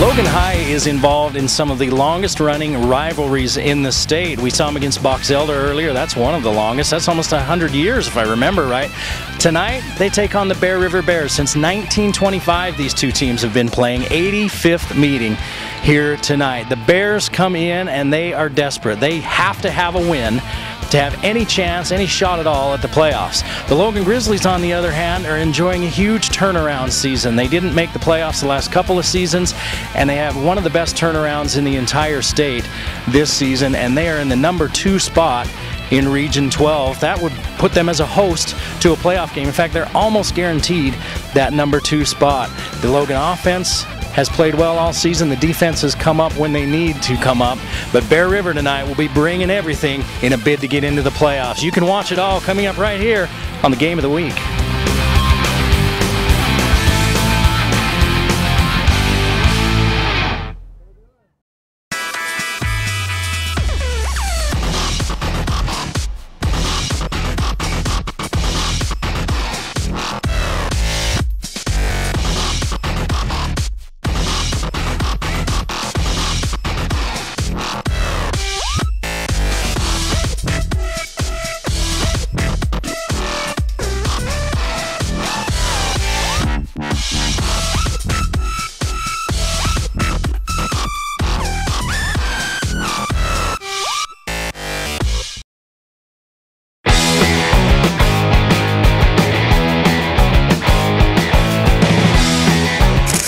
Logan High is involved in some of the longest running rivalries in the state. We saw them against Box Elder earlier. That's one of the longest. That's almost 100 years if I remember right. Tonight they take on the Bear River Bears. Since 1925 these two teams have been playing. 85th meeting here tonight. The Bears come in and they are desperate. They have to have a win to have any chance, any shot at all at the playoffs. The Logan Grizzlies, on the other hand, are enjoying a huge turnaround season. They didn't make the playoffs the last couple of seasons, and they have one of the best turnarounds in the entire state this season, and they are in the #2 spot in Region 12. That would put them as a host to a playoff game. In fact, they're almost guaranteed that #2 spot. The Logan offense has played well all season. The defense has come up when they need to come up. But Bear River tonight will be bringing everything in a bid to get into the playoffs. You can watch it all coming up right here on the Game of the Week.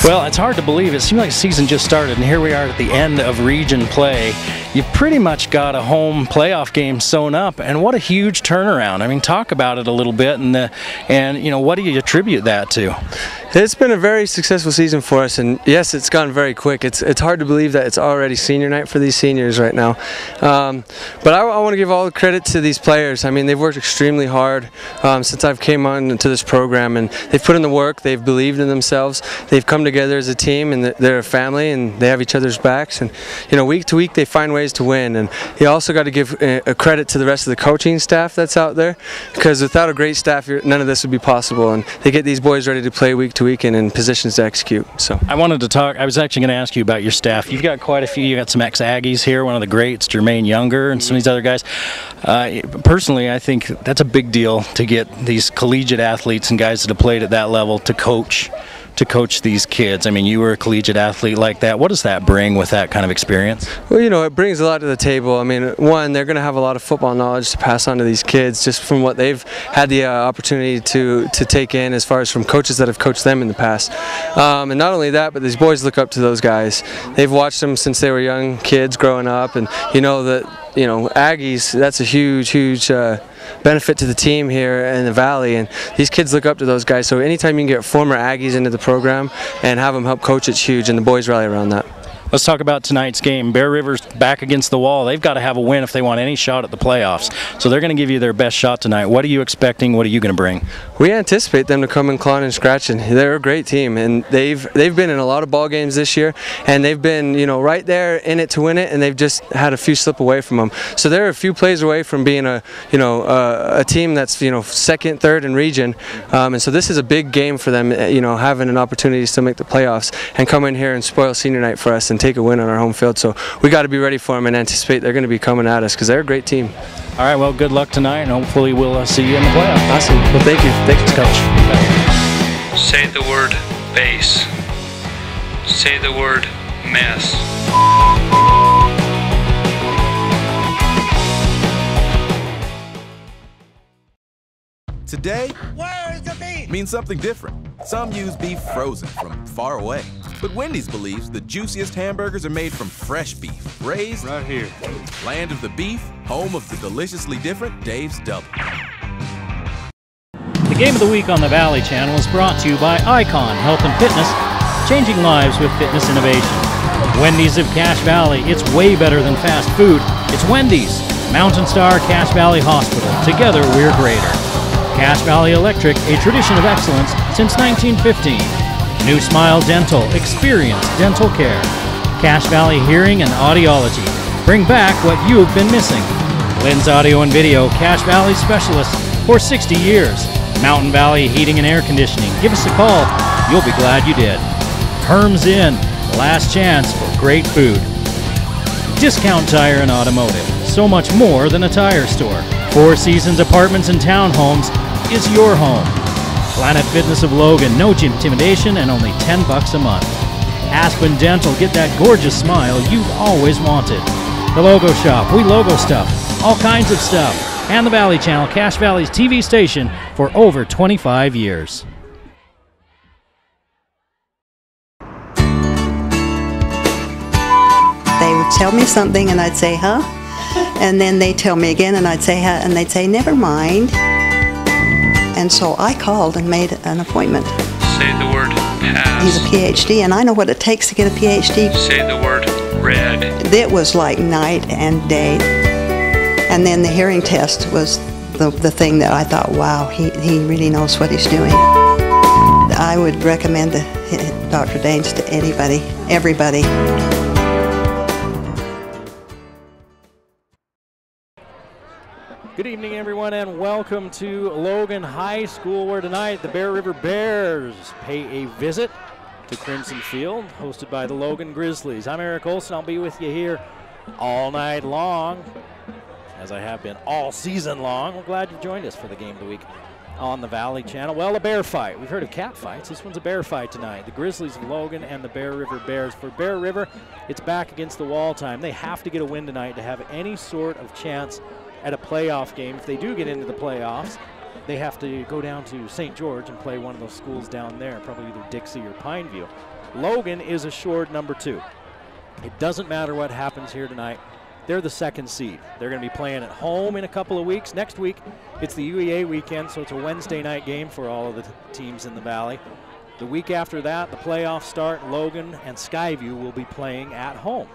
Well, it's hard to believe. It seemed like the season just started, and here we are at the end of region play. You've pretty much got a home playoff game sewn up, and what a huge turnaround. I mean, talk about it a little bit, and you know, what do you attribute that to? It's been a very successful season for us, and yes, it's gone very quick. It's hard to believe that it's already senior night for these seniors right now. But I want to give all the credit to these players. I mean, they've worked extremely hard since I've came on into this program, and they've put in the work. They've believed in themselves. They've come together as a team, and they're a family, and they have each other's backs. And you know, week to week, they find ways to win. And you also got to give a credit to the rest of the coaching staff that's out there, because without a great staff, none of this would be possible. And they get these boys ready to play week to week and in positions to execute. So I wanted to talk. I was actually going to ask you about your staff. You've got quite a few. You got some ex-Aggies here. One of the greats, Jermaine Younger, and some of these other guys. Personally, I think that's a big deal to get these collegiate athletes and guys that have played at that level to coach these kids. I mean, you were a collegiate athlete like that. What does that bring with that kind of experience? Well, you know, it brings a lot to the table. I mean, one, they're going to have a lot of football knowledge to pass on to these kids just from what they've had the opportunity to take in as far as from coaches that have coached them in the past. And not only that, but these boys look up to those guys. They've watched them since they were young kids growing up, and you know that, you know, Aggies, that's a huge benefit to the team here in the Valley, and these kids look up to those guys. So anytime you can get former Aggies into the program and have them help coach, it's huge, and the boys rally around that. Let's talk about tonight's game. Bear River's back against the wall. They've got to have a win if they want any shot at the playoffs. So they're going to give you their best shot tonight. What are you expecting? What are you going to bring? We anticipate them to come in clawing and scratching. They're a great team, and they've been in a lot of ball games this year, and they've been, you know, right there in it to win it, and they've just had a few slip away from them. So they're a few plays away from being a team that's, you know, second, third in region, and so this is a big game for them, you know, having an opportunity to still make the playoffs and come in here and spoil senior night for us and take a win on our home field. So we got to be ready for them and anticipate they're going to be coming at us because they're a great team. All right, well, good luck tonight, and hopefully we'll see you in the playoffs. Awesome. Well, thank you. Thanks, Coach. Say the word base. Say the word mess. Today means something different. Some use beef frozen from far away. But Wendy's believes the juiciest hamburgers are made from fresh beef, raised right here. Land of the beef, home of the deliciously different Dave's Double. The Game of the Week on the Valley Channel is brought to you by Icon Health and Fitness, changing lives with fitness innovation. Wendy's of Cache Valley, it's way better than fast food. It's Wendy's. Mountain Star Cache Valley Hospital, together we're greater. Cache Valley Electric, a tradition of excellence since 1915. New Smile Dental, experience dental care. Cache Valley Hearing and Audiology, bring back what you've been missing. Lynn's Audio and Video, Cache Valley specialist for 60 years. Mountain Valley Heating and Air Conditioning, give us a call, you'll be glad you did. Herms Inn, Last chance for great food. Discount Tire and Automotive. So much more than a tire store. Four Seasons Apartments and Townhomes is your home. Planet Fitness of Logan. No intimidation and only $10 a month. Aspen Dental. Get that gorgeous smile you've always wanted. The Logo Shop. We logo stuff. All kinds of stuff. And the Valley Channel, Cache Valley's TV station for over 25 years. They would tell me something and I'd say, huh? And then they'd tell me again and I'd say, huh? And they'd say, never mind. And so I called and made an appointment. Say the word pass. He's a PhD and I know what it takes to get a PhD. Say the word red. It was like night and day. And then the hearing test was the thing that I thought, wow, he really knows what he's doing. I would recommend Dr. Daines to anybody, everybody. Good evening, everyone, and welcome to Logan High School, where tonight the Bear River Bears pay a visit to Crimson Field, hosted by the Logan Grizzlies. I'm Eric Olson. I'll be with you here all night long, as I have been all season long. We're glad you've joined us for the game of the week on the Valley Channel. Well, a bear fight. We've heard of cat fights. This one's a bear fight tonight. The Grizzlies of Logan and the Bear River Bears. For Bear River, it's back against the wall time. They have to get a win tonight to have any sort of chance at a playoff game. If they do get into the playoffs, they have to go down to St. George and play one of those schools down there, probably either Dixie or Pineview. Logan is assured number 2. It doesn't matter what happens here tonight. They're the 2nd seed. They're going to be playing at home in a couple of weeks. Next week, it's the UEA weekend, so it's a Wednesday night game for all of the teams in the Valley. The week after that, the playoffs start. Logan and Skyview will be playing at home.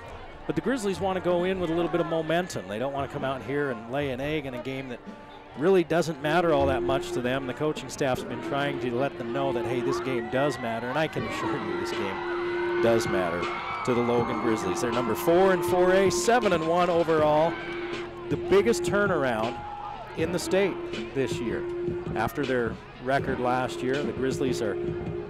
But the Grizzlies want to go in with a little bit of momentum. They don't want to come out here and lay an egg in a game that really doesn't matter all that much to them. The coaching staff's been trying to let them know that, hey, this game does matter, and I can assure you this game does matter to the Logan Grizzlies. They're number 4 in 4A, 7-1 overall. The biggest turnaround in the state this year. After their record last year, the Grizzlies are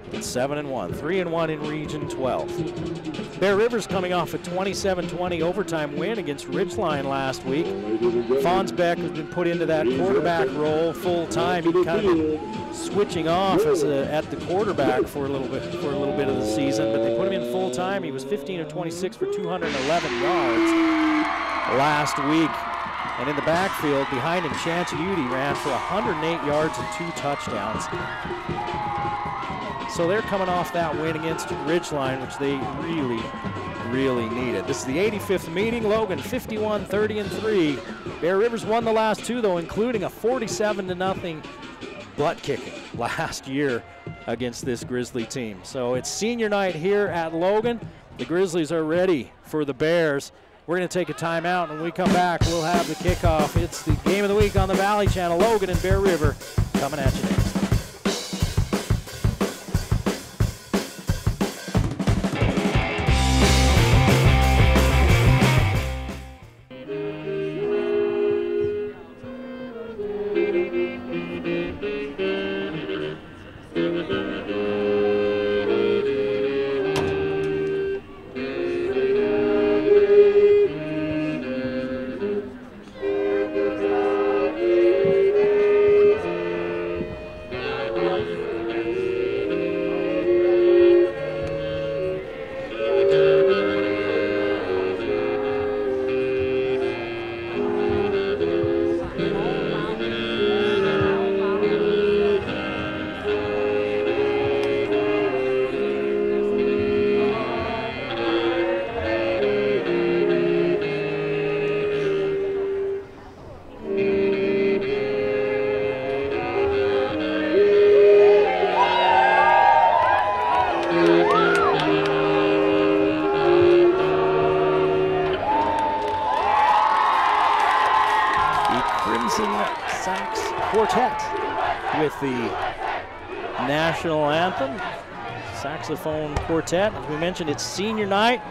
7-1, 3-1 in Region 12. Bear River's coming off a 27-20 overtime win against Ridgeline last week. Fonsbeck has been put into that quarterback role full time. He kind of been switching off as at the quarterback for a little bit of the season, but they put him in full time. He was 15 of 26 for 211 yards last week. And in the backfield behind him, Chance Udy ran for 108 yards and 2 touchdowns. So they're coming off that win against Ridgeline, which they really, really needed. This is the 85th meeting. Logan 51, 30-3. Bear Rivers won the last 2, though, including a 47-0 butt kicking last year against this Grizzly team. So it's senior night here at Logan. The Grizzlies are ready for the Bears. We're going to take a timeout, and when we come back, we'll have the kickoff. It's the game of the week on the Valley Channel. Logan and Bear River coming at you next. National anthem, saxophone quartet. As we mentioned, it's senior night.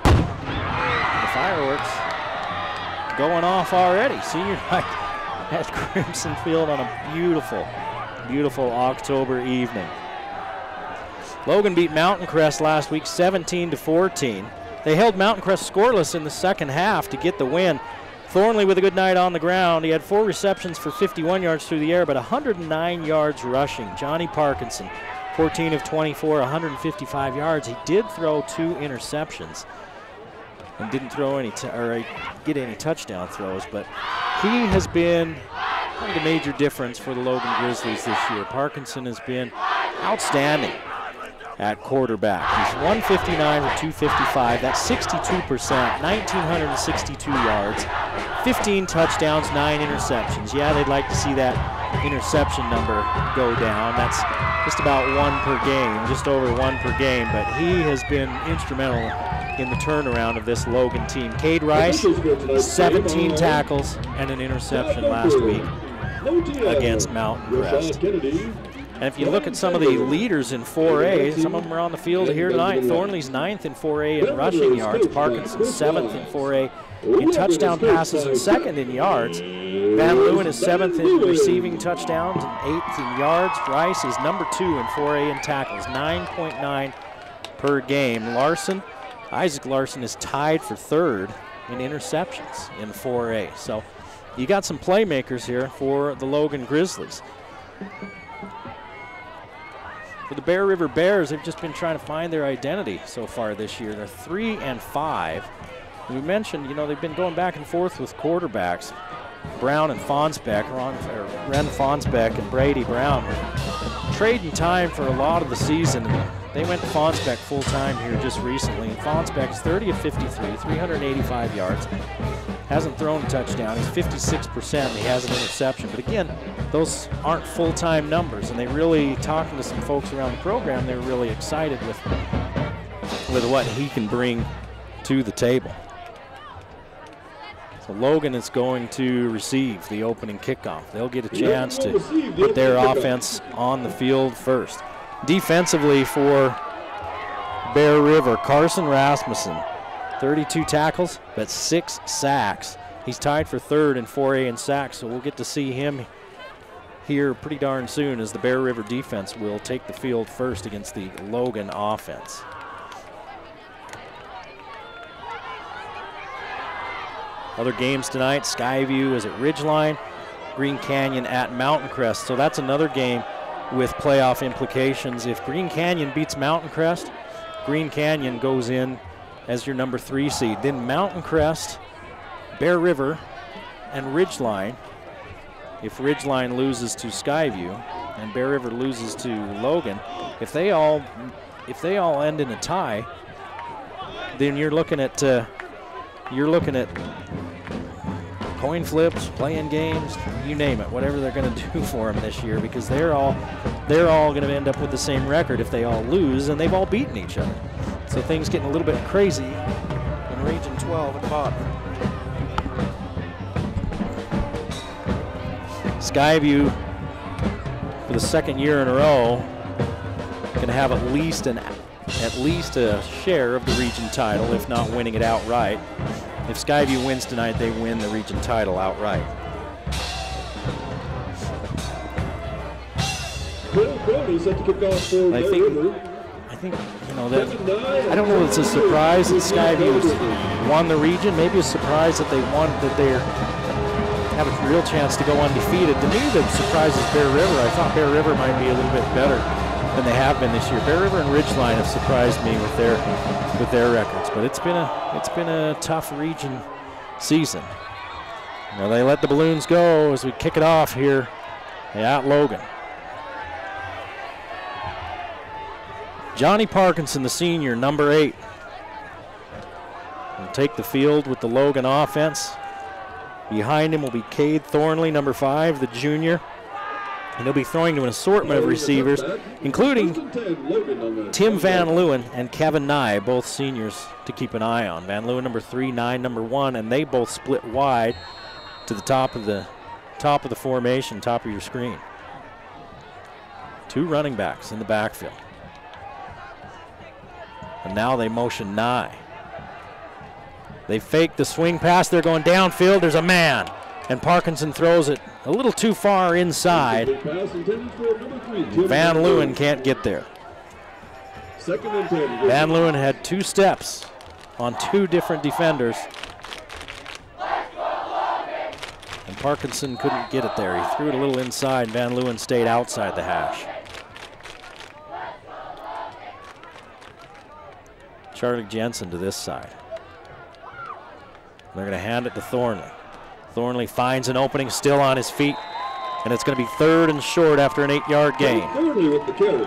The fireworks going off already. Senior night at Crimson Field on a beautiful, beautiful October evening. Logan beat Mountain Crest last week 17-14. They held Mountain Crest scoreless in the second half to get the win. Thornley with a good night on the ground. He had 4 receptions for 51 yards through the air, but 109 yards rushing. Johnny Parkinson, 14 of 24, 155 yards. He did throw 2 interceptions and didn't throw any get any touchdown throws, but he has been one of the major difference for the Logan Grizzlies this year. Parkinson has been outstanding at quarterback. He's 159 with 255. That's 62%, 1,962 yards, 15 touchdowns, 9 interceptions. Yeah, they'd like to see that interception number go down. That's just about 1 per game, just over 1 per game, but he has been instrumental in the turnaround of this Logan team. Cade Rice, 17 tackles and an interception last week against Mountain Crest. And if you look at some of the leaders in 4A, some of them are on the field here tonight. Thornley's 9th in 4A in rushing yards. Parkinson 7th in 4A in touchdown passes and 2nd in yards. Van Leeuwen is 7th in receiving touchdowns and 8th in yards. Rice is number 2 in 4A in tackles, 9.9 per game. Isaac Larson is tied for 3rd in interceptions in 4A. So you got some playmakers here for the Logan Grizzlies. For the Bear River Bears, they've just been trying to find their identity so far this year. They're 3-5. We mentioned, they've been going back and forth with quarterbacks. Brown and Fonsbeck, Ren Fonsbeck and Brady Brown were trading time for a lot of the season. They went to Fonsbeck full-time here just recently. And Fonsbeck is 30 of 53, 385 yards. Hasn't thrown a touchdown. He's 56%, and he has an interception. But again, those aren't full-time numbers, and they really, talking to some folks around the program, they're really excited with what he can bring to the table. So Logan is going to receive the opening kickoff. They'll get a chance to put their offense on the field first. Defensively for Bear River, Carson Rasmussen, 32 tackles, but 6 sacks. He's tied for 3rd in 4A in sacks, so we'll get to see him here pretty darn soon as the Bear River defense will take the field first against the Logan offense. Other games tonight, Skyview is at Ridgeline, Green Canyon at Mountain Crest. So that's another game with playoff implications. If Green Canyon beats Mountain Crest, Green Canyon goes in as your number 3 seed. Then Mountain Crest, Bear River, and Ridgeline. If Ridgeline loses to Skyview and Bear River loses to Logan, if they all end in a tie, then you're looking at coin flips, playing games, you name it, whatever they're going to do for them this year, because they're all going to end up with the same record if they all lose, and they've all beaten each other. So things getting a little bit crazy in Region 12 at the bottom. Skyview, for the 2nd year in a row, going to have at least a share of the region title, if not winning it outright. If Skyview wins tonight, they win the region title outright. I think I don't know if it's a surprise that Skyview won the region. Maybe a surprise that they have a real chance to go undefeated. To me, the surprise is Bear River. I thought Bear River might be a little bit better than they have been this year. Bear River and Ridgeline have surprised me with their records, but it's been a tough region season. Well, they let the balloons go as we kick it off here at Logan. Johnny Parkinson, the senior, number 8, will take the field with the Logan offense. Behind him will be Cade Thornley, number 5, the junior. And he'll be throwing to an assortment of receivers, including Tim Van Leeuwen and Kevin Nye, both seniors to keep an eye on. Van Leeuwen, number 3, Nye, number 1, and they both split wide to the top of the formation, top of your screen. 2 running backs in the backfield. And now they motion Nye. They fake the swing pass. They're going downfield. There's a man. And Parkinson throws it a little too far inside. Van Leeuwen can't get there. Second and 10. Van Leeuwen had 2 steps on 2 different defenders. And Parkinson couldn't get it there. He threw it a little inside, and Van Leeuwen stayed outside the hash. Charlie Jensen to this side. They're going to hand it to Thornley. Thornley finds an opening, still on his feet, and it's going to be 3rd and short after an 8-yard gain. Thornley with the carry.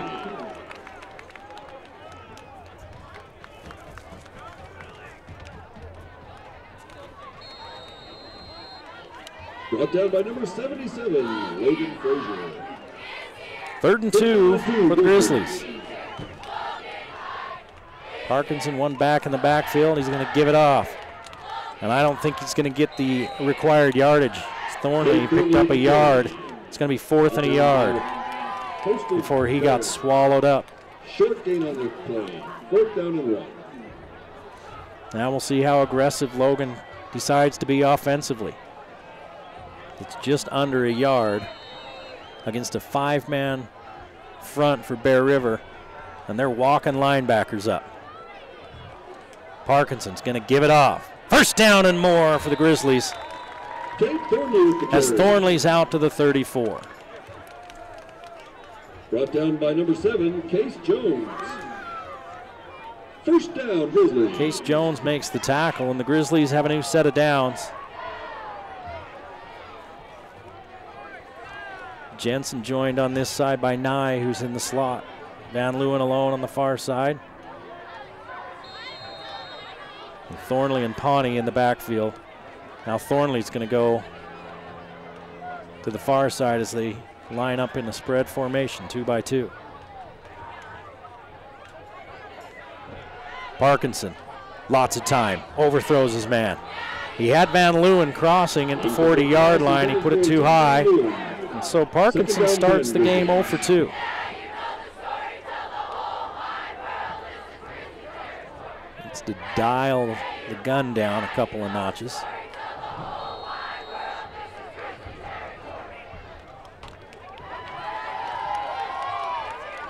Brought down by number 77, Logan Frazier. 3rd and 2 for the Grizzlies. Parkinson one back in the backfield. He's going to give it off. And I don't think he's going to get the required yardage. Thornley picked up a yard. It's going to be 4th and a yard before he got swallowed up. Short gain on the play. 4th down and 1. Now we'll see how aggressive Logan decides to be offensively. It's just under a yard against a 5-man front for Bear River, and they're walking linebackers up. Parkinson's going to give it off. 1st down and more for the Grizzlies as Thornley's out to the 34. Brought down by number 7, Case Jones. 1st down, Grizzlies. Case Jones makes the tackle, and the Grizzlies have a new set of downs. Jensen joined on this side by Nye, who's in the slot. Van Leeuwen alone on the far side. And Thornley and Pawnee in the backfield. Now Thornley's going to go to the far side as they line up in a spread formation, 2 by 2. Parkinson, lots of time, overthrows his man. He had Van Leeuwen crossing at the 40-yard line. He put it too high. And so Parkinson starts the game 0 for 2. It's to dial the gun down a couple of notches.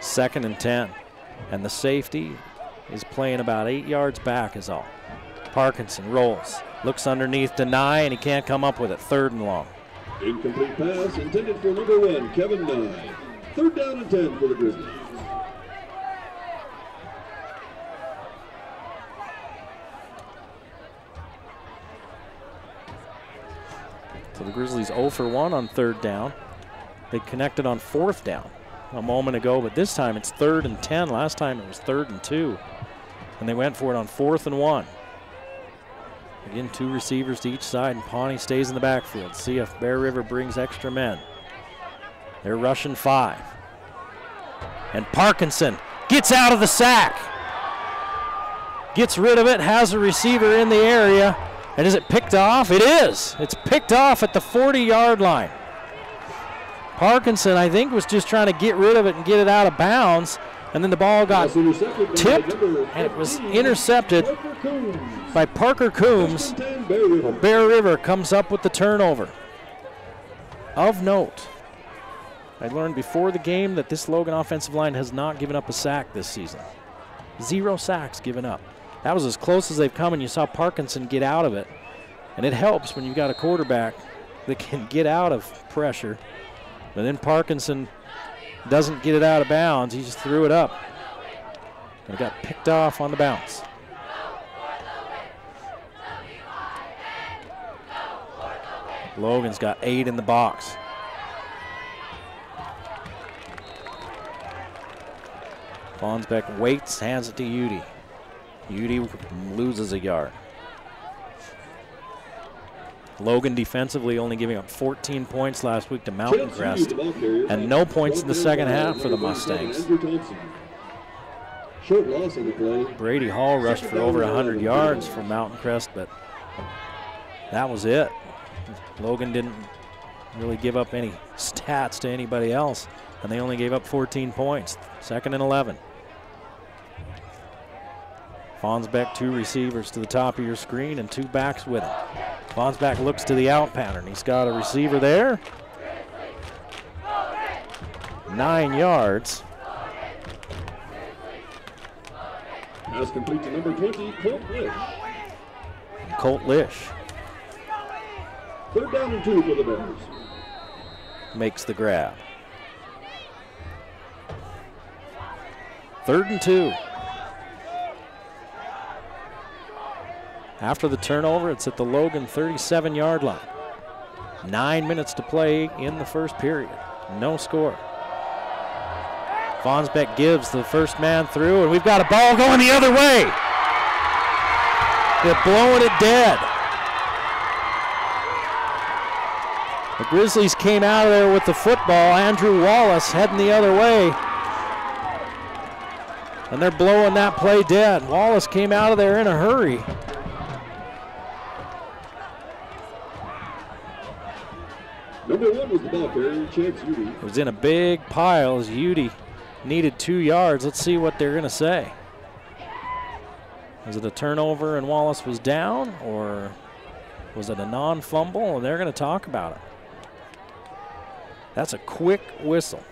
Second and 10. And the safety is playing about 8 yards back is all. Parkinson rolls, looks underneath to Nye, and he can't come up with it. 3rd and long. Incomplete pass intended for number 1, Kevin Nye. 3rd down and 10 for the Grizzlies. So the Grizzlies 0 for 1 on 3rd down. They connected on 4th down a moment ago, but this time it's 3rd and 10. Last time it was 3rd and 2. And they went for it on 4th and 1. Again, 2 receivers to each side, and Pawnee stays in the backfield. See if Bear River brings extra men. They're rushing 5. And Parkinson gets out of the sack. Gets rid of it, has a receiver in the area. And is it picked off? It is. It's picked off at the 40-yard line. Parkinson, I think, was just trying to get rid of it and get it out of bounds. And then the ball got tipped, and it was intercepted by Parker Coombs. Well, Bear River comes up with the turnover. Of note, I learned before the game that this Logan offensive line has not given up a sack this season. 0 sacks given up. That was as close as they've come, and you saw Parkinson get out of it. And it helps when you've got a quarterback that can get out of pressure. But then Parkinson doesn't get it out of bounds. He just threw it up. And it got picked off on the bounce. Logan's got 8 in the box. Fonsbeck waits, hands it to Udy. Udy loses a yard. Logan defensively only giving up 14 points last week to Mountain Crest, and no points in the second half for the Mustangs. Brady Hall rushed for over 100 yards for Mountain Crest, but that was it. Logan didn't really give up any stats to anybody else, and they only gave up 14 points. 2nd and 11. Fonsbeck, 2 receivers to the top of your screen and 2 backs with him. Fonsbeck looks to the out pattern. He's got a receiver there. 9 yards. Pass complete to number 20, Colt Lish. Colt Lish 3rd down and 2 for the Bears. makes the grab. 3rd and 2. After the turnover, it's at the Logan 37-yard line. 9 minutes to play in the first period. No score. Vonsbeck gives the first man through, and we've got a ball going the other way. They're blowing it dead. The Grizzlies came out of there with the football. Andrew Wallace heading the other way. And they're blowing that play dead. Wallace came out of there in a hurry. Number 1 was the ball carrier, Chance Udy. It was in a big pile as Udy needed 2 yards. Let's see what they're going to say. Was it a turnover and Wallace was down, or was it a non-fumble? And they're going to talk about it. That's a quick whistle,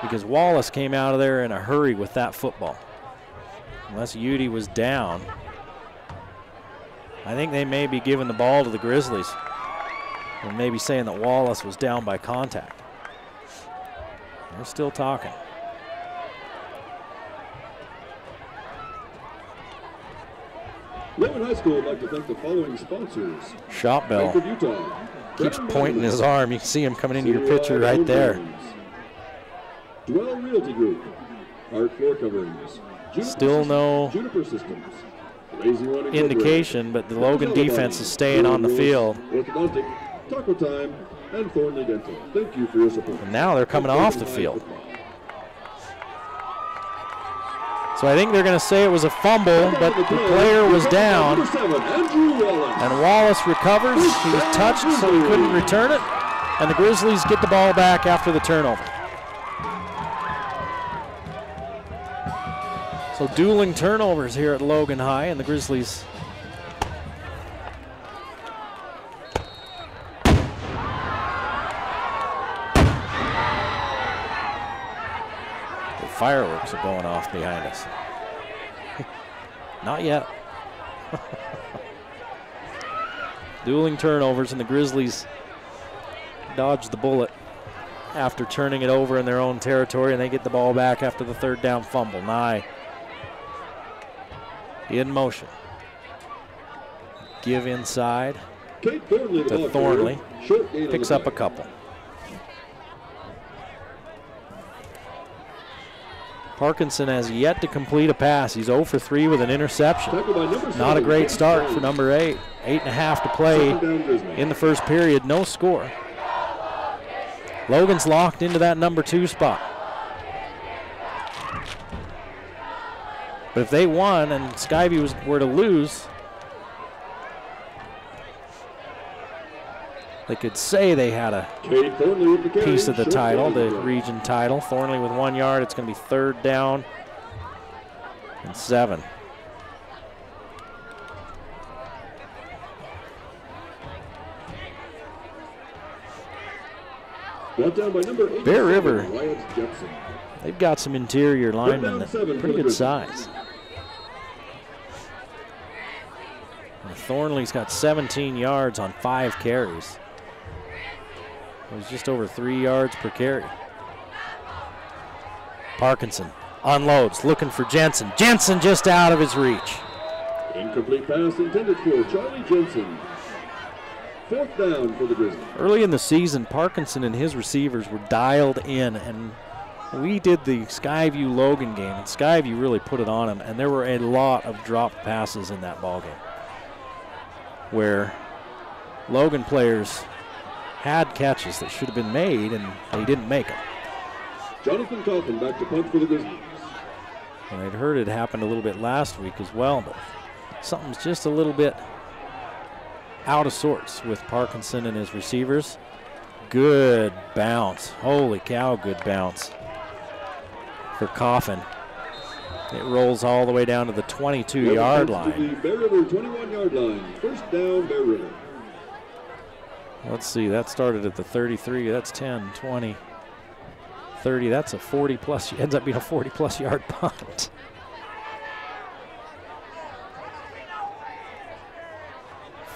because Wallace came out of there in a hurry with that football. Unless Udy was down, I think they may be giving the ball to the Grizzlies, or maybe saying that Wallace was down by contact. They're still talking. Logan High School would like to thank the following sponsors. Shop Bell Bank of Utah. keeps Brown pointing his Brothers, arm. You can see him coming into your Cereal picture right there. Homes, Dwell Realty Group. Art Floor Coverings. Juniper Still Systems, no Juniper Systems. Lazy One Incorporated. indication, but the Logan defense is staying on the field. Orthodontic, Taco Time, and Thornley Dental. Thank you for your support. And now they're coming off the field. So I think they're going to say it was a fumble, but the player was down. Number 7, Andrew Wallace. And Wallace recovers. He was touched, so he couldn't return it. And the Grizzlies get the ball back after the turnover. So dueling turnovers here at Logan High, and the Grizzlies the fireworks are going off behind us. Not yet. Dueling turnovers, and the Grizzlies dodge the bullet after turning it over in their own territory, and they get the ball back after the 3rd down fumble. Nye in motion. Give inside Kate Thornley, the to ball Thornley. carrier. Short gain on Picks the up a play. couple. Parkinson has yet to complete a pass. He's 0 for 3 with an interception. Tackled by number 7, Not a great Kate start for Thornley. number 8. 8.5 to play 2nd down Grizzlies. in the first period. No score. Logan's locked into that number 2 spot. But if they won and Skyview were to lose, they could say they had a Kate Thornley with the carry. piece of the Short title, gain the on the play. region title. Thornley with 1 yard. It's going to be 3rd down and 7. Brought down by number 87, Bear River. Wyatt Jepson. They've got some interior linemen that 7 for pretty the good Grizzlies. size. And Thornley's got 17 yards on 5 carries. It was just over 3 yards per carry. Parkinson unloads, looking for Jensen. Jensen just out of his reach. Incomplete pass intended for Charlie Jensen. 4th down for the Grizzlies. Early in the season, Parkinson and his receivers were dialed in, and we did the Skyview Logan game, and Skyview really put it on him, and there were a lot of dropped passes in that ball game where Logan players had catches that should have been made, and they didn't make them. Jonathan Coffin back to punt for the Grizzlies. And I'd heard it happened a little bit last week as well, but something's just a little bit out of sorts with Parkinson and his receivers. Good bounce. Holy cow, good bounce for Coffin. It rolls all the way down to the 22-yard To line. the Bear River 21-yard line. 1st down, Bear River. Let's see, that started at the 33. That's 10, 20, 30. That's a 40-plus, ends up being a 40-plus yard punt.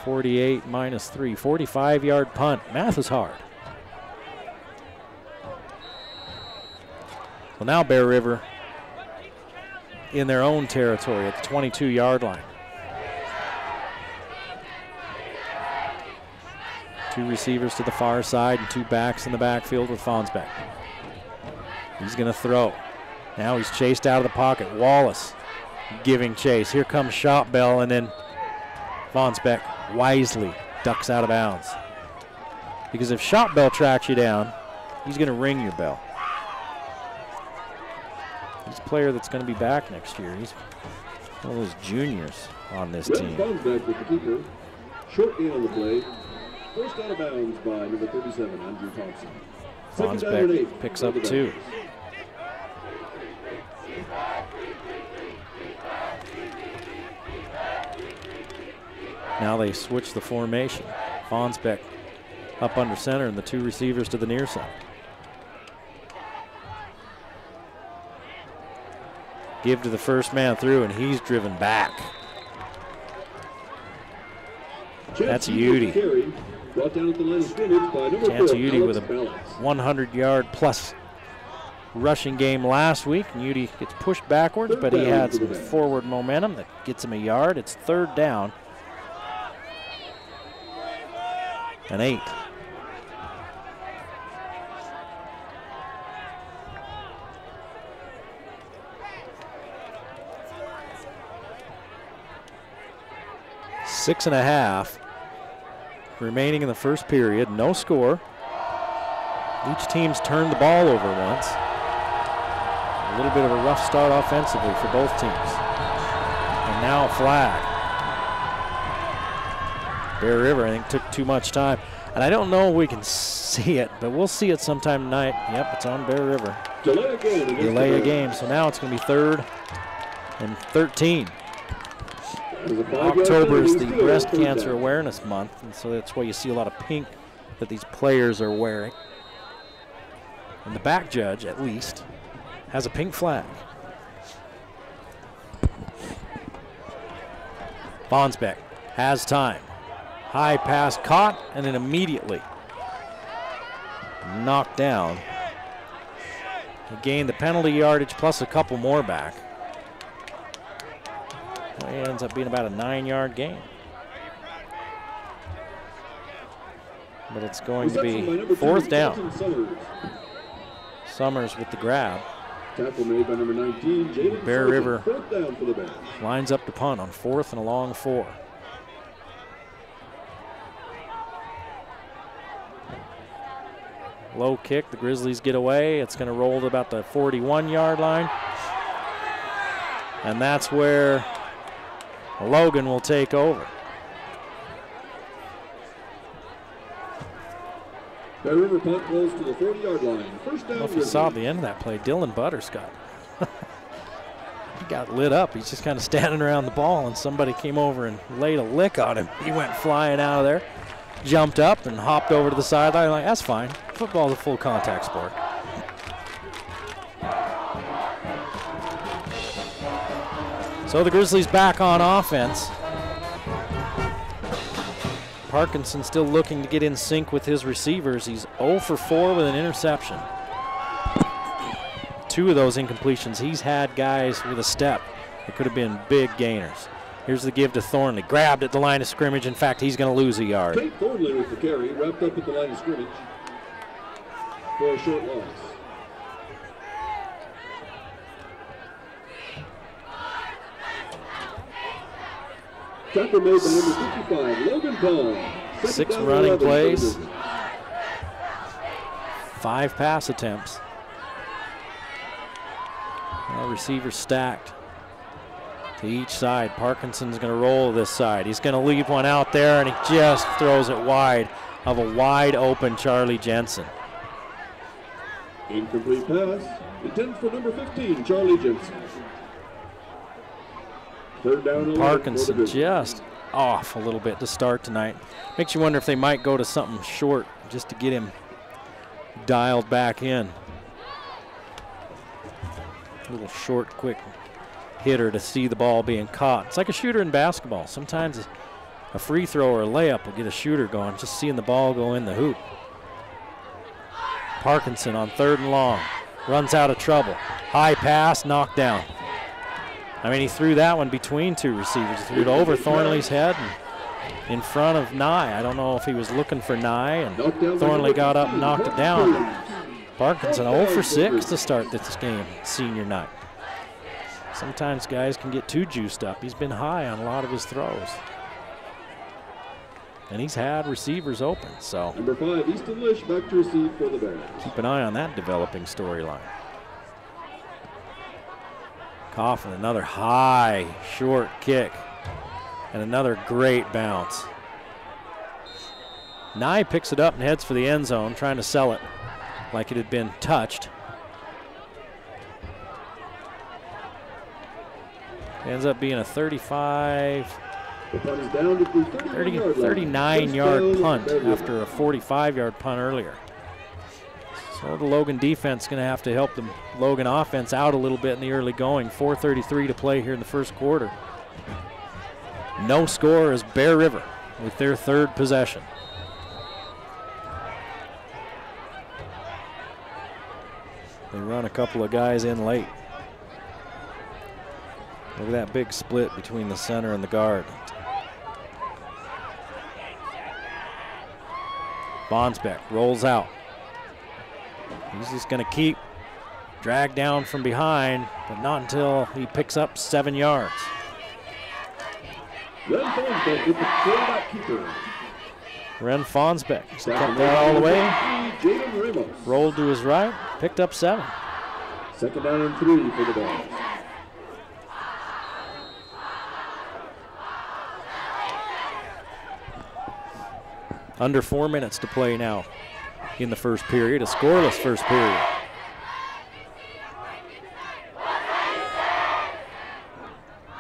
(48 minus 3), 45-yard punt. Math is hard. Well, now Bear River in their own territory at the 22-yard line. 2 receivers to the far side and 2 backs in the backfield with Fonsbeck. He's going to throw. Now he's chased out of the pocket. Wallace giving chase. Here comes Shotbell, and then Fonsbeck wisely ducks out of bounds. Because if Shotbell tracks you down, he's going to ring your bell. He's a player that's going to be back next year. He's one of those juniors on this team. Fonsbeck with the keeper. Short gain on the play. First out of bounds by number 37, Andrew Thompson. Fonsbeck picks up 2. Now they switch the formation. Fonsbeck up under center and the 2 receivers to the near side. Give to the first man through, and he's driven back. That's Udy. Chance Udy with a 100-yard plus rushing game last week. And Udy gets pushed backwards, but he had some forward momentum that gets him a yard. It's 3rd down and 8. Six and a half remaining in the first period. No score. Each team's turned the ball over once. A little bit of a rough start offensively for both teams. And now a flag. Bear River, I think, took too much time. And I don't know if we can see it, but we'll see it sometime tonight. Yep, it's on Bear River. Delay a game. So now it's going to be 3rd and 13. October is the Breast Cancer Awareness Month, and so that's why you see a lot of pink that these players are wearing. And the back judge, at least, has a pink flag. Fonsbeck has time. High pass caught, and then immediately knocked down. He gained the penalty yardage plus a couple more back. It ends up being about a 9-yard gain. But it's going to be 4th down. Summers with the grab. Tackle made by number 19, Bear River 4th down for the Bears. lines up to punt on 4th and a long 4. Low kick, the Grizzlies get away. It's going to roll to about the 41-yard line. And that's where Logan will take over. Bear River punt close to the 40-yard line. First down. I don't know if you saw the end of that play. Dylan Butterscott. He got lit up. He's just kind of standing around the ball, and somebody came over and laid a lick on him. He went flying out of there, jumped up, and hopped over to the sideline. Like, that's fine. Football's a full contact sport. So the Grizzlies back on offense. Parkinson still looking to get in sync with his receivers. He's 0 for 4 with an interception. 2 of those incompletions, he's had guys with a step that could have been big gainers. Here's the give to Thornley. Grabbed at the line of scrimmage. In fact, he's going to lose a yard. Tate Thornley with the carry, wrapped up at the line of scrimmage for a short loss. Tackle made by number 55, Logan High. 6 running plays, 5 pass attempts. Now receivers stacked to each side. Parkinson's going to roll this side. He's going to leave one out there, and he just throws it wide of a wide open Charlie Jensen. Incomplete pass, intended for number 15, Charlie Jensen. Third down. Parkinson just off a little bit to start tonight. Makes you wonder if they might go to something short just to get him dialed back in. little short, quick hitter to see the ball being caught. It's like a shooter in basketball. Sometimes a free throw or a layup will get a shooter going, just seeing the ball go in the hoop. Parkinson on 3rd and long. Runs out of trouble. High pass, knocked down. I mean, he threw that one between 2 receivers. He threw it over Thornley's head and in front of Nye. I don't know if he was looking for Nye, and Thornley got up and knocked it down. Parkinson 0 for 6 to start this game, senior night. Sometimes guys can get too juiced up. He's been high on a lot of his throws. And he's had receivers open, so Number 5, Easton Lish back to receive for the Bears. keep an eye on that developing storyline. Coffin, another high, short kick, and another great bounce. Nye picks it up and heads for the end zone, trying to sell it like it had been touched. Ends up being a 39-yard punt after a 45-yard punt earlier. So the Logan defense is going to have to help the Logan offense out a little bit in the early going. 4:33 to play here in the first quarter. No score as Bear River with their 3rd possession. They run a couple of guys in late. Look at that big split between the center and the guard. Bonsbeck rolls out. He's just going to keep dragged down from behind, but not until he picks up 7 yards. Ren Fonsbeck with the quarterback keeper. Ren Fonsbeck kept that all the way. Jalen Ramos. Rolled to his right, picked up 7. 2nd down and 3 for the Bears. Under 4 minutes to play now in the first period, a scoreless first period.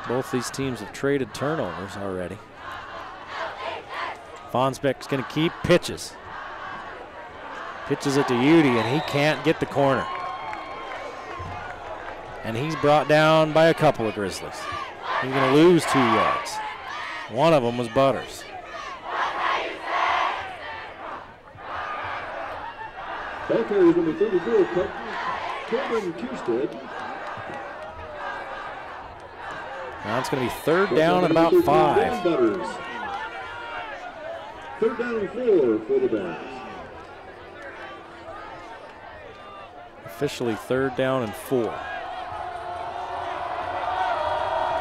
Both these teams have traded turnovers already. Fonsbeck's going to keep, pitches. Pitches it to Udy, and he can't get the corner. And he's brought down by a couple of Grizzlies. He's going to lose 2 yards. One of them was Butters. Ball carriers number 34, Corbin Kewstead. Now it's going to be 3rd down and about 5. 3rd down and 4 for the Bears. Officially 3rd down and 4.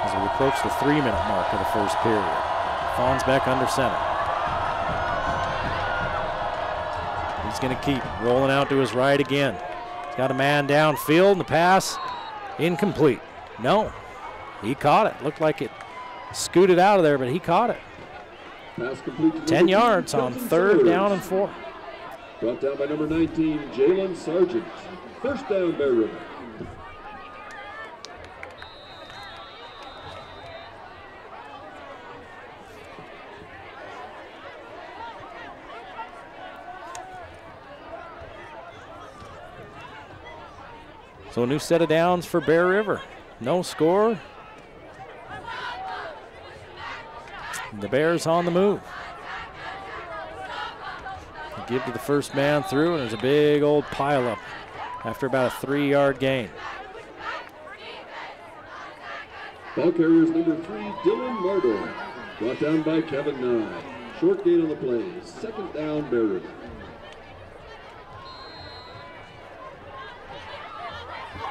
As we approach the 3-minute mark of the first period. Fonsbeck under center. He's going to keep rolling out to his right again. He's got a man downfield, and the pass incomplete. No, he caught it. Looked like it scooted out of there, but he caught it. Pass complete to 10 yards on 3rd down and 4. Brought down by number 19, Jalen Sargent. 1st down, Bear River. So a new set of downs for Bear River. No score. The Bears on the move. They give to the first man through, and there's a big old pileup after about a 3-yard gain. Ball carriers number 3, Dylan Mardor. Brought down by Kevin Nye. Short gain on the play. 2nd down, Bear River.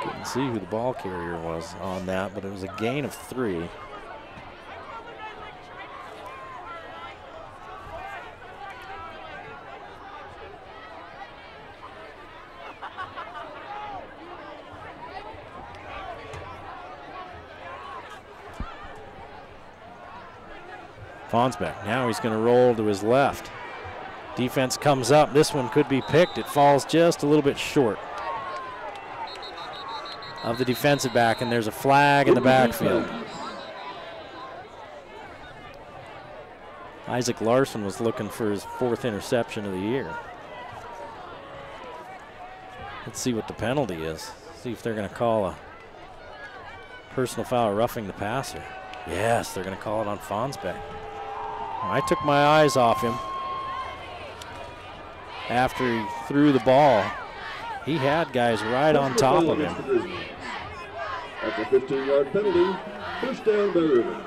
Couldn't see who the ball carrier was on that, but it was a gain of 3. Fonsbeck, now he's going to roll to his left. Defense comes up. This one could be picked. It falls just a little bit short of the defensive back, and there's a flag in the backfield. Isaac Larson was looking for his 4th interception of the year. Let's see what the penalty is. See if they're going to call a Personal foul, roughing the passer. Yes, they're going to call it on Fonsbeck. I took my eyes off him after he threw the ball. He had guys right on top of him. That's a 15-yard penalty. First down, Bear River.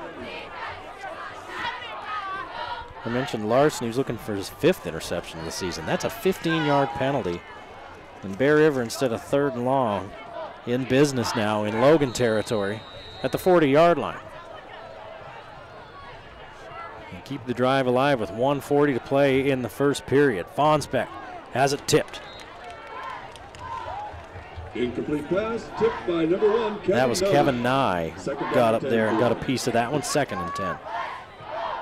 I mentioned Larson. He was looking for his 5th interception of the season. That's a 15-yard penalty. And Bear River, instead of 3rd and long, in business now in Logan territory at the 40-yard line. And keep the drive alive with 1:40 to play in the first period. Fonsbeck has it tipped. Incomplete pass, tipped by number 1, Kevin That was Nye. Kevin Nye. Got up there and got a piece of that one. 2nd and 10.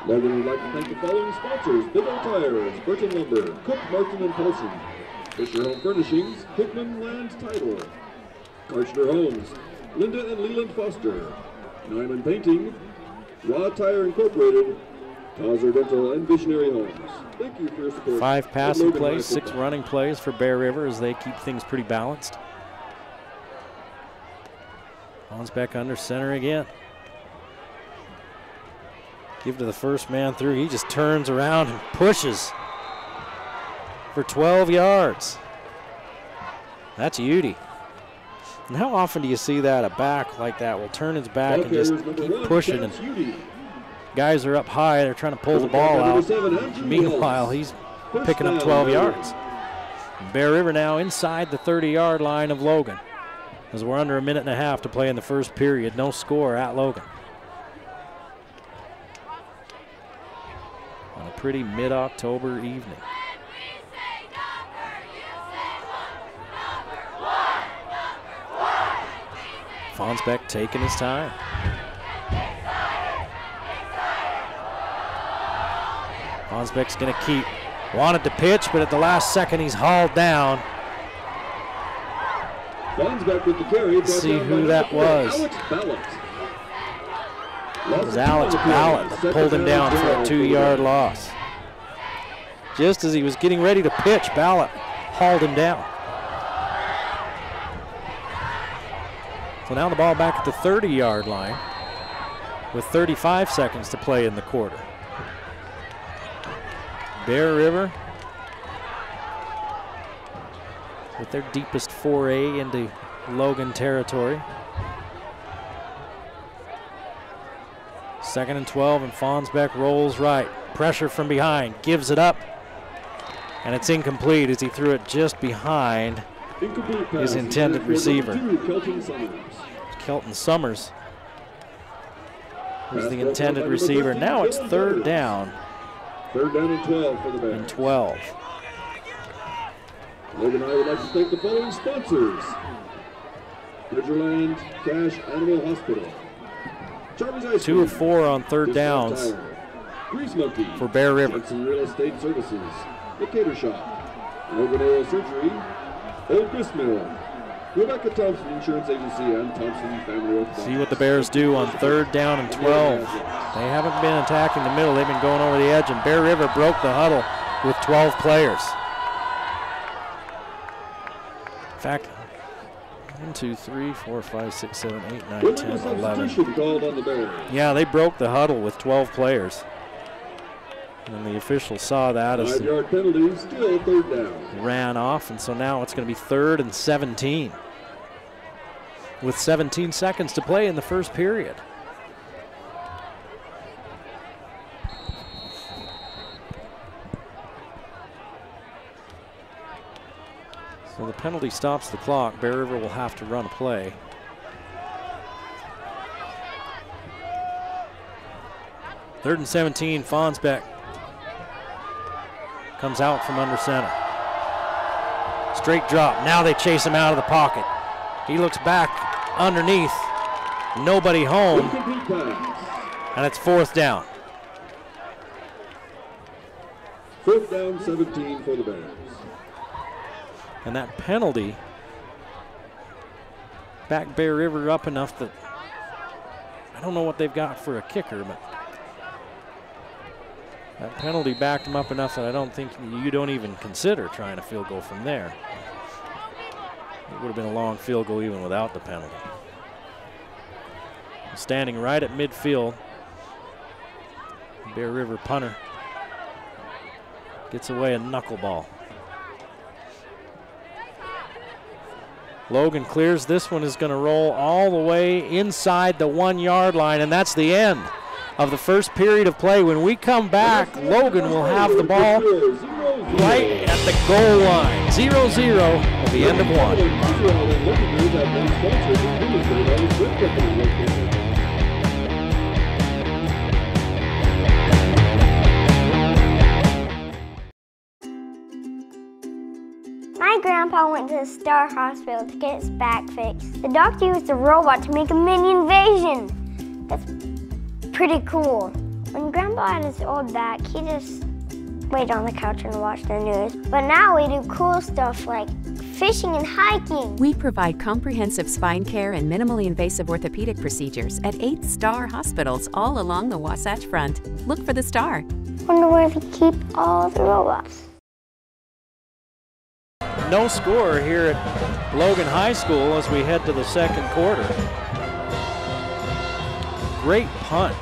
Logan would like to thank the following sponsors: Big O Tires, Burton Lumber, Cook, Martin and Paulson, Fisher Home Furnishings, Hickman Land Title, Karchner Homes, Linda and Leland Foster, Nyman Painting, Raw Tire Incorporated, Causer Dental and Visionary Homes. Thank you for your support. 5 passing plays, 6 running plays for Bear River as they keep things pretty balanced. Fonsbeck under center again. Give to the first man through. He just turns around and pushes for 12 yards. That's Udy. And how often do you see that? A back like that will turn his back and just keep pushing. And guys are up high. They're trying to pull the ball out. Meanwhile, he's picking up 12 yards. Bear River now inside the 30-yard line of Logan, as we're under a minute and a half to play in the first period. No score at Logan. On a pretty mid-October evening. Fonsbeck taking his time. Fonsbeck's going to keep. Wanted to pitch, but at the last second he's hauled down. Fonsbeck with the carry. Let's see who that was. Alex Ballot. It was Alex Ballot that pulled him down for a 2-yard loss. Just as he was getting ready to pitch, Ballot hauled him down. So now the ball back at the 30-yard line with 35 seconds to play in the quarter. Bear River with their deepest foray into Logan territory. 2nd and 12, and Fonsbeck rolls right. Pressure from behind, gives it up, and it's incomplete as he threw it just behind his intended receiver. Kelton Summers was the intended receiver. Now it's 3rd down. 3rd down and 12 for the Bears. And 12. Logan High would like to thank the following sponsors: Ridgerland Cash Animal Hospital, Charlie's Ice 2 Cream, of 4 on 3rd downs Grease Monkey for Bear River. Jensen Real Estate Services, The Cater Shop, Logan Oral Surgery, Old Grist Mill, Rebecca Thompson Insurance Agency, and Thompson Family Orthodontics. See what the Bears do on 3rd down and 12. They haven't been attacking the middle. They've been going over the edge, and Bear River broke the huddle with 12 players. In fact, 1, 2, 3, 4, 5, 6, 7, 8, 9, 10, 11. Called on the Bears. Yeah, they broke the huddle with 12 players. And the officials saw that as 5-yard penalty, still 3rd down. Ran off, and so now it's going to be 3rd and 17 with 17 seconds to play in the first period. So the penalty stops the clock. Bear River will have to run a play. Third and 17, Fonsbeck comes out from under center. Straight drop. Now they chase him out of the pocket. He looks back underneath. Nobody home. And it's 4th down. 4th down, 17 for the Bears. And that penalty backed Bear River up enough that I don't know what they've got for a kicker, but that penalty backed them up enough that I don't think you don't even consider trying a field goal from there. It would have been a long field goal even without the penalty. Standing right at midfield. Bear River punter gets away a knuckleball. Logan clears. This one is going to roll all the way inside the 1 yard line, and that's the end of the first period of play. When we come back, Logan will have the ball right at the goal line. 0-0 at the end of one. My grandpa went to the Star Hospital to get his back fixed. The doctor used a robot to make a mini invasion. That's pretty cool. When Grandpa had his old back, he just laid on the couch and watched the news. But now we do cool stuff like fishing and hiking. We provide comprehensive spine care and minimally invasive orthopedic procedures at 8 Star hospitals all along the Wasatch Front. Look for the Star. Wonder where they keep all the robots. No score here at Logan High School as we head to the second quarter. Great punt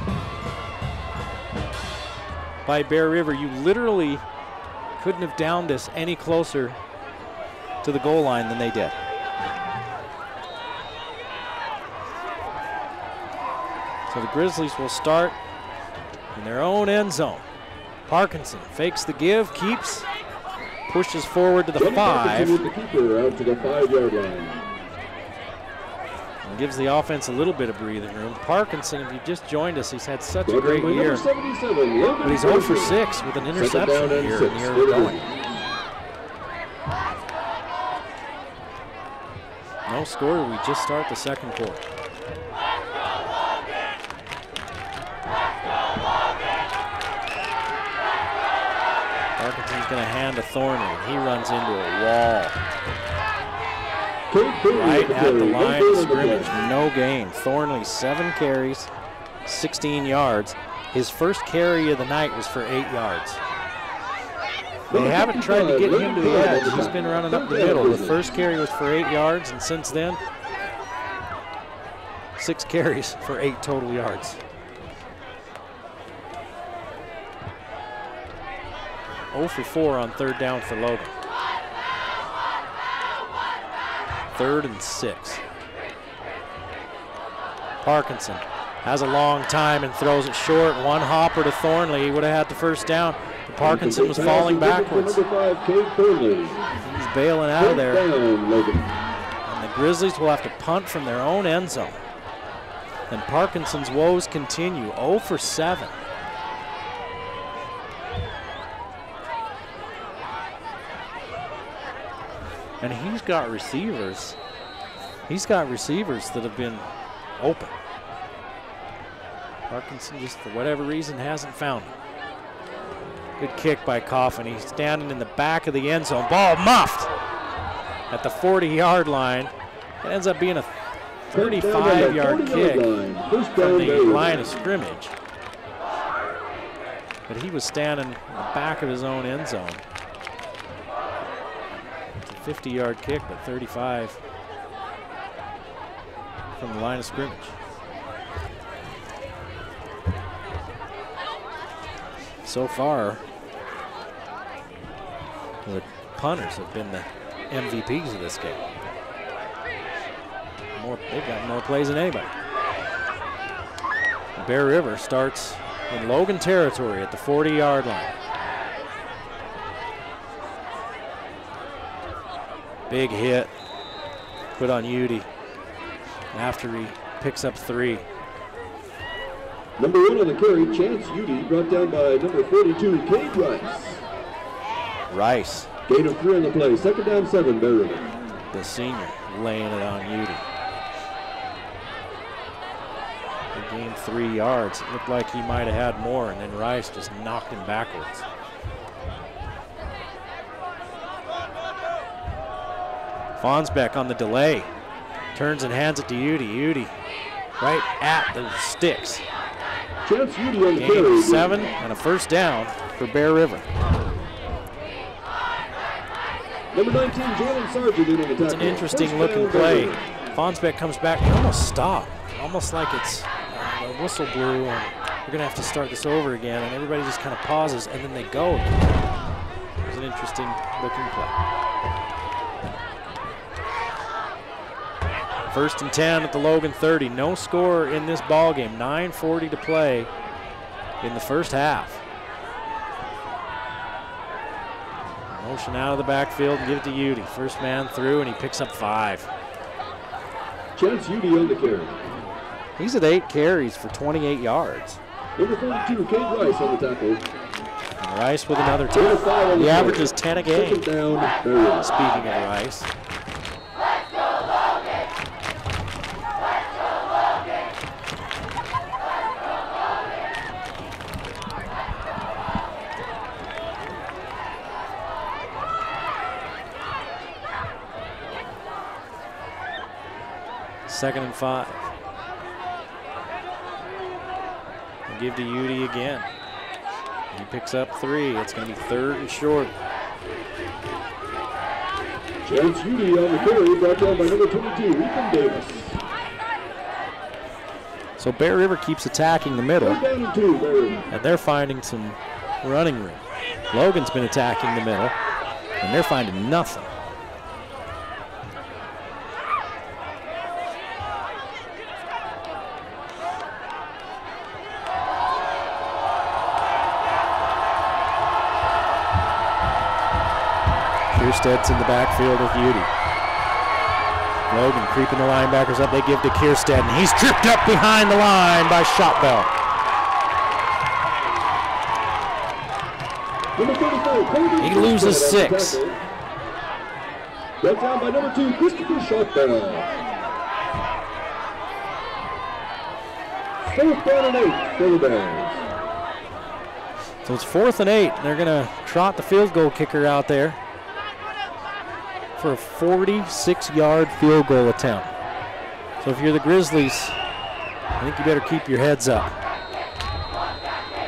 by Bear River. You literally couldn't have downed this any closer to the goal line than they did. So the Grizzlies will start in their own end zone. Parkinson fakes the give, keeps, pushes forward to the 5. With the keeper out to the 5-yard line. And gives the offense a little bit of breathing room. Parkinson, if you just joined us, he's had such a great year. But he's 0 for 6 with an interception here in the early going. No score, we just start the second quarter. Parkinson's going to hand to Thornley. He runs into a wall. Right at the line of scrimmage, no gain. Thornley, 7 carries, 16 yards. His first carry of the night was for 8 yards. They haven't tried to get him to the edge. He's been running up the middle. The first carry was for 8 yards, and since then, 6 carries for 8 total yards. 0 for 4 on third down for Logan. 3rd and 6. Parkinson has a long time and throws it short. One hopper to Thornley. He would have had the first down. But Parkinson was falling backwards. He's bailing out of there. And the Grizzlies will have to punt from their own end zone. And Parkinson's woes continue. 0 for 7. And he's got receivers. He's got receivers that have been open. Parkinson just, for whatever reason, hasn't found him. Good kick by Coffin. He's standing in the back of the end zone. Ball muffed at the 40-yard line. It ends up being a 35-yard kick from the line of scrimmage. But he was standing in the back of his own end zone. 50-yard kick, but 35 from the line of scrimmage. So far, the punters have been the MVPs of this game. They've got more plays than anybody. Bear River starts in Logan territory at the 40-yard line. Big hit put on Udy after he picks up 3. Number 1 on the carry, Chance Udy, brought down by number 42, Cade Rice. Rice. Gain of 3 on the play, 2nd down 7, Bear River. The senior laying it on Udy. He gained 3 yards. It looked like he might have had more, and then Rice just knocked him backwards. Fonsbeck on the delay. Turns and hands it to Udy. Udy right at the sticks. Chance Udy on the Gain carry. 7 and a first down for Bear River. Number 19, Jalen Sargent in on the tackle. It's an interesting looking play. Fonsbeck comes back. He almost stopped. Almost like it's a whistle blew, and we're going to have to start this over again. And everybody just kind of pauses, and then they go. It was an interesting looking play. 1st and 10 at the Logan 30. No score in this ball game. 9:40 to play in the first half. Motion out of the backfield and give it to Udy. First man through, and he picks up 5. Chance Udy on the carry. He's at 8 carries for 28 yards. Number 42, Kate Rice on the tackle. And Rice with another 10. He averages 10 a game. Second down, Barry. Speaking of Rice. Second and 5. We'll give to Udy again. He picks up 3. It's going to be 3rd and short. Chance Udy on the carry, brought down by number 22, Ethan Davis. So Bear River keeps attacking the middle, Third down and 2, Bear River. and they're finding some running room. Logan's been attacking the middle, and they're finding nothing. Kierstead's in the backfield with Udy. Logan creeping the linebackers up. They give to Kierstead, and he's tripped up behind the line by Shotbell. He loses 6. Brought down by number 2, Christopher Shotbell. 4th down and 8 for the Bears. So it's 4th and 8. They're going to trot the field goal kicker out there for a 46-yard field goal attempt. So if you're the Grizzlies, I think you better keep your heads up.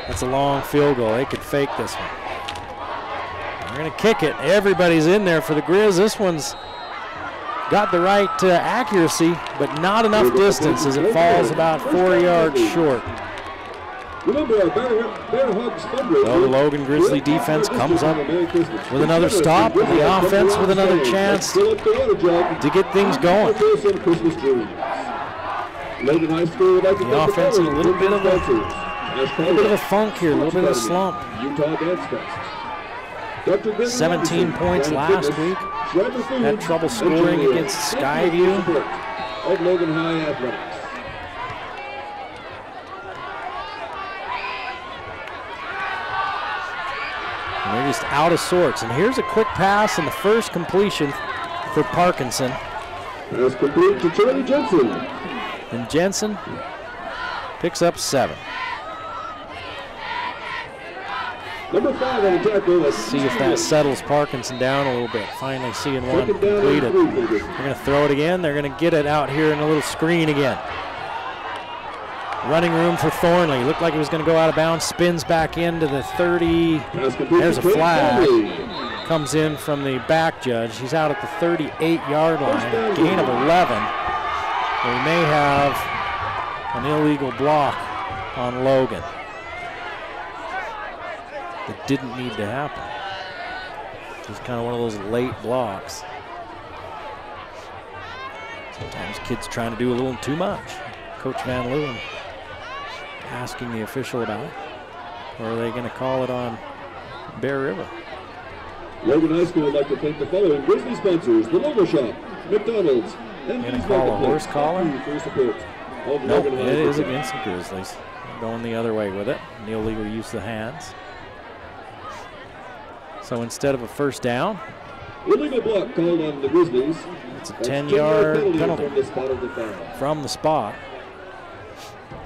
That's a long field goal. They could fake this one. They're going to kick it. Everybody's in there for the Grizz. This one's got the right accuracy, but not enough distance as it falls about 4 yards short. Remember our Bear Hugs fundraiser. So the Logan Grizzly defense comes up with another stop, and the offense with another chance to get things going. Logan High School would like to The offense in a little bit of a funk here, a little bit of a slump. Utah Dance Fest. 17 points last week. Had trouble scoring against Skyview. Of Logan High Athletics. And they're just out of sorts. And here's a quick pass and the first completion for Parkinson. Pass complete to Charlie Jensen. And Jensen picks up 7. Number 5 on the tackle. Let's see if that settles Parkinson down a little bit. Finally seeing one completed. They're going to throw it again. They're going to get it out here in a little screen again. Running room for Thornley. Looked like he was going to go out of bounds. Spins back into the 30. There's a flag. Comes in from the back judge. He's out at the 38-yard line. Gain of 11. We may have an illegal block on Logan. That didn't need to happen. Just kind of one of those late blocks. Sometimes kids trying to do a little too much. Coach Van Leeuwen asking the official about it. Or are they going to call it on Bear River? Logan High School would like to thank the following Grizzly sponsors: the Logo Shop, McDonald's, and Going to call a horse collar? Nope, it is High. against the Grizzlies. Going the other way with it. An illegal use of the hands. So instead of a first down, Illegal block called on the Grizzlies. it's a 10-yard penalty from the spot of the foul. from the spot.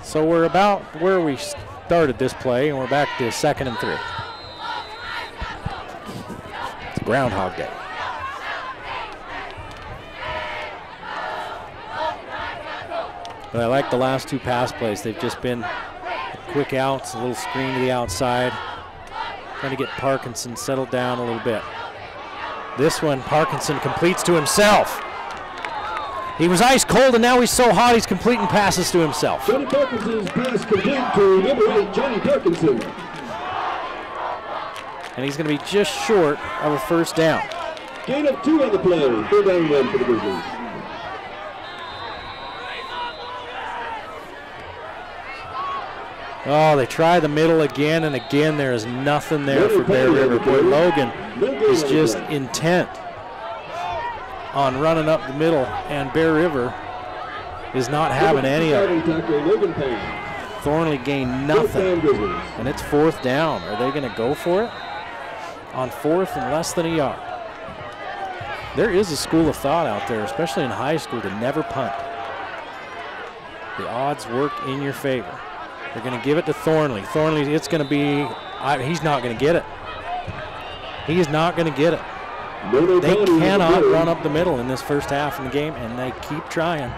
So we're about where we started this play, and we're back to 2nd and 3. It's Groundhog Day. But I like the last 2 pass plays. They've just been quick outs, a little screen to the outside, trying to get Parkinson settled down a little bit. This one, Parkinson completes to himself. He was ice cold, and now he's so hot he's completing passes to himself. Johnny Parkinson's pass complete to number 8, Johnny Parkinson. And he's going to be just short of a first down. Gain of 2 on the play. 3rd down run for the Grizzlies. Oh, they try the middle again and again. There is nothing there for Bear River. Boy, Logan is just intent on running up the middle, and Bear River is not having any of it. Thornley gained nothing, and it's 4th down. Are they going to go for it? On 4th and less than a yard. There is a school of thought out there, especially in high school, to never punt. The odds work in your favor. They're going to give it to Thornley. Thornley, it's going to be, he's not going to get it. He's not going to get it. They cannot run up the middle in this first half of the game, and they keep trying.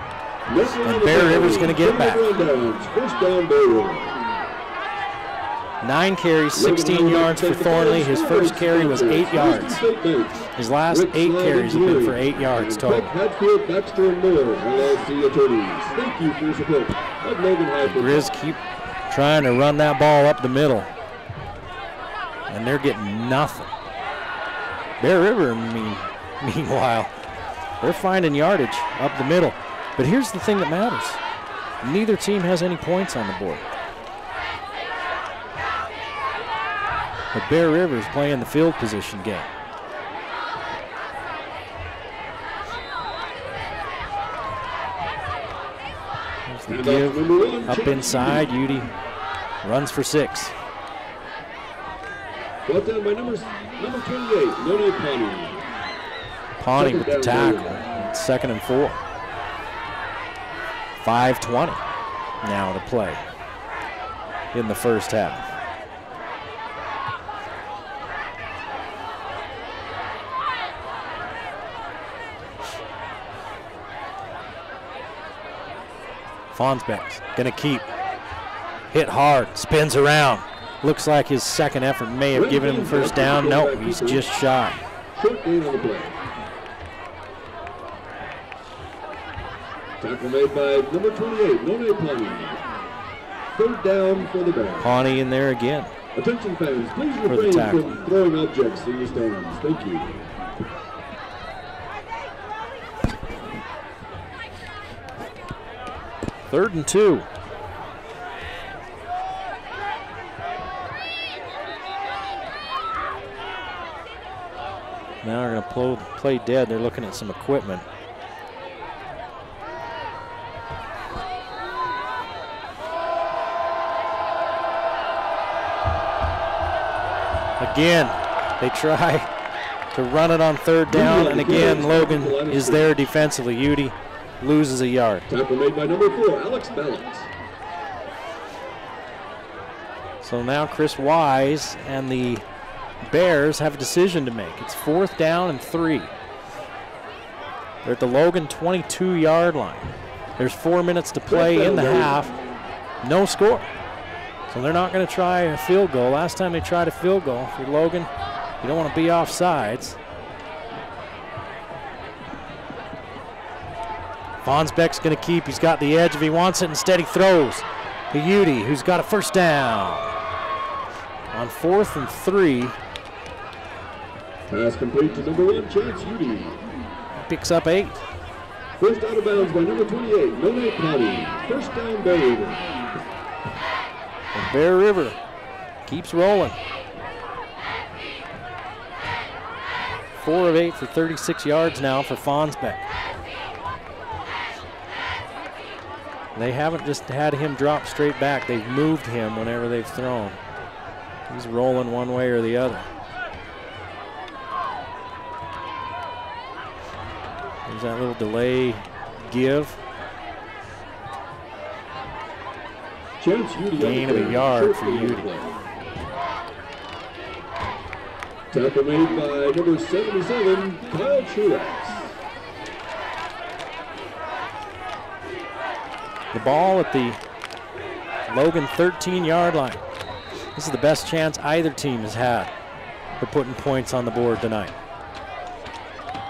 And Bear River's going to get it back. 9 carries, 16 yards for Thornley. His first carry was 8 yards. His last 8 carries have been for 8 yards total. Grizz keep trying to run that ball up the middle, and they're getting nothing. Bear River, meanwhile, they're finding yardage up the middle. But here's the thing that matters. Neither team has any points on the board. But Bear River is playing the field position game. There's the give up inside. Udi runs for 6. Brought down by number 28, Noni Pawnee. Pawnee with the tackle. 2nd and 4. 5:20 now to play in the first half. Fonsbeck's gonna keep. Hit hard, spins around. Looks like his second effort may have given him the first down. Nope, he's just shy. Short gain on the play. Tackle made by number 28, Noni Pawnee. 3rd down for the Bears. Pawnee in there again. Attention fans, please refrain from throwing objects in the stands. Thank you. Third and 2. Now they're going to play dead. They're looking at some equipment. Again, they try to run it on 3rd down, and again, Logan is there defensively. Udi loses a yard. Tackle made by number 4, Alex Balance. So now Chris Wise and the Bears have a decision to make. It's 4th down and 3. They're at the Logan 22-yard line. There's 4 minutes to play in the half. No score. So they're not going to try a field goal. Last time they tried a field goal for Logan, you don't want to be off sides. Fonsbeck's going to keep. He's got the edge if he wants it. Instead, he throws to Udi, who's got a first down. On 4th and 3. Pass complete to number 1, Chance Udi. Picks up 8. First out of bounds by number 28, Noni Pawnee. First down, Bear River. And Bear River keeps rolling. 4 of 8 for 36 yards now for Fonsbeck. They haven't just had him drop straight back. They've moved him whenever they've thrown. He's rolling one way or the other. There's that little delay give. Gain of a yard for Udi. Tackle made by number 77, Kyle Truex. The ball at the Logan 13-yard line. This is the best chance either team has had for putting points on the board tonight.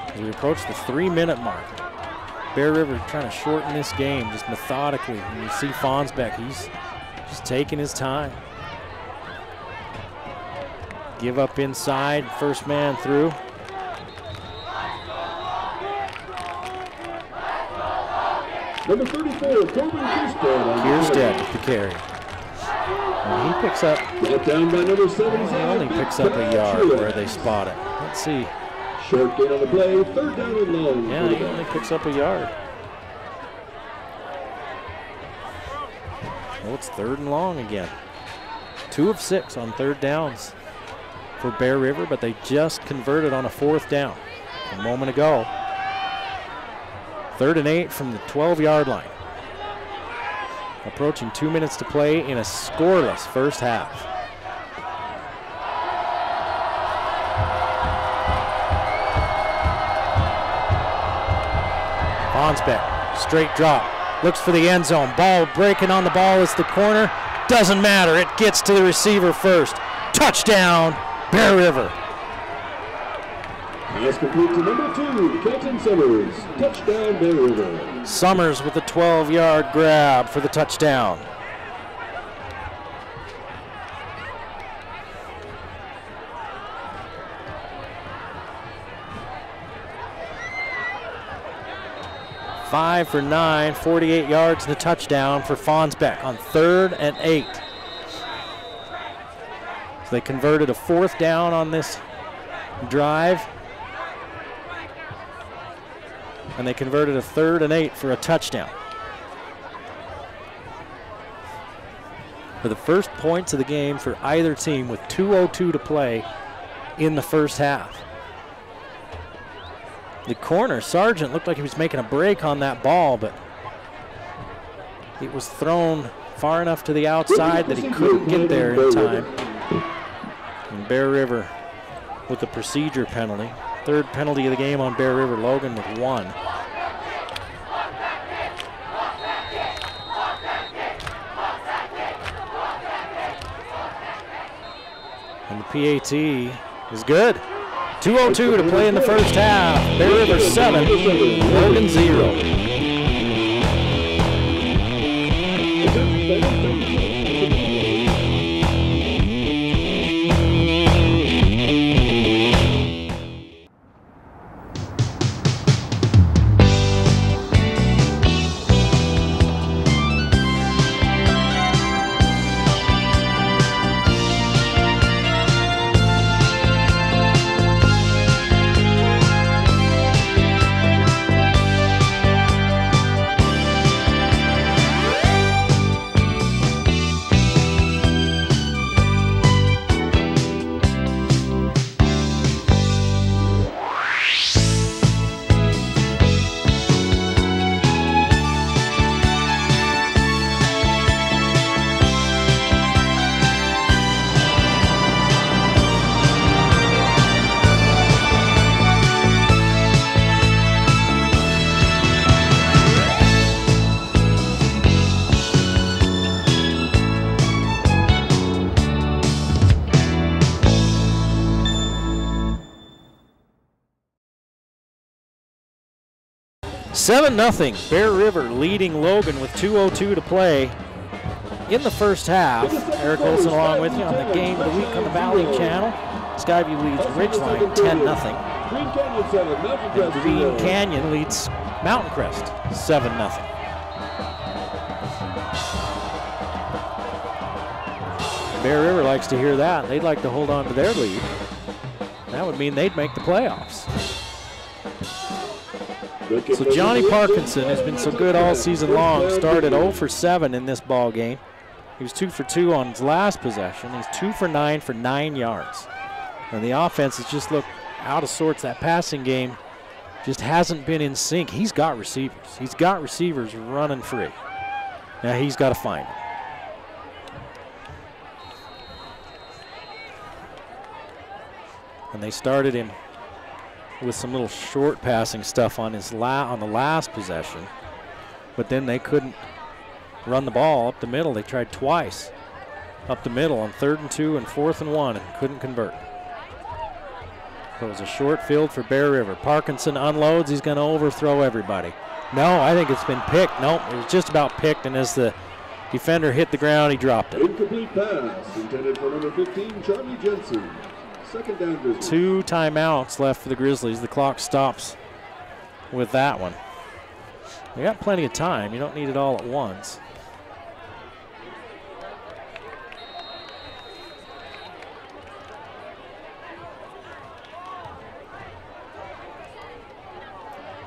As we approach the 3-minute mark. Bear River trying to shorten this game just methodically. And you see Fonsbeck, he's just taking his time. Give up inside, first man through. Number 34, Corbin Kierstead with the carry. And he picks up, brought down by number 7. he only picks up a yard where they spot it. Let's see. Short gain on the play, third down and long. Yeah, he only picks up a yard. Well, it's third and long again. 2 of 6 on third downs for Bear River, but they just converted on a 4th down a moment ago. 3rd and 8 from the 12-yard line. Approaching 2 minutes to play in a scoreless first half. Fonsbeck, straight drop, looks for the end zone. Ball breaking on the ball is the corner. Doesn't matter, it gets to the receiver first. Touchdown, Bear River. Pass complete to number 2, Kelton Summers. Touchdown, Bear River. Summers with a 12-yard grab for the touchdown. Five for 9, 48 yards and a touchdown for Fonsbeck on 3rd and 8. So they converted a 4th down on this drive. And they converted a 3rd and 8 for a touchdown. For the first points of the game for either team with 2:02 to play in the first half. The corner, Sargent, looked like he was making a break on that ball, but it was thrown far enough to the outside that he couldn't get there in time. And Bear River with the procedure penalty. 3rd penalty of the game on Bear River. Logan with 1. And the PAT is good. 2:02 to play in the first half. Bear River 7, Logan 0. Seven 0, Bear River leading Logan with 2:02 to play in the first half. Eric Olson along with you on the Game of the Week on the Valley Channel. Skyview leads Ridgeline 10-0. And Green Canyon leads Mountain Crest 7-0. Bear River likes to hear that. They'd like to hold on to their lead. That would mean they'd make the playoffs. So Johnny Parkinson has been so good all season long. Started 0 for 7 in this ball game. He was 2 for 2 on his last possession. He's 2 for 9 for 9 yards. And the offense has just looked out of sorts. That passing game just hasn't been in sync. He's got receivers. He's got receivers running free. Now he's got to find them. And they started him with some little short passing stuff on his on the last possession, but then they couldn't run the ball up the middle. They tried twice up the middle on 3rd and 2 and 4th and 1 and couldn't convert. So it was a short field for Bear River. Parkinson unloads. He's going to overthrow everybody. No, I think it's been picked. Nope, it was just about picked, and as the defender hit the ground, he dropped it. Incomplete pass intended for number 15, Charlie Jensen. Second down, Grizzlies. 2 timeouts left for the Grizzlies. The clock stops with that one. They got plenty of time. You don't need it all at once.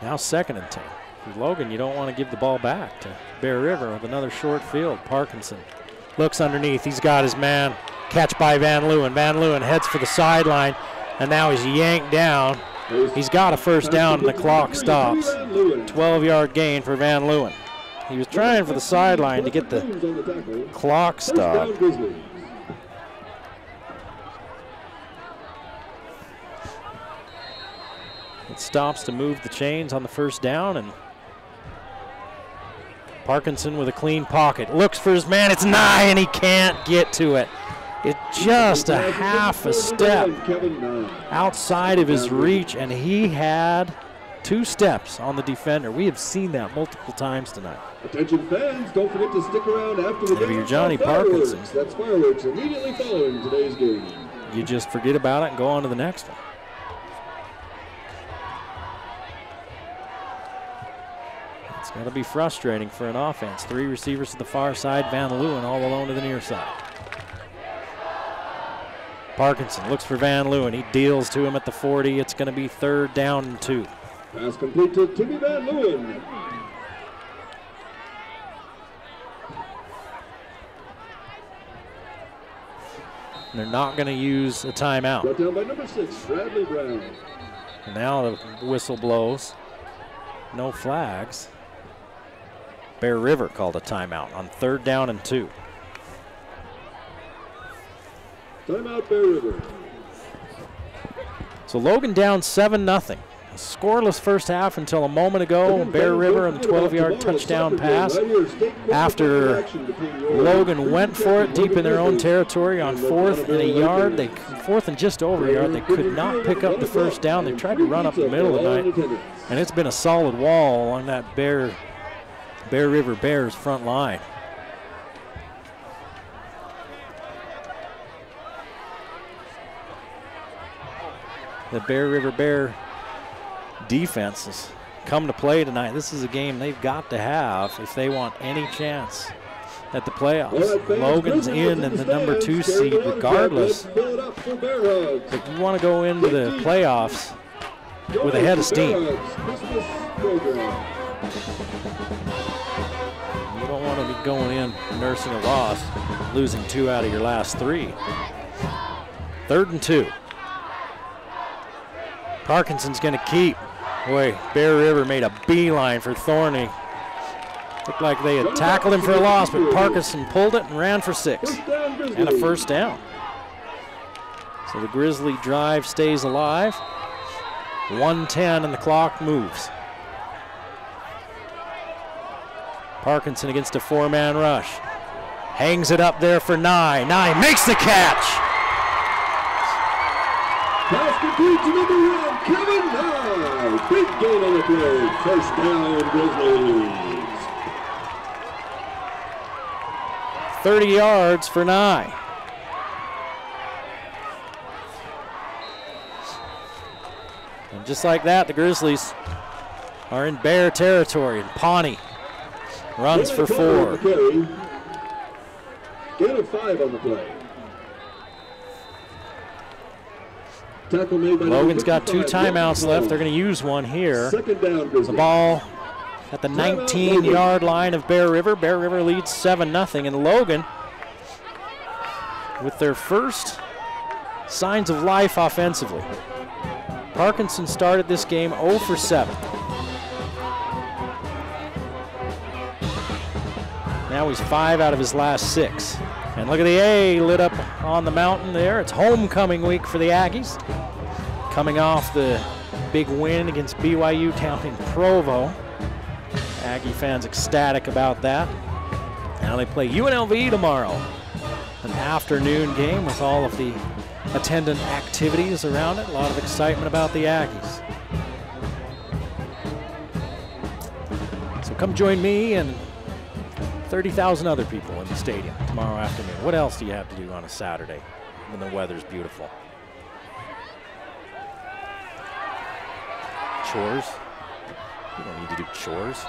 Now 2nd and 10. For Logan, you don't want to give the ball back to Bear River with another short field. Parkinson looks underneath. He's got his man. Catch by Van Leeuwen. Van Leeuwen heads for the sideline, and now he's yanked down. He's got a first down, and the clock stops. 12-yard gain for Van Leeuwen. He was trying for the sideline to get the clock stopped. It stops to move the chains on the first down, and Parkinson with a clean pocket. Looks for his man. It's nigh, and he can't get to it. It's just a half a step outside of his reach, and he had 2 steps on the defender. We have seen that multiple times tonight. Attention fans, don't forget to stick around after the Maybe game. you're Johnny Parkinson. That's fireworks immediately following today's game. You just forget about it and go on to the next one. It's got to be frustrating for an offense. 3 receivers to the far side. Van Leeuwen all alone to the near side. Parkinson looks for Van Leeuwen. He deals to him at the 40. It's going to be 3rd down and 2. Pass complete to Timmy Van Leeuwen. And they're not going to use a timeout. Brought down by number 6, Bradley Brown. And now the whistle blows. No flags. Bear River called a timeout on 3rd down and 2. Timeout, Bear River. So Logan down 7-0. A scoreless first half until a moment ago. Bear River and a 12-yard touchdown pass. After Logan went for it deep in their own territory on 4th and a yard. 4th and just over a yard. They could not pick up the first down. They tried to run up the middle tonight, and it's been a solid wall along that Bear River Bears front line. The Bear River Bear defense has come to play tonight. This is a game they've got to have if they want any chance at the playoffs. Logan's in the number 2 seed regardless, but you want to go into the playoffs with a head of steam. You don't want to be going in nursing a loss, losing 2 out of your last 3. 3rd and 2. Parkinson's going to keep. Boy, Bear River made a beeline for Thorney. Looked like they had tackled him for a loss, but Parkinson pulled it and ran for 6 and a first down. So the Grizzly drive stays alive. 1:10 and the clock moves. Parkinson against a 4-man rush. Hangs it up there for Nye. Nye makes the catch. Pass complete to number 1, Kevin Nye. Big gain on the play. First down, Grizzlies. 30 yards for Nye. And just like that, the Grizzlies are in Bear territory. And Pawnee runs for 4. Gain of 5 on the play. Tackle made by Logan's got 2 timeouts left. They're going to use one here. Second down, Grizzlies. The ball at the 19-yard line of Bear River. Bear River leads 7-0. And Logan, with their first signs of life offensively. Parkinson started this game 0 for 7. Now he's 5 out of his last 6. And look at the A lit up on the mountain there. It's homecoming week for the Aggies. Coming off the big win against BYU down in Provo. Aggie fans ecstatic about that. Now they play UNLV tomorrow. An afternoon game with all of the attendant activities around it. A lot of excitement about the Aggies. Come join me and 30,000 other people in the stadium tomorrow afternoon. What else do you have to do on a Saturday when the weather's beautiful? Chores? You don't need to do chores.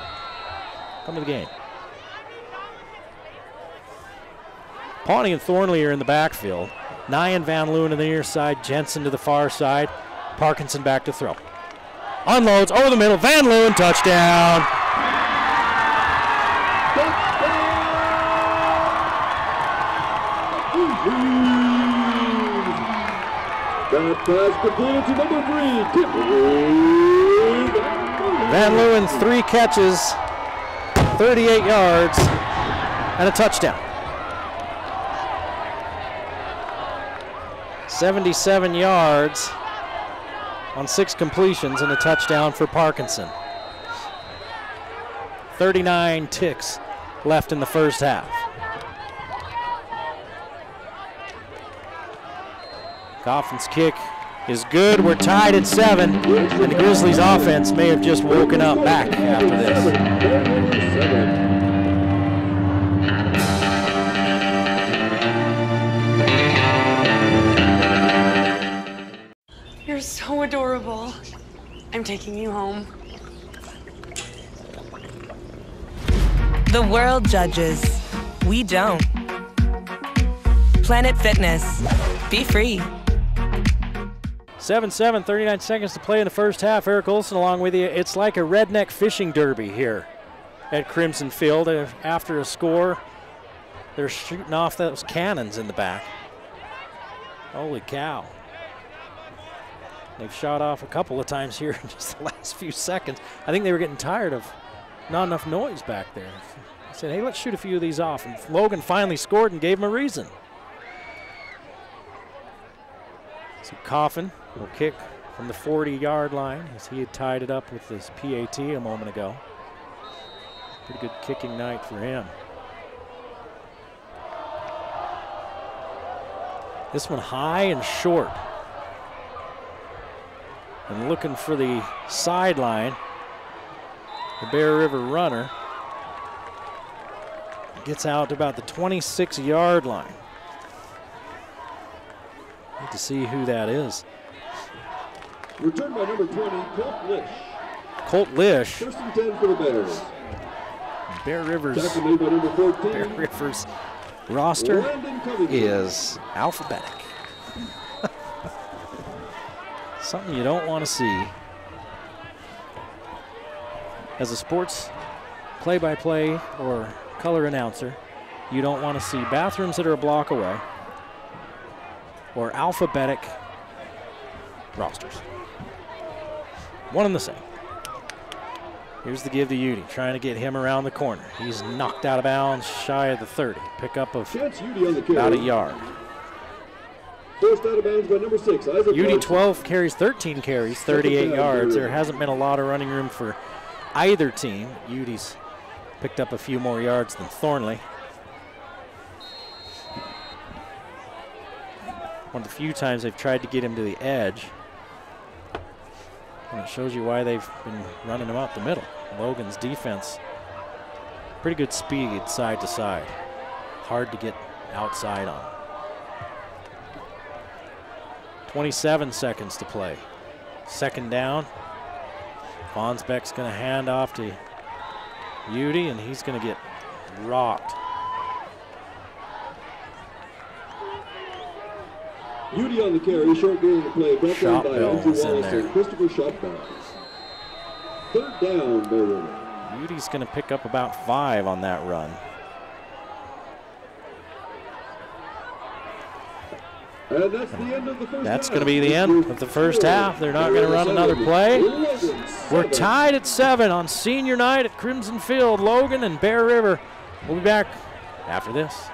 Come to the game. Pawnee and Thornley are in the backfield. Nye and Van Leeuwen on the near side. Jensen to the far side. Parkinson back to throw. Unloads over the middle. Van Leeuwen, touchdown. That pass completed to number 3, Van Leeuwen, 3 catches, 38 yards, and a touchdown. 77 yards on 6 completions and a touchdown for Parkinson. 39 ticks left in the first half. Coffin's kick is good. We're tied at 7, and the Grizzlies offense may have just woken up back after this. You're so adorable. I'm taking you home. The world judges. We don't. Planet Fitness. Be free. 7-7, 39 seconds to play in the first half. Eric Olson along with you. It's like a redneck fishing derby here at Crimson Field. After a score, they're shooting off those cannons in the back. Holy cow. They've shot off a couple of times here in just the last few seconds. I think they were getting tired of not enough noise back there. I said, hey, let's shoot a few of these off. And Logan finally scored and gave him a reason. So Coffin will kick from the 40-yard line as he had tied it up with his PAT a moment ago. Pretty good kicking night for him. This one high and short. And looking for the sideline, the Bear River runner gets out to about the 26-yard line. Need to see who that is. Returned by number 20, Colt Lish. Colt Lish. First and 10 for the Bears. Bear Rivers. Tackle made by number 14. Bear Rivers roster is alphabetic. Something you don't want to see. As a sports play-by-play or color announcer, you don't want to see bathrooms that are a block away or alphabetic rosters. One and the same. Here's the give to Udy, trying to get him around the corner. He's knocked out of bounds, shy of the 30. Pick up of about a yard. Forced out of bounds by number 6, Isaac. Udy 12 carries, 13 carries, 38 yards. There hasn't been a lot of running room for either team. Udy's picked up a few more yards than Thornley. One of the few times they've tried to get him to the edge. And it shows you why they've been running him out the middle. Logan's defense, pretty good speed side to side. Hard to get outside on. 27 seconds to play. Second down. Fonsbeck's going to hand off to Udy, and he's going to get rocked. Udy on the carry, short gain of the play, brought down by Andrew Shotbell's in Wallace there. and Christopher Shotbell. Third down, Bear River. Udy's going to pick up about 5 on that run. And that's the end of the first That's half. going to be the end of the first half. They're not going to run another play. We're tied at 7 on senior night at Crimson Field. Logan and Bear River. We'll be back after this.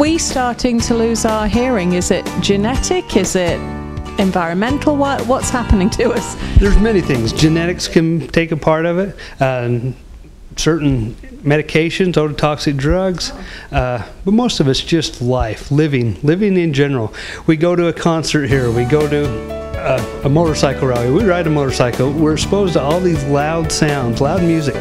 we starting to lose our hearing? Is it genetic? Is it environmental? What's happening to us? There's many things. Genetics can take a part of it. Certain medications, ototoxic drugs, but most of it's just life, living in general. We go to a concert here, we go to a motorcycle rally, we ride a motorcycle, we're exposed to all these loud sounds, loud music,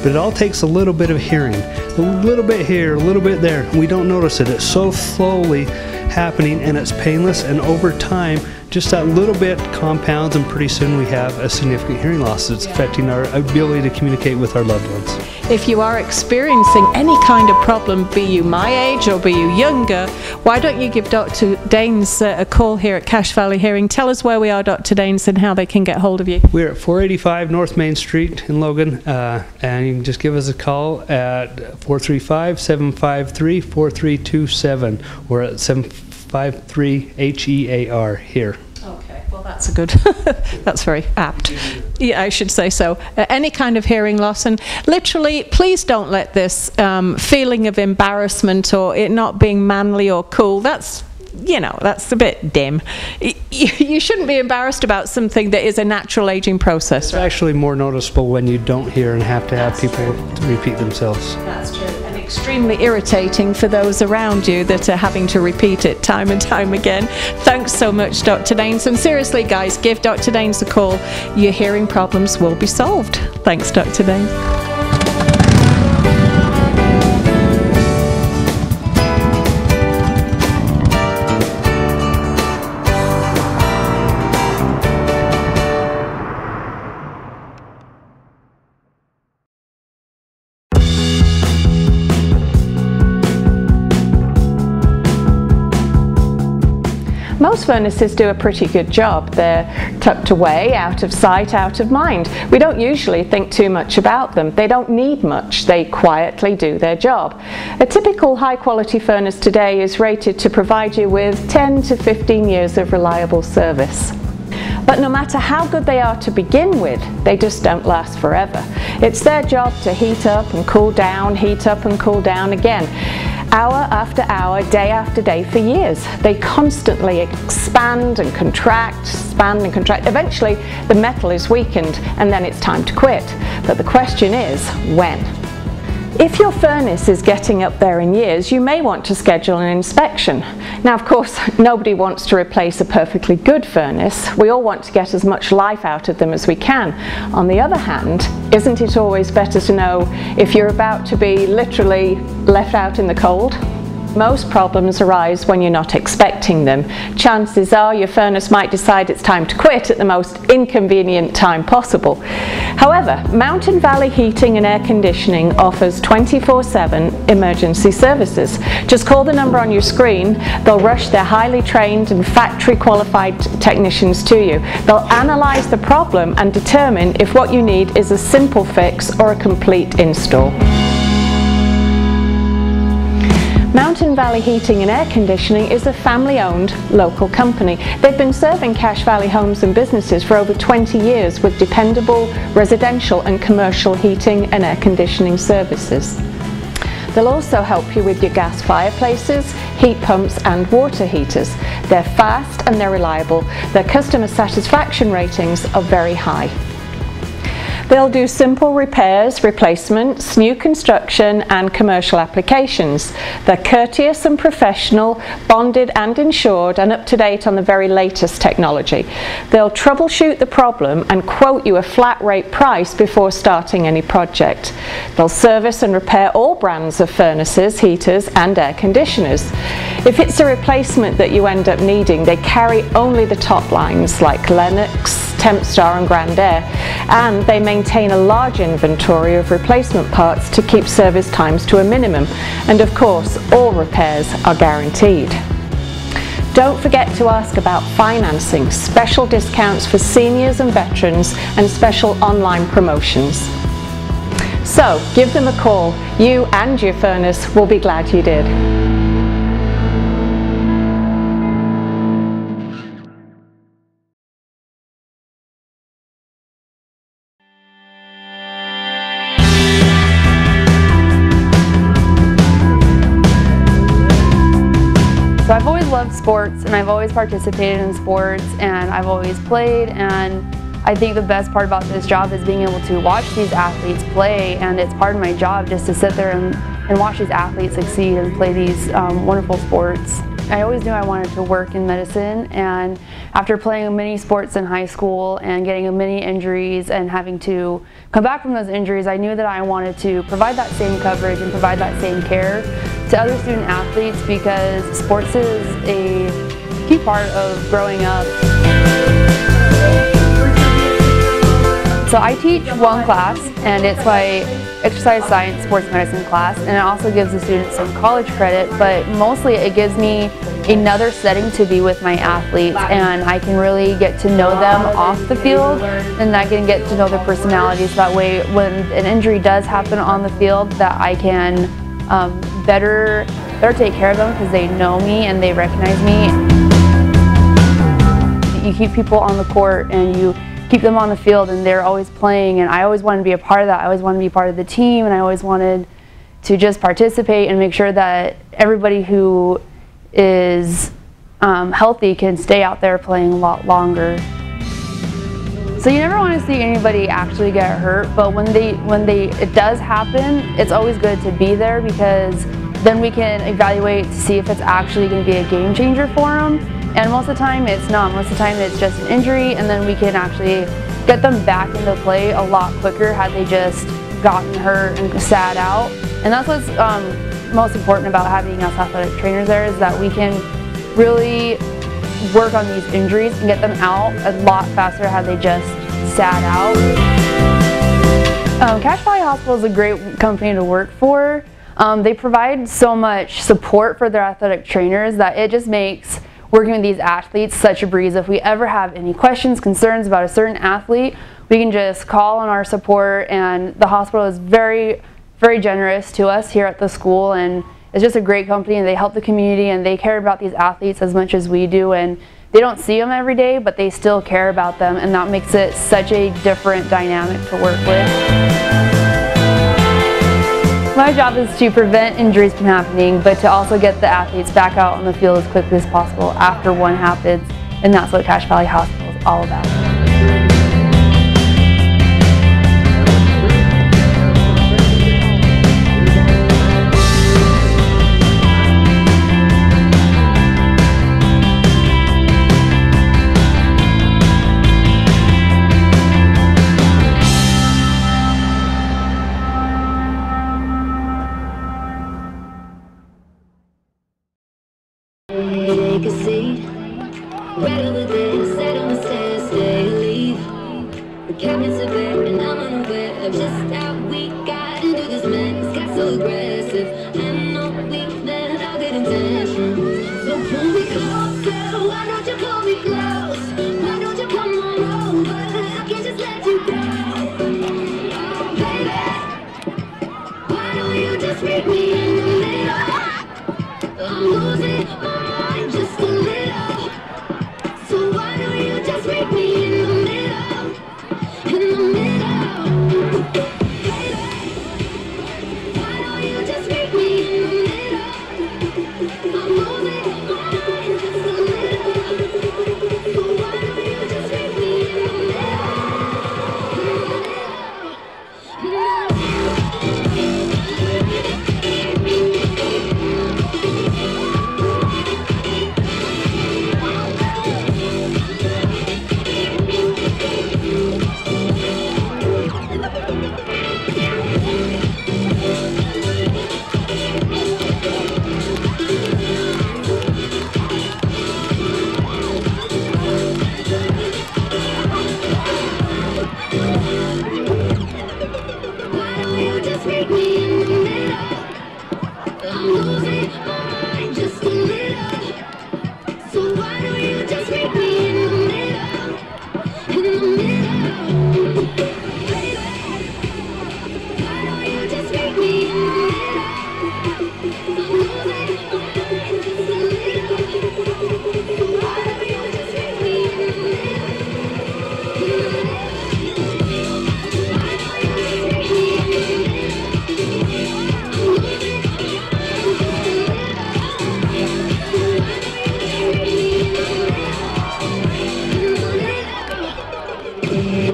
but it all takes a little bit of hearing, a little bit here, a little bit there. We don't notice it. It's so slowly happening and it's painless, and over time just that little bit compounds, and pretty soon we have a significant hearing loss that's affecting our ability to communicate with our loved ones. If you are experiencing any kind of problem, be you my age or be you younger, why don't you give Dr. Daines a call here at Cache Valley Hearing? Tell us where we are, Dr. Daines, and how they can get hold of you. We're at 485 North Main Street in Logan, and you can just give us a call at 435-753-4327 or at 753-HEAR here. Okay, well that's a good, that's very apt. Yeah, I should say so. Any kind of hearing loss, and literally, please don't let this feeling of embarrassment or it not being manly or cool, that's, you know, that's a bit dim. You shouldn't be embarrassed about something that is a natural aging process. It's actually more noticeable when you don't hear and have to have people repeat themselves. That's true. And extremely irritating for those around you that are having to repeat it time and time again. Thanks so much, Dr. Daines. And seriously, guys, give Dr. Daines a call. Your hearing problems will be solved. Thanks, Dr. Daines. Most furnaces do a pretty good job. They're tucked away, out of sight, out of mind. We don't usually think too much about them. They don't need much. They quietly do their job. A typical high-quality furnace today is rated to provide you with 10 to 15 years of reliable service. But no matter how good they are to begin with, they just don't last forever. It's their job to heat up and cool down, heat up and cool down again. Hour after hour, day after day for years. They constantly expand and contract, expand and contract. Eventually, the metal is weakened and then it's time to quit. But the question is, when? If your furnace is getting up there in years, you may want to schedule an inspection. Now, of course, nobody wants to replace a perfectly good furnace. We all want to get as much life out of them as we can. On the other hand, isn't it always better to know if you're about to be literally left out in the cold? Most problems arise when you're not expecting them. Chances are your furnace might decide it's time to quit at the most inconvenient time possible. However, Mountain Valley Heating and Air Conditioning offers 24/7 emergency services. Just call the number on your screen. They'll rush their highly trained and factory qualified technicians to you. They'll analyze the problem and determine if what you need is a simple fix or a complete install. Mountain Valley Heating and Air Conditioning is a family-owned local company. They've been serving Cache Valley homes and businesses for over 20 years with dependable residential and commercial heating and air conditioning services. They'll also help you with your gas fireplaces, heat pumps and water heaters. They're fast and they're reliable. Their customer satisfaction ratings are very high. They'll do simple repairs, replacements, new construction and commercial applications. They're courteous and professional, bonded and insured and up to date on the very latest technology. They'll troubleshoot the problem and quote you a flat rate price before starting any project. They'll service and repair all brands of furnaces, heaters and air conditioners. If it's a replacement that you end up needing, they carry only the top lines like Lennox, Tempstar and Grand Air, and they maintain a large inventory of replacement parts to keep service times to a minimum, and of course all repairs are guaranteed. Don't forget to ask about financing, special discounts for seniors and veterans and special online promotions. So give them a call. You and your furnace will be glad you did. always loved sports, and I've always participated in sports, and I've always played, and I think the best part about this job is being able to watch these athletes play, and it's part of my job just to sit there and watch these athletes succeed and play these wonderful sports. I always knew I wanted to work in medicine, and after playing many sports in high school and getting many injuries and having to come back from those injuries, I knew that I wanted to provide that same coverage and provide that same care to other student athletes, because sports is a key part of growing up. So I teach one class, and it's my exercise science sports medicine class, and it also gives the students some college credit, but mostly it gives me another setting to be with my athletes, and I can really get to know them off the field, and I can get to know their personalities. That way when an injury does happen on the field, that I can better take care of them because they know me and they recognize me. You keep people on the court and you keep them on the field, and they're always playing, and I always wanted to be a part of that. I always wanted to be part of the team, and I always wanted to just participate and make sure that everybody who is healthy can stay out there playing a lot longer. So you never want to see anybody actually get hurt, but when it does happen, it's always good to be there, because then we can evaluate to see if it's actually going to be a game changer for them. And most of the time it's not. Most of the time it's just an injury, and then we can actually get them back into play a lot quicker had they just gotten hurt and sat out. And that's what's most important about having us athletic trainers there, is that we can really work on these injuries and get them out a lot faster had they just sat out. Cache Valley Hospital is a great company to work for. They provide so much support for their athletic trainers that it just makes working with these athletes such a breeze. If we ever have any questions, concerns about a certain athlete, we can just call on our support, and the hospital is very, very generous to us here at the school, and it's just a great company, and they help the community, and they care about these athletes as much as we do, and they don't see them every day, but they still care about them, and that makes it such a different dynamic to work with. My job is to prevent injuries from happening, but to also get the athletes back out on the field as quickly as possible after one happens, and that's what Cache Valley Hospital is all about. Take a seat, right over there, sit on the stairs, stay or leave. The cabinets are bare and I'm unaware of just how we got into this mess. Got so aggressive, and no we meant all good intentions. So pull me closer, why don't you pull me close? Why don't you come on over? I can't just let you go. Oh baby, why don't you just meet me in the middle? I'm losing my mind just a little. So why don't you just meet me in the middle? In the middle. Baby, Ladies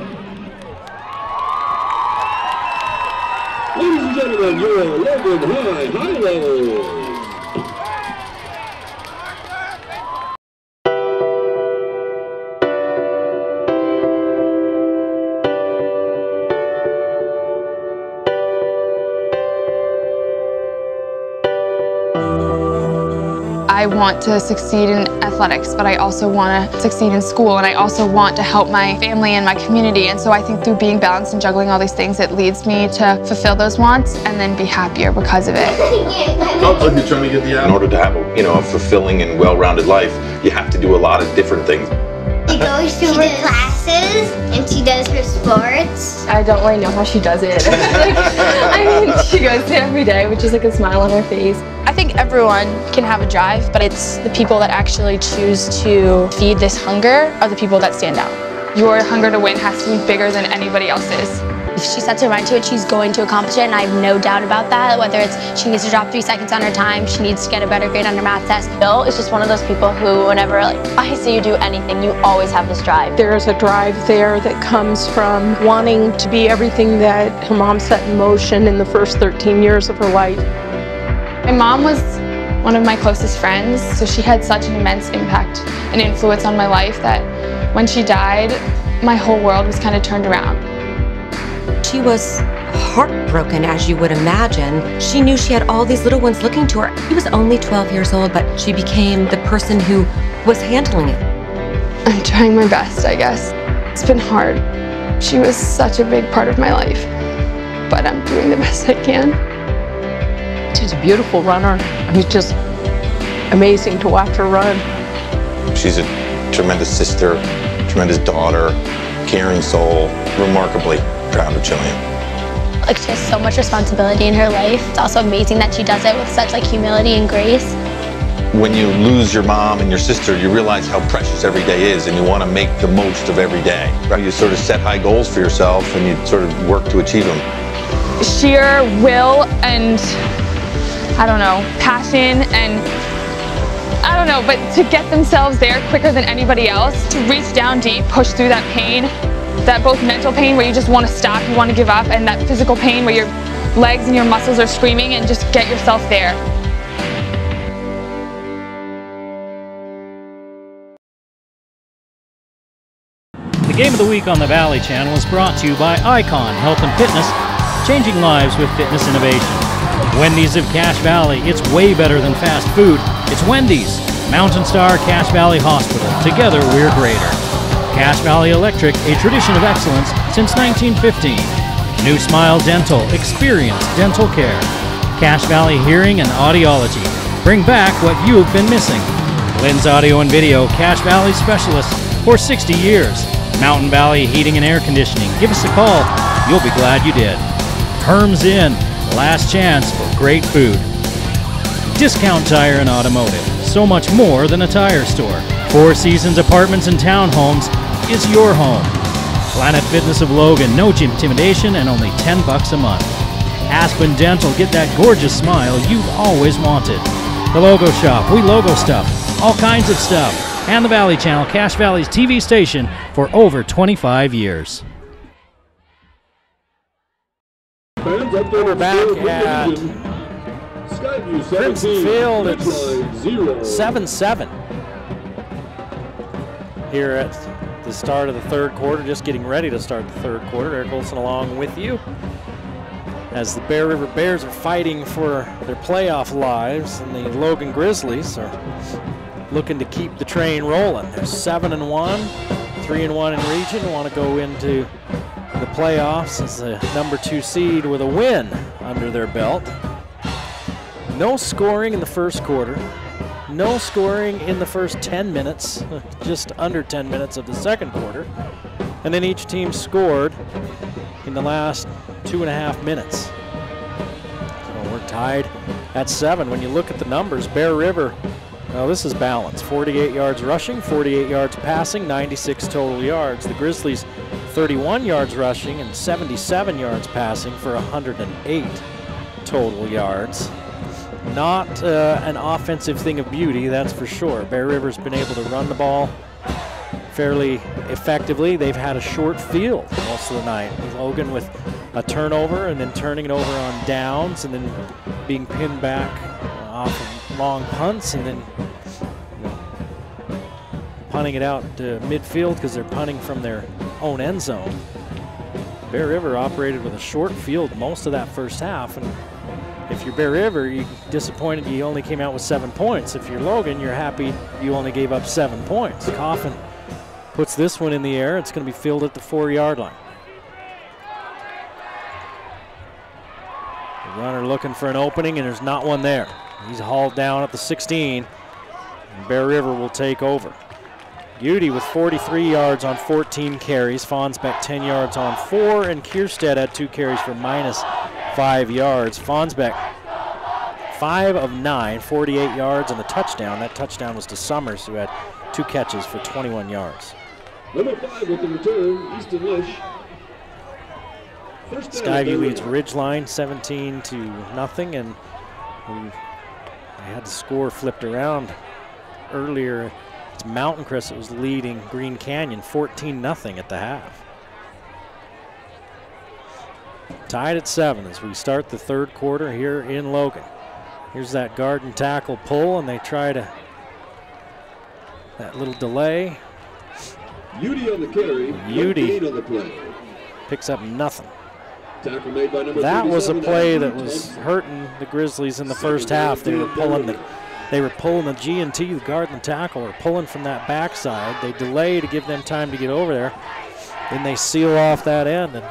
and gentlemen, your Logan High High-Lows. I want to succeed in athletics, but I also want to succeed in school, and I also want to help my family and my community. And so I think through being balanced and juggling all these things, it leads me to fulfill those wants and then be happier because of it. You're trying to get the in order to have a fulfilling and well-rounded life, you have to do a lot of different things. She goes to her classes and she does her sports. I don't really know how she does it. I mean, she goes there every day with just like a smile on her face. I think everyone can have a drive, but it's the people that actually choose to feed this hunger are the people that stand out. Your hunger to win has to be bigger than anybody else's. If she sets her mind to it, she's going to accomplish it, and I have no doubt about that. Whether it's she needs to drop 3 seconds on her time, she needs to get a better grade on her math test. Bill is just one of those people who, whenever I see you do anything, you always have this drive. There's a drive there that comes from wanting to be everything that her mom set in motion in the first 13 years of her life. My mom was one of my closest friends, so she had such an immense impact and influence on my life that when she died, my whole world was kind of turned around. She was heartbroken, as you would imagine. She knew she had all these little ones looking to her. She was only 12 years old, but she became the person who was handling it. I'm trying my best, I guess. It's been hard. She was such a big part of my life, but I'm doing the best I can. She's a beautiful runner. I mean, just amazing to watch her run. She's a tremendous sister, tremendous daughter, caring soul, remarkably proud of Jillian. She has so much responsibility in her life. It's also amazing that she does it with such humility and grace. When you lose your mom and your sister, you realize how precious every day is, and you want to make the most of every day. You sort of set high goals for yourself, and you sort of work to achieve them. Sheer will and, passion and, but to get themselves there quicker than anybody else, to reach down deep, push through that pain, that both mental pain where you just want to stop, you want to give up, and that physical pain where your legs and your muscles are screaming, and just get yourself there. The Game of the Week on the Valley Channel is brought to you by Icon Health and Fitness, changing lives with fitness innovation. Wendy's of Cache Valley, it's way better than fast food. It's Wendy's. Mountain Star Cache Valley Hospital, together we're greater. Cache Valley Electric, a tradition of excellence since 1915. New Smile Dental, experience dental care. Cache Valley Hearing and Audiology, bring back what you've been missing. Lynn's Audio and Video, Cache Valley specialist for 60 years. Mountain Valley Heating and Air Conditioning, give us a call, you'll be glad you did. Herm's Inn, last chance for great food. Discount Tire and Automotive, so much more than a tire store. Four Seasons Apartments and Townhomes is your home. Planet Fitness of Logan, no intimidation and only $10 a month. Aspen Dental, get that gorgeous smile you've always wanted. The Logo Shop, we logo stuff, all kinds of stuff. And the Valley Channel, Cache Valley's TV station for over 25 years. We're back at Crimson Field. It's 7-7 here at the start of the third quarter, just getting ready to start the third quarter. Eric Olson along with you as the Bear River Bears are fighting for their playoff lives, and the Logan Grizzlies are looking to keep the train rolling. They're 7-1, 3-1 in region, want to go into the playoffs as the #2 seed with a win under their belt. No scoring in the first quarter. No scoring in the first 10 minutes, just under 10 minutes of the second quarter. And then each team scored in the last 2.5 minutes. So we're tied at 7. When you look at the numbers, Bear River, well, this is balanced. 48 yards rushing, 48 yards passing, 96 total yards. The Grizzlies, 31 yards rushing and 77 yards passing for 108 total yards. Not an offensive thing of beauty, that's for sure. Bear River's been able to run the ball fairly effectively. They've had a short field most of the night. Logan with a turnover and then turning it over on downs and then being pinned back off of long punts and then punting it out to midfield because they're punting from their own end zone. Bear River operated with a short field most of that first half, and if you're Bear River, you're disappointed you only came out with 7 points. If you're Logan, you're happy you only gave up 7 points. Coffin puts this one in the air. It's going to be fielded at the 4-yard line. The runner looking for an opening, and there's not one there. He's hauled down at the 16, and Bear River will take over. Udy with 43 yards on 14 carries. Fonsbeck 10 yards on 4, and Kierstead had 2 carries for -5 yards. Fonsbeck 5 of 9, 48 yards and a touchdown. That touchdown was to Summers, who had 2 catches for 21 yards. Number 5 with the return, Easton Lish. Skyview leads Ridgeline 17-0, and they had the score flipped around earlier. It's Mountain Crest that was leading Green Canyon 14-0 at the half. Tied at 7 as we start the third quarter here in Logan. Here's that guard and tackle pull, and they try to, that little delay. Udy on the carry. Udy on the play. Picks up nothing. Tackle made by number that was a 37, play that was hurting the Grizzlies in the first half. They were pulling the G&T, the guard and the tackle, are pulling from that backside. They delay to give them time to get over there. Then they seal off that end, and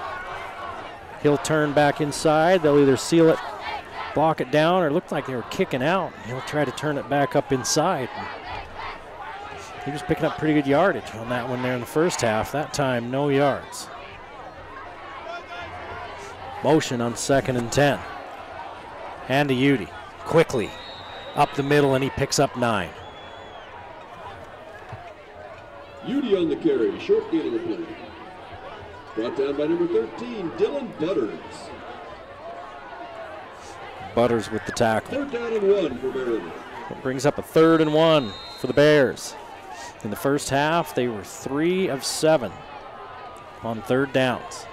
he'll turn back inside. They'll either seal it, block it down, or it looked like they were kicking out. He'll try to turn it back up inside. He was picking up pretty good yardage on that one there in the first half. That time, no yards. Motion on 2nd and 10. And to Udy. Quickly up the middle, and he picks up 9. Udy on the carry, short gain of the play. Brought down by number 13, Dylan Butters. Butters with the tackle. 3rd down and 1 for Bear River. That brings up a 3rd and 1 for the Bears. In the first half, they were 3 of 7 on 3rd downs.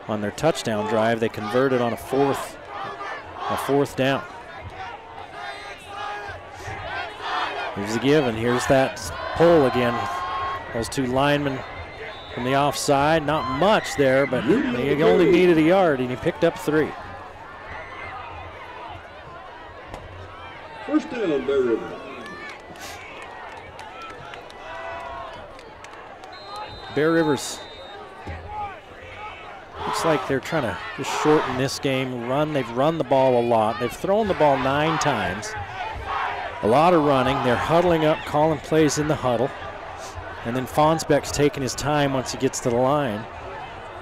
On their touchdown drive, they converted on a fourth down. Here's the give, and here's that pull again. Those 2 linemen from the offside, not much there, but he only needed a yard, and he picked up 3. First down, Bear River. Bear River's looks like they're trying to just shorten this game. They've run the ball a lot. They've thrown the ball 9 times. A lot of running. They're huddling up, calling plays in the huddle. And then Fonsbeck's taking his time once he gets to the line.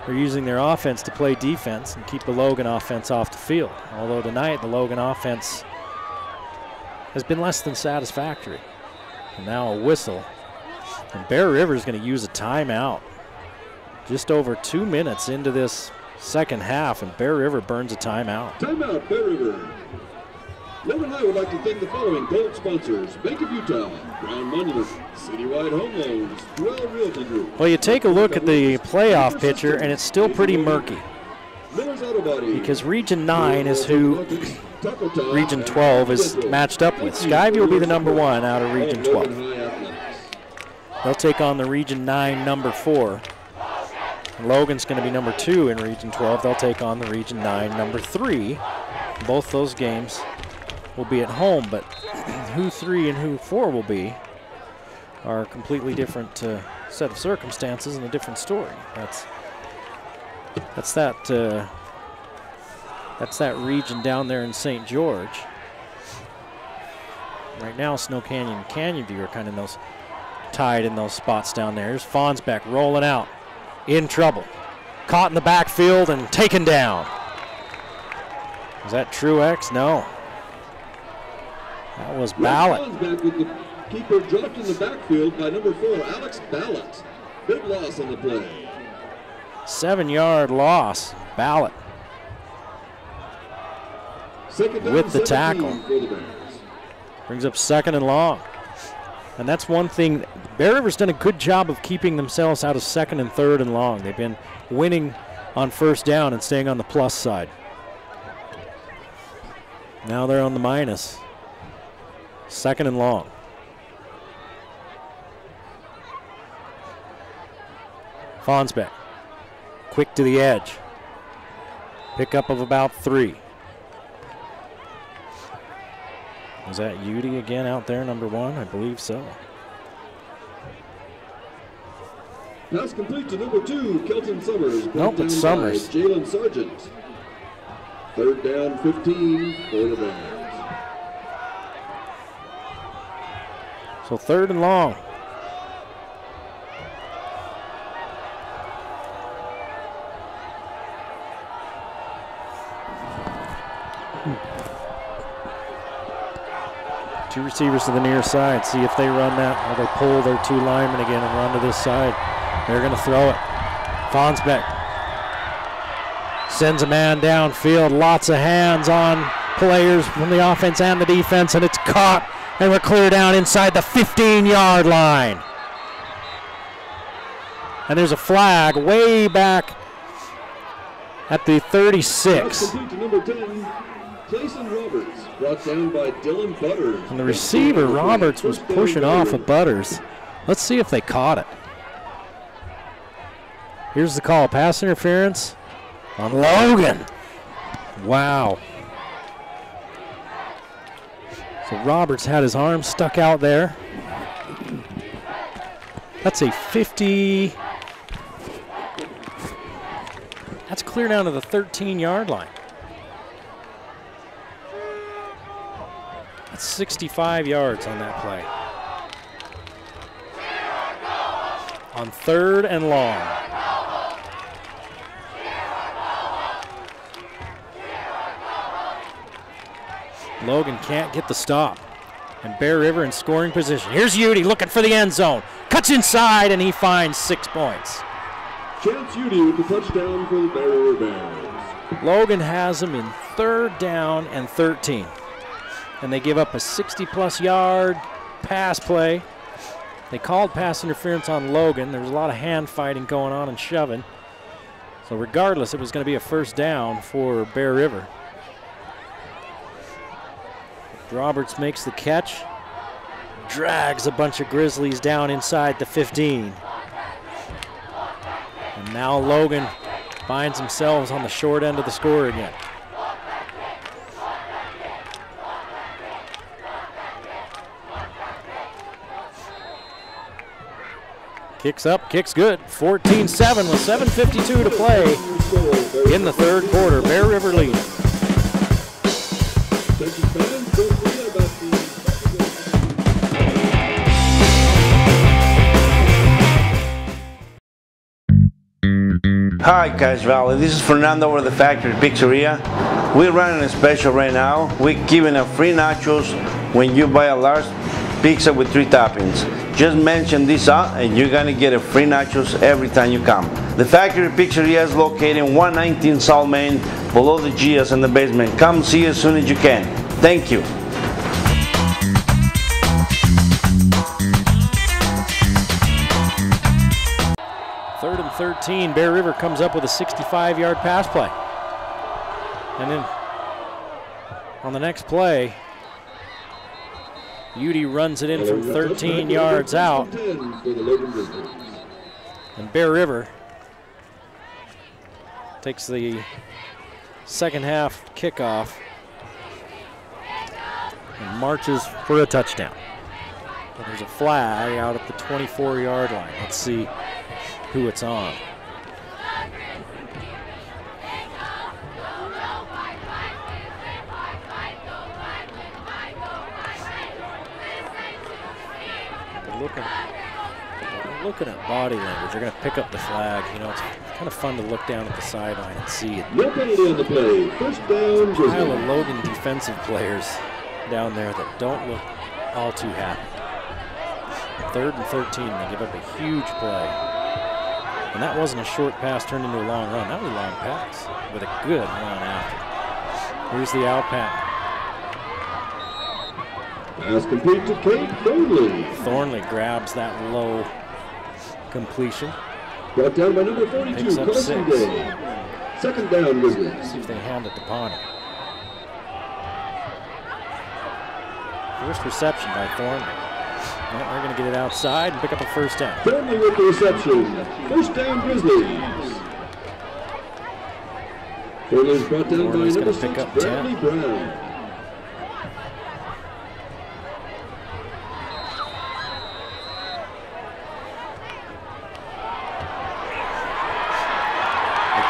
They're using their offense to play defense and keep the Logan offense off the field. Although tonight the Logan offense has been less than satisfactory. And now a whistle. And Bear River is going to use a timeout. Just over 2 minutes into this second half, and Bear River burns a timeout. Timeout, Bear River. Logan High would like to thank the following gold sponsors: Bank of Utah, Brown Monument, Citywide Home Loans, Dwell Realty Group. Well, you take a look at the playoff picture, and it's still pretty murky. Miller's Auto Body. Because Region 9 is who Region 12 is matched up with. Skyview will be the number 1 out of Region 12. They'll take on the Region 9 number 4. Logan's going to be number 2 in Region 12. They'll take on the Region 9 number 3. Both those games will be at home, but who 3 and who 4 will be are a completely different set of circumstances and a different story. That's that region down there in St. George. Right now, Snow Canyon and Canyon View are kind of those tied in those spots down there. Here's Fonsbeck rolling out. In trouble. Caught in the backfield and taken down. Is that Truex? No. That was Ballot. Back with the keeper dropped in the backfield by number 4, Alex Ballot. Big loss on the play. 7-yard loss. Ballot. Second down, with the tackle. For the Bears. Brings up 2nd and long. And that's one thing. Bear River's done a good job of keeping themselves out of 2nd and 3rd and long. They've been winning on 1st down and staying on the plus side. Now they're on the minus. 2nd and long. Fonsbeck, quick to the edge. Pickup of about 3. Was that Udy again out there, number 1? I believe so. Pass complete to number 2, Kelton Summers. Nope, it's Summers. Jalen Sargent. 3rd down, 15 for the Bears. So 3rd and long. Two receivers to the near side. See if they run that, or they pull their 2 linemen again and run to this side. They're going to throw it. Fonsbeck sends a man downfield. Lots of hands on players from the offense and the defense, and it's caught, and we're clear down inside the 15-yard line. And there's a flag way back at the 36. Complete to number 10, Clayson Roberts, brought down by Dylan Butters. And the receiver, Roberts, was pushing off of Butters. Let's see if they caught it. Here's the call. Pass interference on Logan. Wow. So Roberts had his arm stuck out there. That's a 50. That's clear down to the 13-yard line. That's 65 yards on that play. On 3rd and long. Logan can't get the stop. And Bear River in scoring position. Here's Udy looking for the end zone. Cuts inside and he finds 6 points. Chance Udy with the touchdown for the Bear River Bears. Logan has him in 3rd down and 13. And they give up a 60-plus yard pass play. They called pass interference on Logan. There was a lot of hand fighting going on and shoving. So regardless, it was going to be a 1st down for Bear River. Roberts makes the catch, drags a bunch of Grizzlies down inside the 15. And now Logan finds themselves on the short end of the score again. Kicks up, kicks good. 14-7 with 7:52 to play in the 3rd quarter. Bear River lead. Hi Cache Valley, this is Fernando over the Factory Pizzeria. We're running a special right now. We're giving a free nachos when you buy a large pizza with 3 toppings. Just mention this out and you're gonna get a free nachos every time you come. The Factory Pizzeria is located in 119 South Main, below the Gia's in the basement. Come see as soon as you can. Thank you. 3rd and 13, Bear River comes up with a 65-yard pass play. And then on the next play, Udy runs it in from 13 yards out. And Bear River takes the 2nd half kickoff and marches for a touchdown. But there's a flag out at the 24-yard line. Let's see who it's on. Looking at body language, they're going to pick up the flag. You know, it's kind of fun to look down at the sideline and see it. No penalty on the play. 1st down. Pile of Logan defensive players down there that don't look all too happy. 3rd and 13, they give up a huge play. And that wasn't a short pass turned into a long run. That was a long pass with a good run after. Here's the out pattern. Pass complete to Kate Thornley. Thornley grabs that low completion. Brought down by number 42, Picks up Carson 6. Day. Second down, Grizzlies. See if they hand it to Pawnee. First reception by Thornley. Well, they're going to get it outside and pick up a first down. Thornley with the reception. First down, Grizzlies. Thornley's brought down by number 6, Bradley Brown.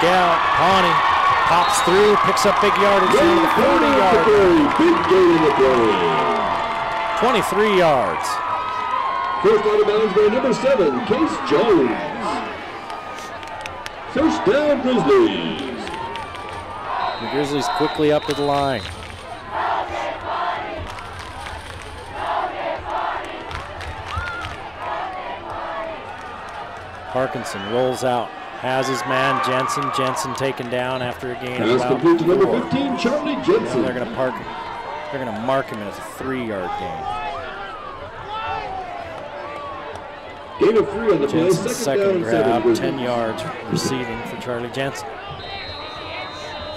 Out, Pawnee pops through, picks up big yardage down to the 40-yard line. Big gain in the play. 23 yards. First out of bounds by number 7, Case Jones. First down, Grizzlies. The Grizzlies quickly up to the line. Parkinson rolls out. Has his man, Jensen. Jensen taken down after a gain of Pass about complete to number 4. 15, Charlie Jensen. They're going to park him. They're going to mark him as a 3-yard gain. Gain of 3 on the play. Jensen's second down, grab, 7. 10 yards receiving for Charlie Jensen.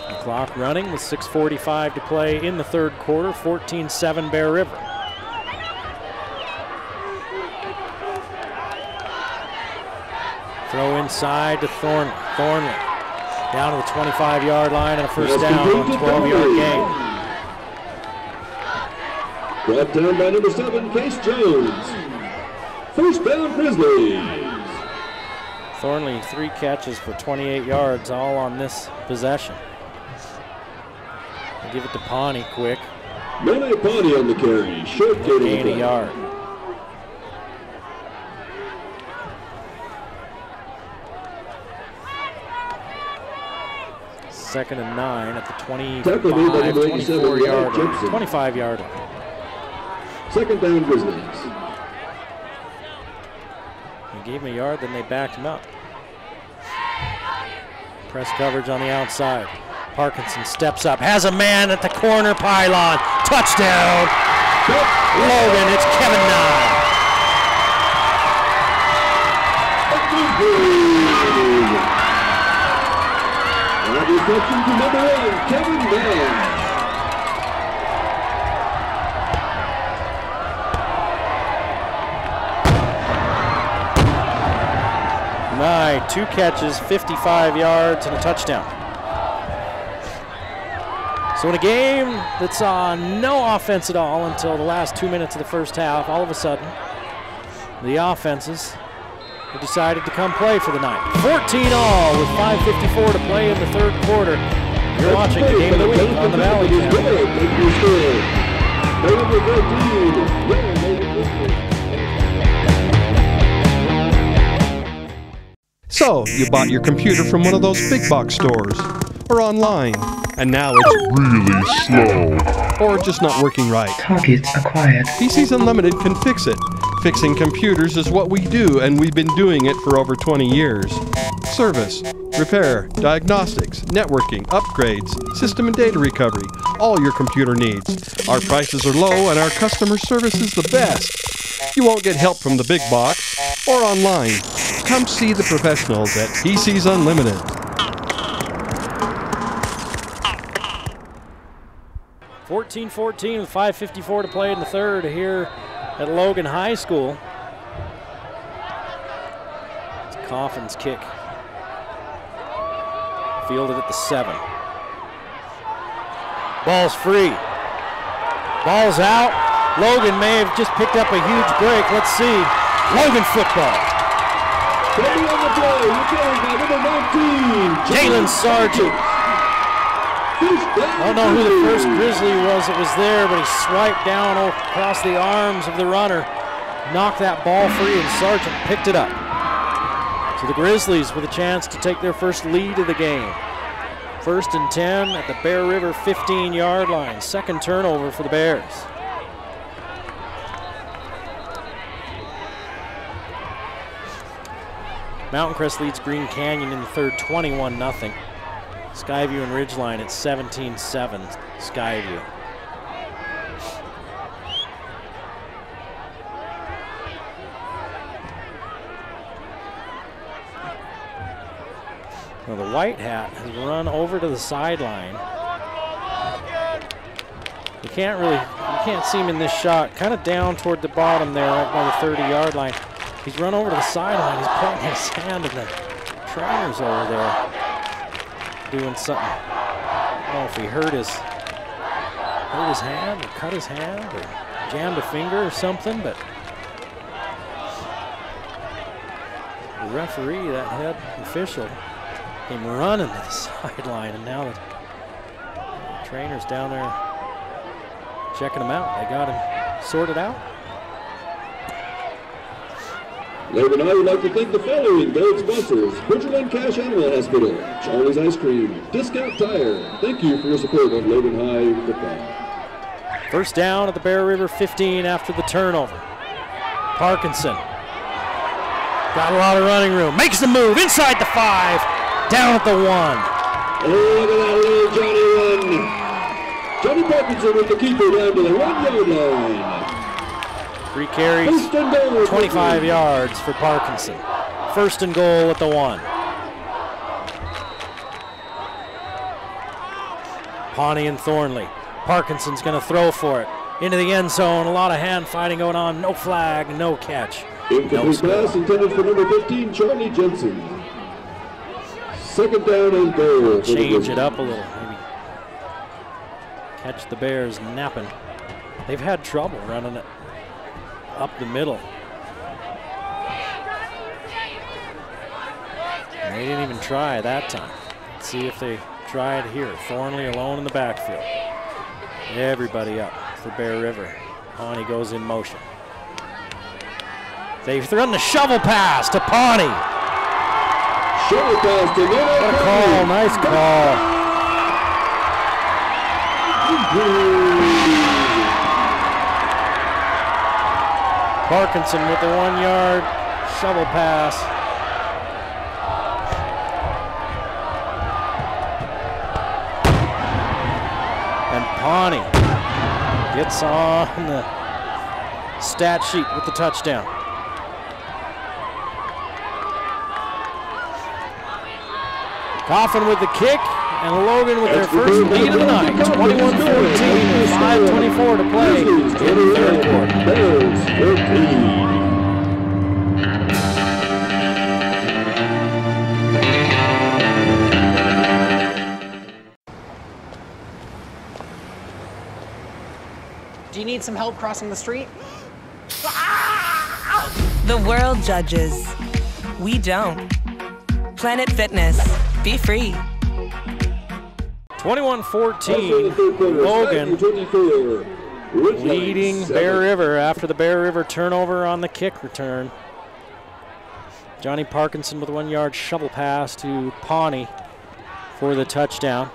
The clock running with 6:45 to play in the third quarter. 14-7 Bear River. Throw inside to Thornley. Thornley down to the 25-yard line and a first down on a 12-yard gain. Brought down by number 7, Case Jones. First down, Grizzlies. Thornley 3 catches for 28 yards, all on this possession. They give it to Pawnee quick. Monet Pawnee on the carry. Short gain a yard. Second and 9 at the 24-yard line. 25-yard line. Second down, Grizzlies. They gave him a yard, then they backed him up. Press coverage on the outside. Parkinson steps up, has a man at the corner pylon. Touchdown! Logan, it's Kevin Nye. Reception to number 1, Kevin Nye. Nye, 2 catches, 55 yards, and a touchdown. So in a game that saw no offense at all until the last 2 minutes of the first half, all of a sudden, the offenses have decided to come play for the night. 14-all with 5:54 to play in the third quarter. You're watching the Game of the Week on the Valley Channel. So, you bought your computer from one of those big box stores, or online, and now it's really slow, or just not working right. Target acquired. PCs Unlimited can fix it. Fixing computers is what we do, and we've been doing it for over 20 years. Service, repair, diagnostics, networking, upgrades, system and data recovery, all your computer needs. Our prices are low and our customer service is the best. You won't get help from the big box or online. Come see the professionals at PCs Unlimited. (14-14) with 5:54 to play in the third here at Logan High School. It's Coffin's kick. Fielded at the 7. Ball's free. Ball's out. Logan may have just picked up a huge break. Let's see. Logan football. Jalen Sargent. I don't know who the first Grizzly was that was there, but he swiped down across the arms of the runner, knocked that ball free, and Sargent picked it up. So the Grizzlies with a chance to take their first lead of the game. 1st and 10 at the Bear River 15-yard line. Second turnover for the Bears. Mountain Crest leads Green Canyon in the third 21-0. Skyview and Ridgeline at 17-7, Skyview. Well, the white hat has run over to the sideline. You can't see him in this shot. Kind of down toward the bottom there, right by the 30-yard line. He's run over to the sideline. He's pointing his hand, and the trainer's over there doing something. I don't know if he hurt his hand or cut his hand or jammed a finger or something, but the referee, that head official, came running to the sideline, and now the trainer's down there checking him out. They got him sorted out. Logan High would like to thank the following gold sponsors: Bridgerland Cash Animal Hospital, Charlie's Ice Cream, Discount Tire. Thank you for your support of Logan High football. First down at the Bear River 15 after the turnover. Parkinson got a lot of running room, makes the move inside the 5, down at the 1. Oh, look at that little Johnny run. Johnny Parkinson with the keeper down to the 1-yard line. 3 carries, 25 yards for Parkinson. First and goal at the 1. Pawnee and Thornley. Parkinson's going to throw for it. Into the end zone, a lot of hand fighting going on. No flag, no catch. Incomplete pass intended for number 15, Charlie Jensen. Second down and goal. Change it up a little, maybe catch the Bears napping. They've had trouble running it up the middle. They didn't even try that time. Let's see if they try it here. Thornley alone in the backfield. Everybody up for Bear River. Pawnee goes in motion. They've thrown the shovel pass to Pawnee. Shovel pass to What a call, nice call. Parkinson with the 1-yard shovel pass. And Pawnee gets on the stat sheet with the touchdown. Coffin with the kick, and Logan with their first lead of the night. 21-14, 5:24 to play in the third quarter. Bears 14. Do you need some help crossing the street? The world judges. We don't. Planet Fitness. Be free. 21-14, Logan leading Bear River after the Bear River turnover on the kick return. Johnny Parkinson with a 1-yard shovel pass to Pawnee for the touchdown.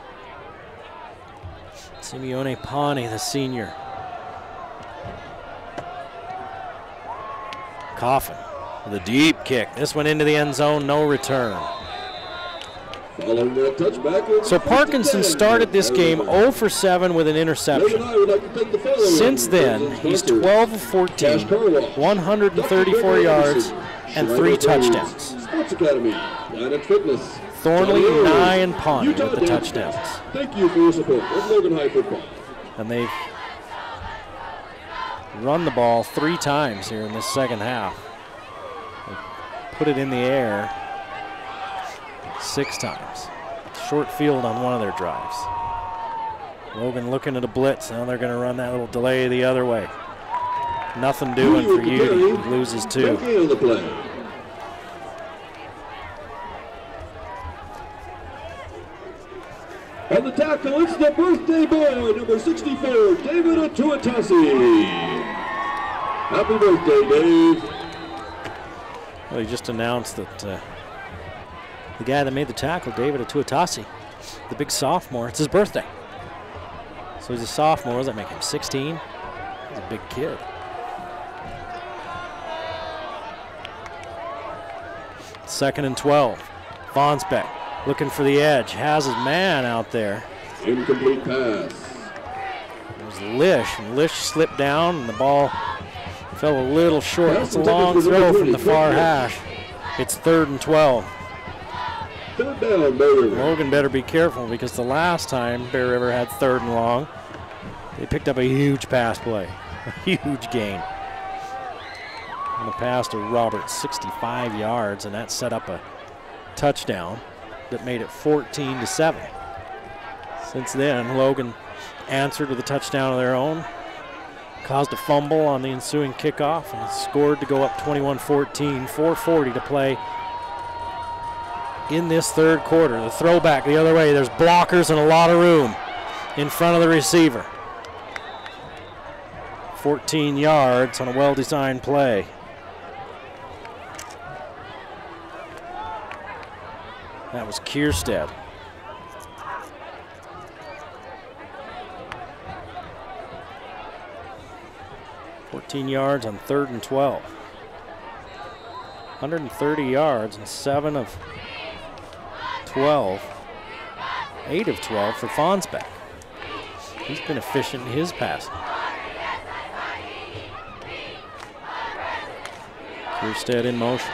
Simeone Pawnee, the senior. Coffin with a deep kick. This one into the end zone, no return. So Parkinson started this game 0 for 7 with an interception. Since then, he's 12 of 14, 134 yards, and 3 touchdowns. Thornley, Nye, and Pawnee with the touchdowns. Thank you for your support of Logan High football. And they've run the ball 3 times here in this second half. They put it in the air 6 times. Short field on one of their drives. Logan looking at a blitz. Now they're going to run that little delay the other way. Nothing doing for Udy. He loses 2. On the tackle, it's the birthday boy, number 64, David Atuatasi. Happy birthday, Dave. Well, he just announced that the guy that made the tackle, David Atuatasi, the big sophomore, it's his birthday. So he's a sophomore. Does that make him 16? He's a big kid. Second and 12. Vonsbeck looking for the edge. Has his man out there. Incomplete pass. It was Lish, and Lish slipped down, and the ball fell a little short. It's a long throw from the far hash. It's 3rd and 12. 3rd down, Bear River. Logan better be careful because the last time Bear River had 3rd and long, they picked up a huge pass play, a huge gain. On the pass to Roberts, 65 yards, and that set up a touchdown that made it 14-7. Since then, Logan answered with a touchdown of their own, caused a fumble on the ensuing kickoff, and scored to go up 21-14, 4:40 to play in this 3rd quarter. The throwback the other way, there's blockers and a lot of room in front of the receiver. 14 yards on a well-designed play. That was Kierstead. Yards on 3rd and 12. 130 yards and 7 of 12. 8 of 12 for Fonsbeck. He's been efficient in his passing. Kierstead in motion.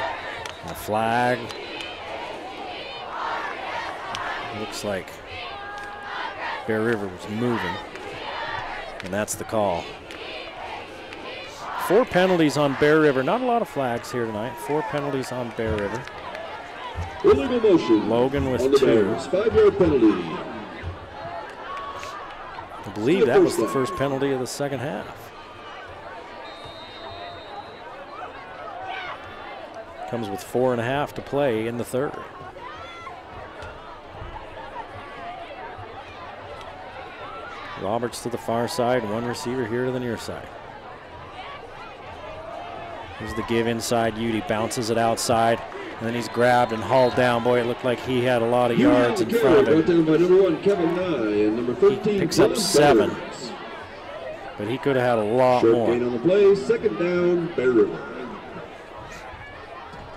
And a flag. Looks like Bear River was moving, and that's the call. 4 penalties on Bear River. Not a lot of flags here tonight. 4 penalties on Bear River. Illegal motion. Logan with on the 2. Bears, 5-yard penalty. I believe that was the first penalty of the second half. Comes with 4.5 to play in the 3rd. Roberts to the far side, 1 receiver here to the near side. Here's the give inside. Udy bounces it outside, and then he's grabbed and hauled down. Boy, it looked like he had a lot of yards in front of him. Down by number 1, Kevin Nye, and number 13, he picks up 7, but he could have had a lot more. Gain on the play, 2nd down, Bear River.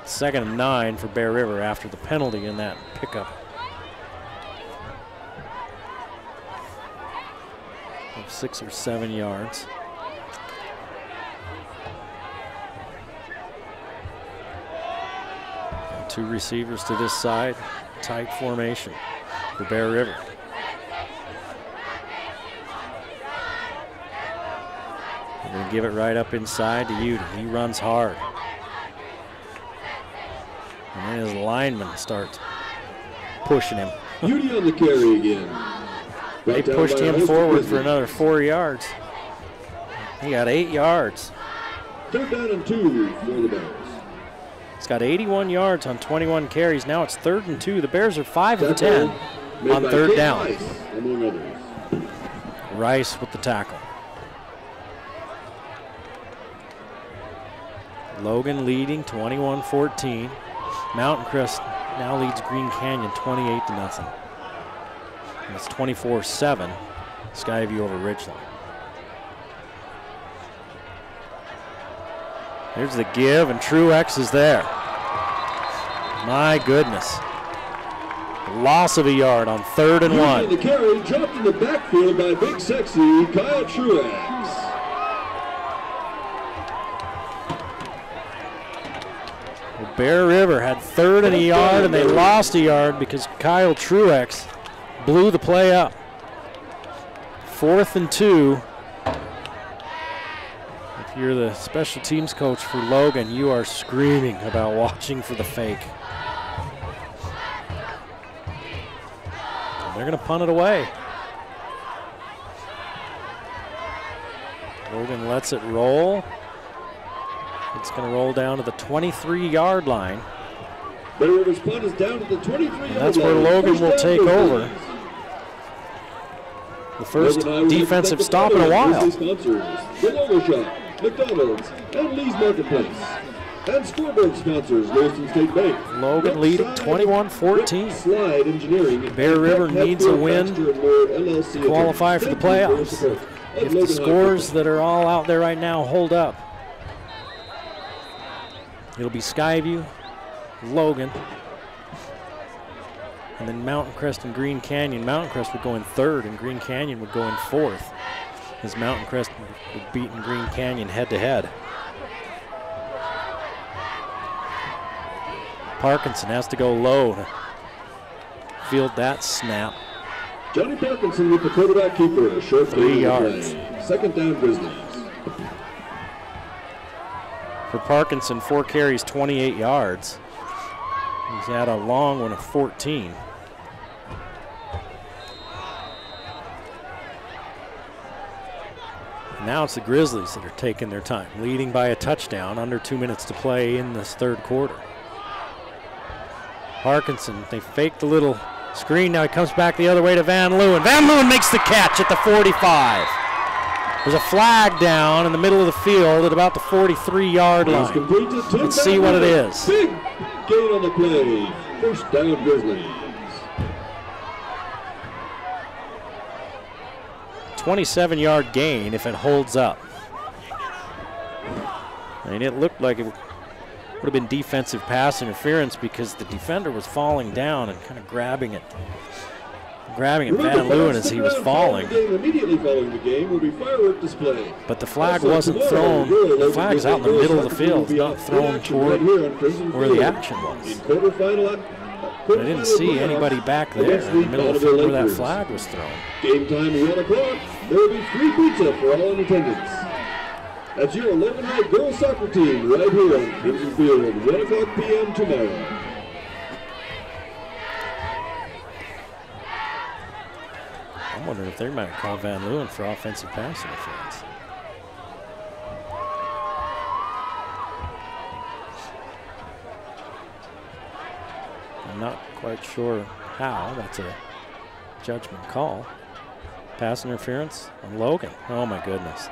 2nd and 9 for Bear River after the penalty in that pickup. Of 6 or 7 yards. And 2 receivers to this side. Tight formation for Bear River. They're going to give it right up inside to Udy. He runs hard. And then his lineman starts pushing him. Udy on the carry again. They pushed him forward for another 4 yards. He got 8 yards. 3rd down and 2 for the Bears. He's got 81 yards on 21 carries. Now it's 3rd and 2. The Bears are 5 of 10 on 3rd down. Rice, among others. Rice with the tackle. Logan leading 21-14. Mountain Crest now leads Green Canyon 28-0. And it's 24-7, Skyview over Ridgeline. Here's the give, and Truex is there. My goodness. Loss of a yard on 3rd and 1. The carry dropped in the backfield by Big Sexy Kyle Truex. Well, Bear River had 3rd and a yard, and they lost a yard because Kyle Truex blew the play up. 4th and 2. If you're the special teams coach for Logan, you are screaming about watching for the fake. And they're going to punt it away. Logan lets it roll. It's going to roll down to the 23-yard line. Bear River's punt is down to the 23-yard line. That's where Logan will take over. The first defensive stop in a while. Sponsors, the Logo Shop, McDonald's, and Lee's Marketplace. And scoreboard sponsors, Wilson State Bank. Logan leading 21-14. Slide Engineering. Bear River needs a win to qualify for the playoffs. If the scores that are all out there right now hold up, it'll be Skyview, Logan, and then Mountain Crest and Green Canyon. Mountain Crest would go in 3rd and Green Canyon would go in 4th, as Mountain Crest would beat Green Canyon head-to-head. Parkinson has to go low to field that snap. Johnny Parkinson with the quarterback keeper. Short 3 yards. Second down, Grizzlies. For Parkinson, 4 carries, 28 yards. He's had a long one of 14. And now it's the Grizzlies that are taking their time, leading by a touchdown, under 2 minutes to play in this third quarter. Parkinson, they faked the little screen. Now he comes back the other way to Van Leeuwen. Van Leeuwen makes the catch at the 45. There's a flag down in the middle of the field at about the 43-yard line. Let's see what it is. Big gain on the play. First down, Grizzlies. 27-yard gain if it holds up. I mean, it looked like it would have been defensive pass interference because the defender was falling down and kind of grabbing at Van Leeuwen as he was falling. Immediately following the game will be firework display. But the flag wasn't thrown. The flag's out in the middle of the field. It's not thrown toward where the action was. But I didn't see anybody back there in the middle of the field where that flag was thrown. Game time 1 o'clock. There will be free pizza for all in attendance. That's your Logan High girls soccer team right here on Crimson Field, 1 o'clock p.m. tomorrow. I'm wondering if they might call Van Leeuwen for offensive pass interference. I'm not quite sure how. That's a judgment call. Pass interference on Logan. Oh my goodness.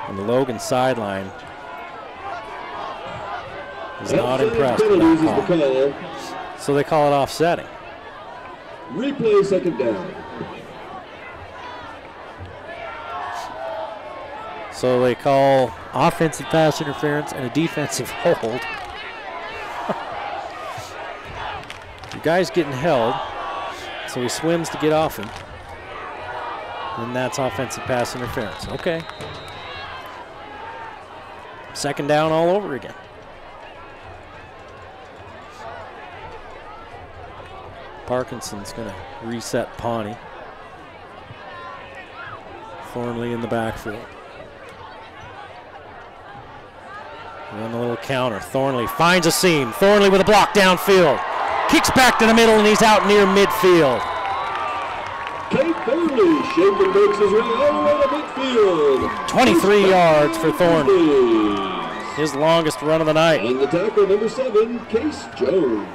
On the Logan sideline is not impressed with that call. So they call it offsetting. Replay, second down. So they call offensive pass interference and a defensive hold. The guy's getting held, so he swims to get off him. And that's offensive pass interference. Okay. Second down all over again. Parkinson's going to reset Pawnee. Thornley in the backfield. And a little counter. Thornley finds a seam. Thornley with a block downfield. Kicks back to the middle, and he's out near midfield. Kate Thornley shaking makes his way all the way to midfield. 23 yards for Thornley. His longest run of the night. On the tackle, number 7, Case Jones.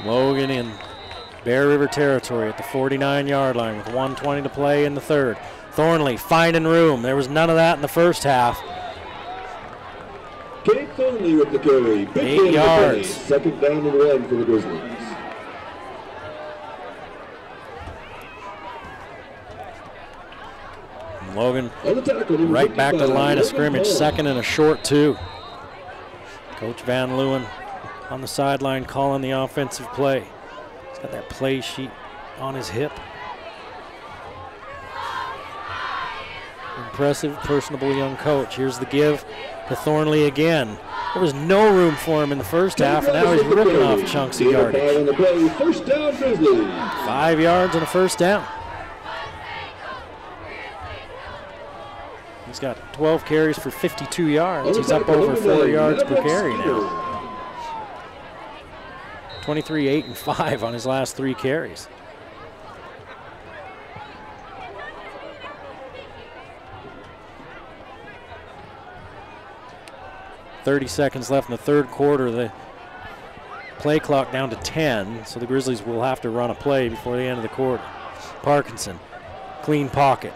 Logan in Bear River territory at the 49-yard line with 1:20 to play in the third. Thornley finding room. There was none of that in the first half. Kate Thornley with the carry. Big 8 yards. Second down and 1 for the Grizzlies. And Logan right back to the line of scrimmage. Second and a short 2. Coach Van Leeuwen on the sideline calling the offensive play. He's got that play sheet on his hip. Impressive, personable young coach. Here's the give to Thornley again. There was no room for him in the first half, and now he's ripping off chunks of yardage. First down, Grizzlies. 5 yards and a first down. He's got 12 carries for 52 yards. He's up over 4 yards per carry now. 23, 8, and 5 on his last 3 carries. .30 seconds left in the third quarter. The play clock down to 10, so the Grizzlies will have to run a play before the end of the quarter. Parkinson, clean pocket.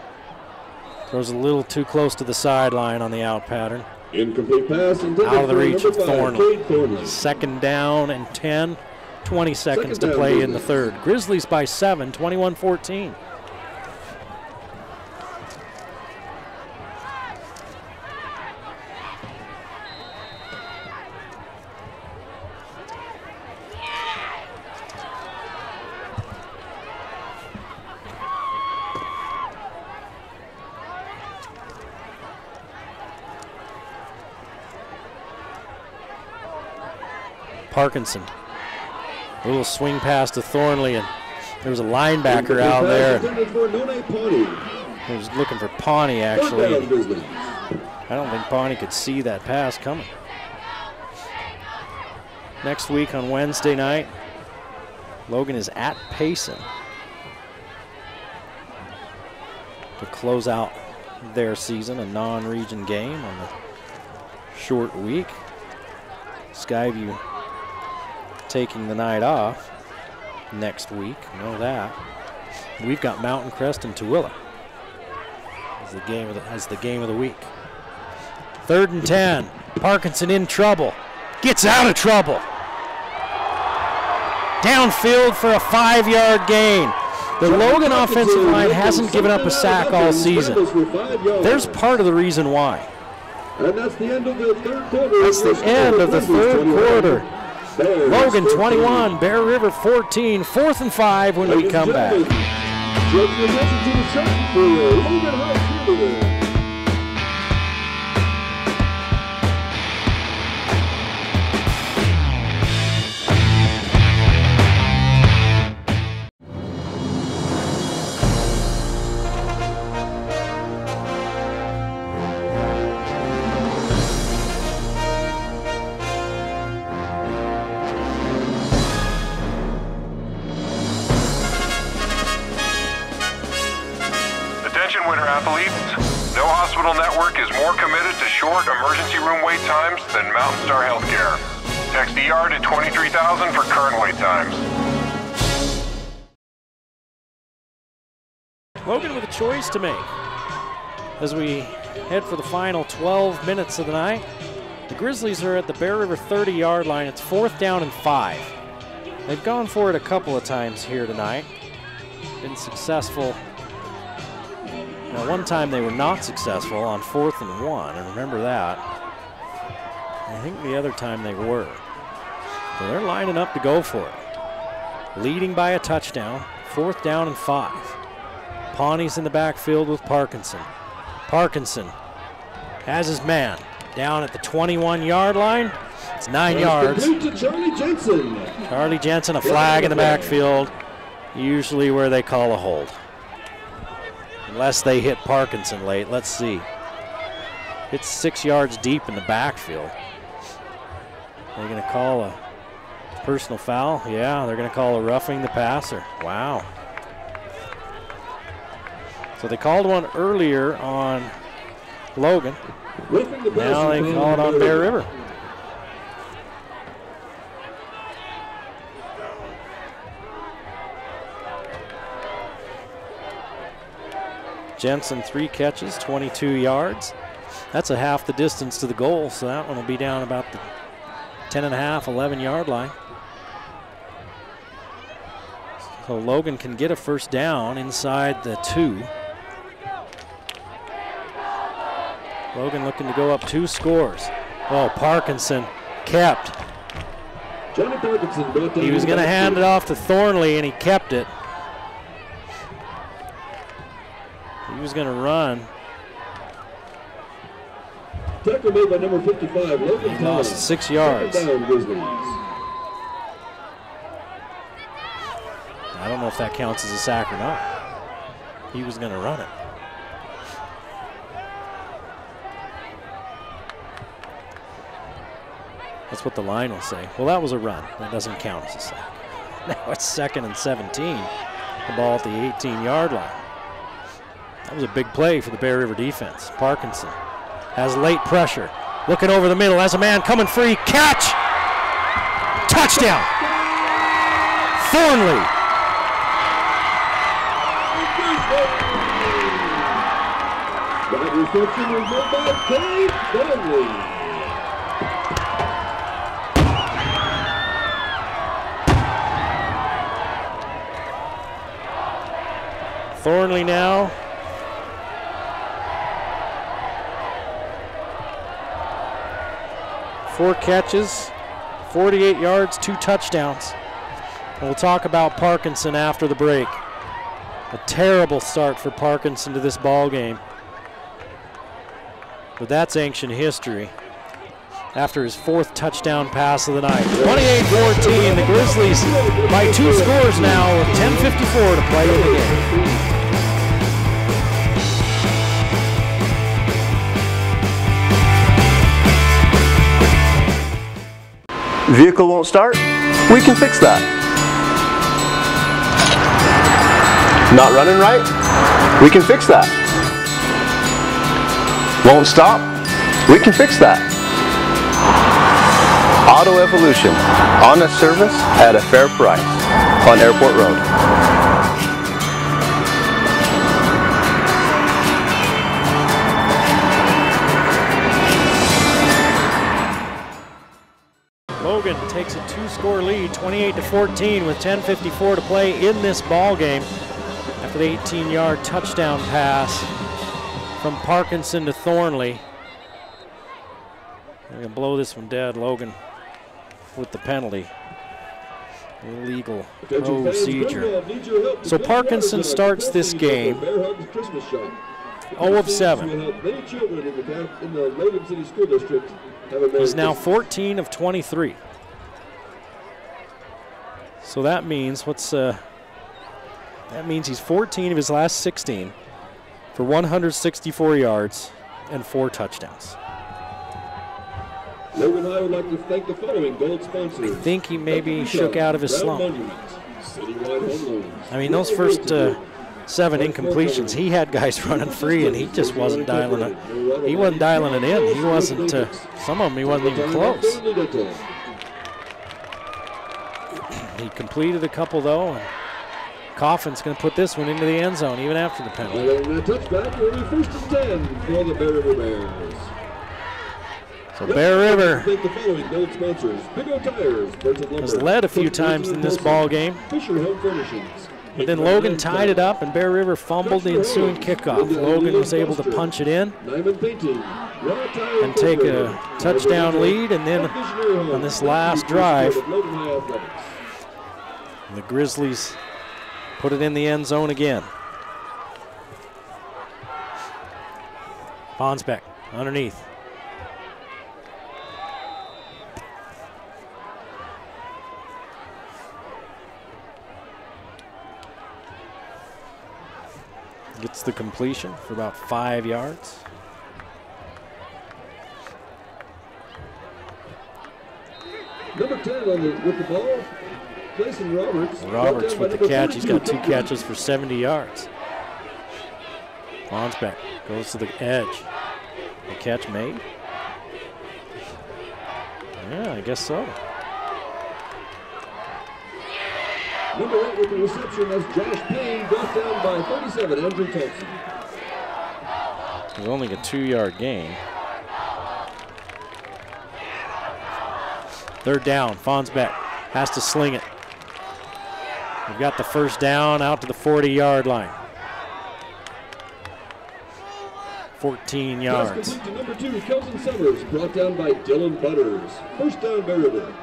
Throws a little too close to the sideline on the out pattern. Incomplete pass. Out of the reach of Thornley. Second down and 10. 20 seconds to play in the third. Grizzlies by 7, 21-14. Parkinson. A little swing pass to Thornley, and there was a linebacker out there. He was looking for Pawnee, actually. I don't think Pawnee could see that pass coming. Next week on Wednesday night, Logan is at Payson to close out their season, a non-region game on the short week. Skyview taking the night off next week, know that. We've got Mountain Crest and Tooele as the game of the week. 3rd and 10. Parkinson in trouble. Gets out of trouble. Downfield for a 5-yard gain. The Logan offensive line hasn't given up a sack all season. There's part of the reason why. And that's the end of the third quarter. That's the end of the third quarter. Logan 21, Bear River 14, 4th and 5 when we come back. Direct your attention to the shot for Logan High School. Winter athletes, no hospital network is more committed to short emergency room wait times than Mountain Star Healthcare. Text ER to 23,000 for current wait times. Logan with a choice to make as we head for the final 12 minutes of the night. The Grizzlies are at the Bear River 30-yard line. It's 4th down and 5. They've gone for it a couple of times here tonight. Been successful. Now, one time they were not successful on 4th and 1, and remember that. I think the other time they were. So they're lining up to go for it. Leading by a touchdown, 4th down and 5. Pawnee's in the backfield with Parkinson. Parkinson has his man down at the 21-yard line. It's 9 yards. To Charlie Jensen. Charlie Jensen, a flag in the backfield, usually where they call a hold. Unless they hit Parkinson late. Let's see. It's 6 yards deep in the backfield. They're going to call a personal foul. Yeah, they're going to call a roughing the passer. Wow. So they called one earlier on Logan. Now they call it on Bear River. Jensen 3 catches, 22 yards. That's a half the distance to the goal, so that one will be down about the 10.5, 11-yard line. So Logan can get a first down inside the 2. Logan looking to go up 2 scores. Oh, Parkinson kept. Johnny Parkinson brought down. He was going to hand it off to Thornley, and he kept it. He was going to run. Tackle made by number 55, Logan. He lost 6 yards. Down, I don't know if that counts as a sack or not. He was going to run it. That's what the line will say. Well, that was a run. That doesn't count as a sack. Now it's 2nd and 17. The ball at the 18-yard line. That was a big play for the Bear River defense. Parkinson has late pressure. Looking over the middle, has a man coming free. Catch! Touchdown! Thornley! That reception was made by Cade Thornley. Thornley now. Four catches, 48 yards, 2 touchdowns. And we'll talk about Parkinson after the break. A terrible start for Parkinson to this ball game. But that's ancient history. after his 4th touchdown pass of the night. 28-14, the Grizzlies by 2 scores now with 10:54 to play in the game. Vehicle won't start? We can fix that. Not running right? We can fix that. Won't stop? We can fix that. Auto Evolution, honest service at a fair price on Airport Road. Logan takes a 2-score lead, 28-14 with 10:54 to play in this ball game after the 18-yard touchdown pass from Parkinson to Thornley. They're going to blow this one dead, Logan, with the penalty. Illegal procedure. So Parkinson starts this game 0 of 7. He's now 14 of 23. So that means that means he's 14 of his last 16 for 164 yards and 4 touchdowns. Logan High would like to thank the following gold sponsors. I think he maybe shook out of his slump. I mean, those first 7 incompletions, he had guys running free, and he just wasn't dialing it. He wasn't dialing it in. He wasn't. Some of them he wasn't even close. He completed a couple though, and Coffin's going to put this one into the end zone even after the penalty. Touchback will be 1st and 10 for the Bear River Bears. So Bear River has led a few times in this ball game, but then Logan tied it up and Bear River fumbled the ensuing kickoff. Logan was able to punch it in and take a touchdown lead, and then on this last drive, the Grizzlies put it in the end zone again. Fonsbeck underneath. Gets the completion for about 5 yards. Number 10 with the ball, Jason Roberts. Roberts with the catch. He's got 2 catches for 70 yards. Fonsbeck goes to the edge. The catch made? Yeah, I guess so. Number 8 with the reception as Josh Payne, brought down by 37, Andrew Thompson. It was only a 2-yard gain. 3rd down, Fonsbeck has to sling it. We've got the 1st down out to the 40-yard line. 14 yards. To number 2, Kelson Summers, brought down by Dylan Butters. 1st down, Bear River.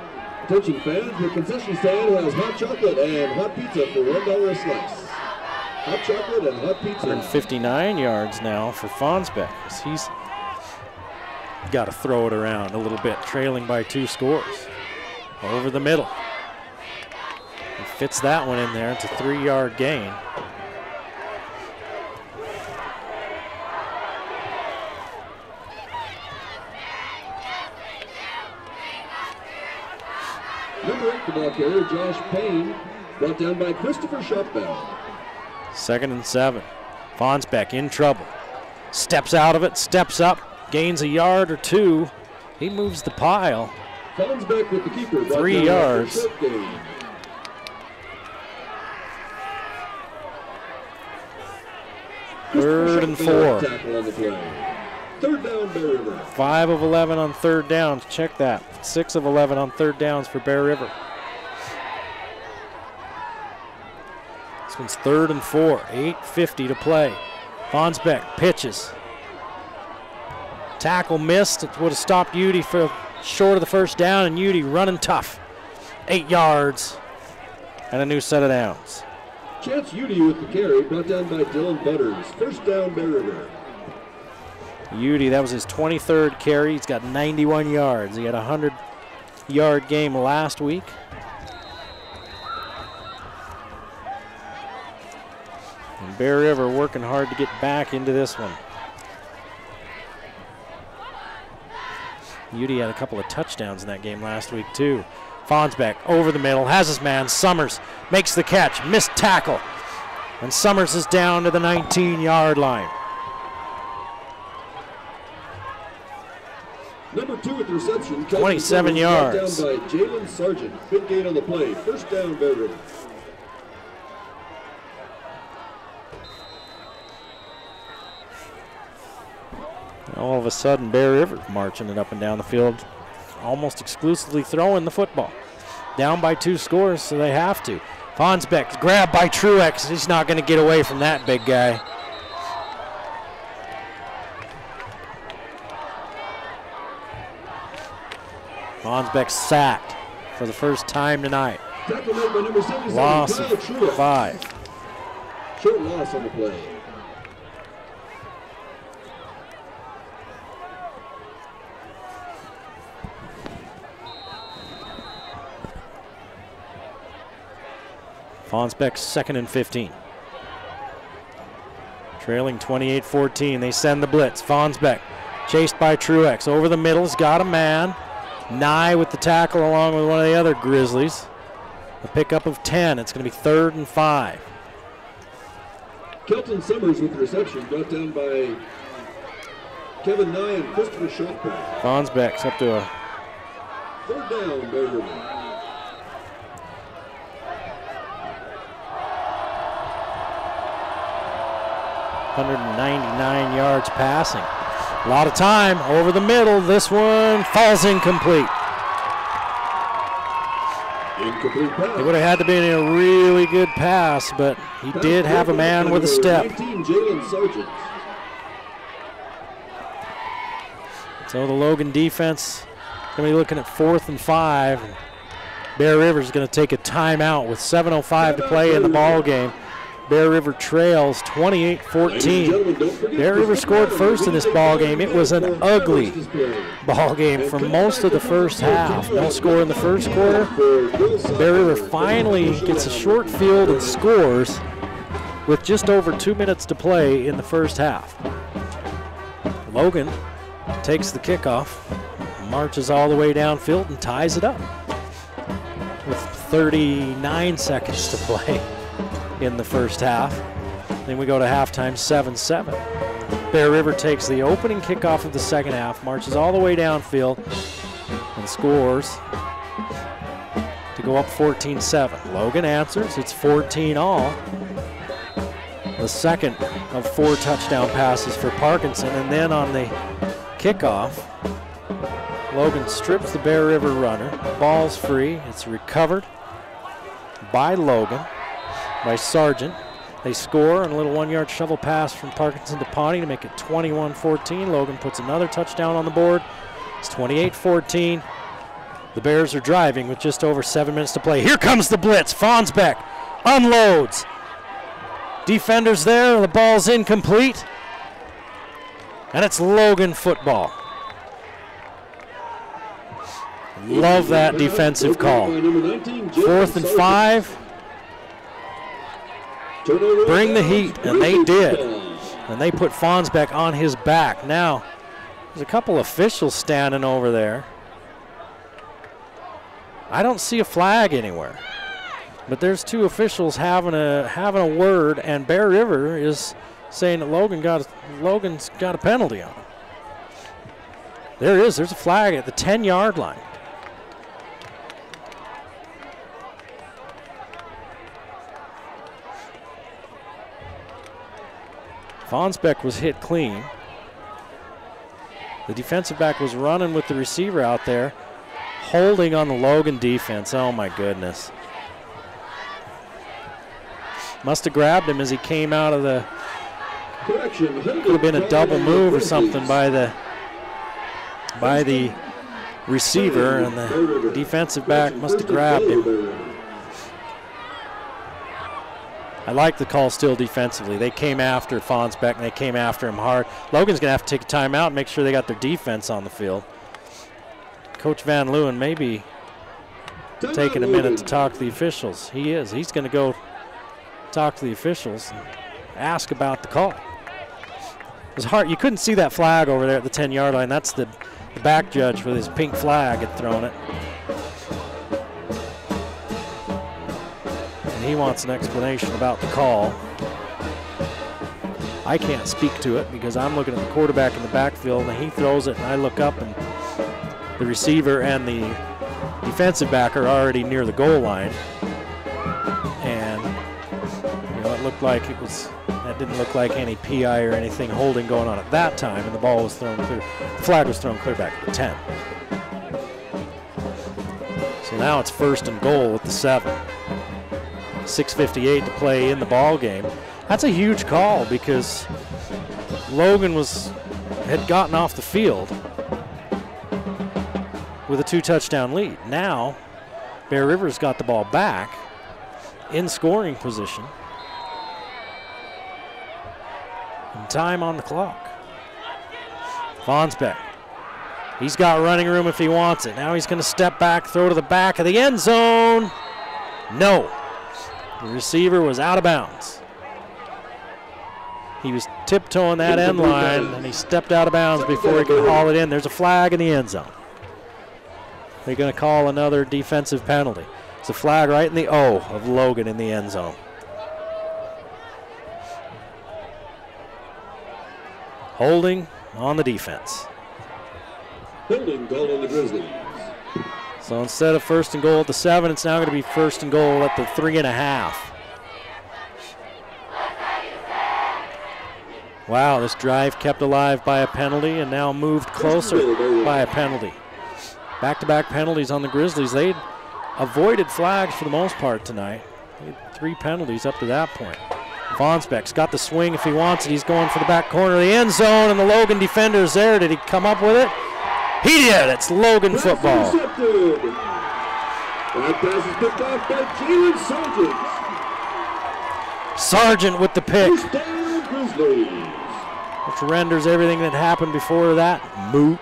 Attention fans, the concession stand has hot chocolate and hot pizza for $1 a slice. Hot chocolate and hot pizza. 159 yards now for Fonsbeck. He's got to throw it around a little bit, trailing by 2 scores. Over the middle. He fits that one in there. It's a 3-yard gain. Number 8, the ball carrier, Josh Payne, brought down by Christopher Shopbell. 2nd and 7. Fonsbeck in trouble. Steps out of it, steps up, gains a yard or 2. He moves the pile. Fonsbeck with the keeper. 3 yards. Third and 4. 3rd down, Bear River. 5 of 11 on 3rd downs. Check that. 6 of 11 on 3rd downs for Bear River. This one's 3rd and 4. 8:50 to play. Fonsbeck pitches. Tackle missed. It would have stopped Udy for short of the 1st down, and Udy running tough. 8 yards and a new set of downs. Chance Udy with the carry, brought down by Dylan Butters. 1st down, Bear River. Udy, that was his 23rd carry. He's got 91 yards. He had a 100-yard game last week. And Bear River working hard to get back into this one. Udy had a couple of touchdowns in that game last week too. Fonsbeck over the middle, has his man. Summers makes the catch, missed tackle. And Summers is down to the 19-yard line. Number 2 at the reception. 27 yards. Down by Jalen Sargent. Big gain on the play. First down, Bear River. All of a sudden, Bear River marching it up and down the field, almost exclusively throwing the football. Down by 2 scores, so they have to. Fonsbeck grabbed by Truex. He's not going to get away from that big guy. Fonsbeck sacked for the first time tonight. Loss of 5. Short loss on the play. Fonsbeck 2nd and 15. Trailing 28-14. They send the blitz. Fonsbeck chased by Truex. Over the middle, he's got a man. Nye with the tackle along with one of the other Grizzlies. A pickup of 10. It's going to be 3rd and 5. Kelton Summers with the reception, brought down by Kevin Nye and Christopher Schockberg. Fonsbeck's up to a 3rd down, Bear River. 199 yards passing. A lot of time over the middle. This one falls incomplete. Incomplete pass. It would have had to be a really good pass, but he did have a man with a step. 19, Jalen Sargent. So the Logan defense going to be looking at 4th and 5. Bear River's going to take a timeout with 7:05 to play in the ball game. Bear River trails 28-14. Bear River scored first in this ball game. It was an ugly ball game for most of the first half. No score in the first quarter. Bear River finally gets a short field and scores with just over 2 minutes to play in the first half. Logan takes the kickoff, marches all the way downfield and ties it up with 39 seconds to play in the first half. Then we go to halftime 7-7. Bear River takes the opening kickoff of the second half, marches all the way downfield and scores to go up 14-7. Logan answers, it's 14-all. The second of 4 touchdown passes for Parkinson, and then on the kickoff, Logan strips the Bear River runner. Ball's free, it's recovered by Logan. By Sargent. They score on a little 1-yard shovel pass from Parkinson to Pawnee to make it 21-14. Logan puts another touchdown on the board. It's 28-14. The Bears are driving with just over 7 minutes to play. Here comes the blitz. Fonsbeck unloads. Defenders there. The ball's incomplete. And it's Logan football. Love that defensive call. 4th and 5. Bring the heat, and they did. And they put Fonsbeck on his back. Now, there's a couple officials standing over there. I don't see a flag anywhere. But there's 2 officials having a word, and Bear River is saying that Logan's got a penalty on him. There's a flag at the 10-yard line. Fonsbeck was hit clean. The defensive back was running with the receiver out there, holding on the Logan defense. Oh my goodness. Must have grabbed him as he came out of the, could have been a double move or something by the receiver, and the defensive back must have grabbed him. I like the call still defensively. They came after Fonsbeck, and they came after him hard. Logan's going to have to take a timeout and make sure they got their defense on the field. Coach Van Leeuwen may be taking a minute to talk to the officials. He is. He's going to go talk to the officials and ask about the call. It was hard. You couldn't see that flag over there at the 10-yard line. That's the back judge with his pink flag had thrown it. And he wants an explanation about the call. I can't speak to it because I'm looking at the quarterback in the backfield, and he throws it, and I look up, and the receiver and the defensive back are already near the goal line. And, you know, it looked like it was, that didn't look like any PI or anything holding going on at that time, and the ball was thrown clear. The flag was thrown clear back at the 10. So now it's 1st and goal with the 7. 6:58 to play in the ball game. That's a huge call because Logan had gotten off the field with a 2-touchdown lead. Now Bear River's got the ball back in scoring position. And time on the clock. Fonsbeck. He's got running room if he wants it. Now he's going to step back, throw to the back of the end zone. No. The receiver was out of bounds. He was tiptoeing that end line, and he stepped out of bounds before he could haul it in. There's a flag in the end zone. They're going to call another defensive penalty. It's a flag right in the O of Logan in the end zone. Holding on the defense. Holding goal on the Grizzlies. So instead of 1st and goal at the 7, it's now going to be 1st and goal at the 3.5. Wow, this drive kept alive by a penalty and now moved closer by a penalty. Back-to-back penalties on the Grizzlies. They avoided flags for the most part tonight. They had 3 penalties up to that point. Fonsbeck's got the swing if he wants it. He's going for the back corner of the end zone, and the Logan defender's there. Did he come up with it? He did. It's Logan football. That pass is picked off by Jalen Sargent. Sargent with the pick, which renders everything that happened before that moot.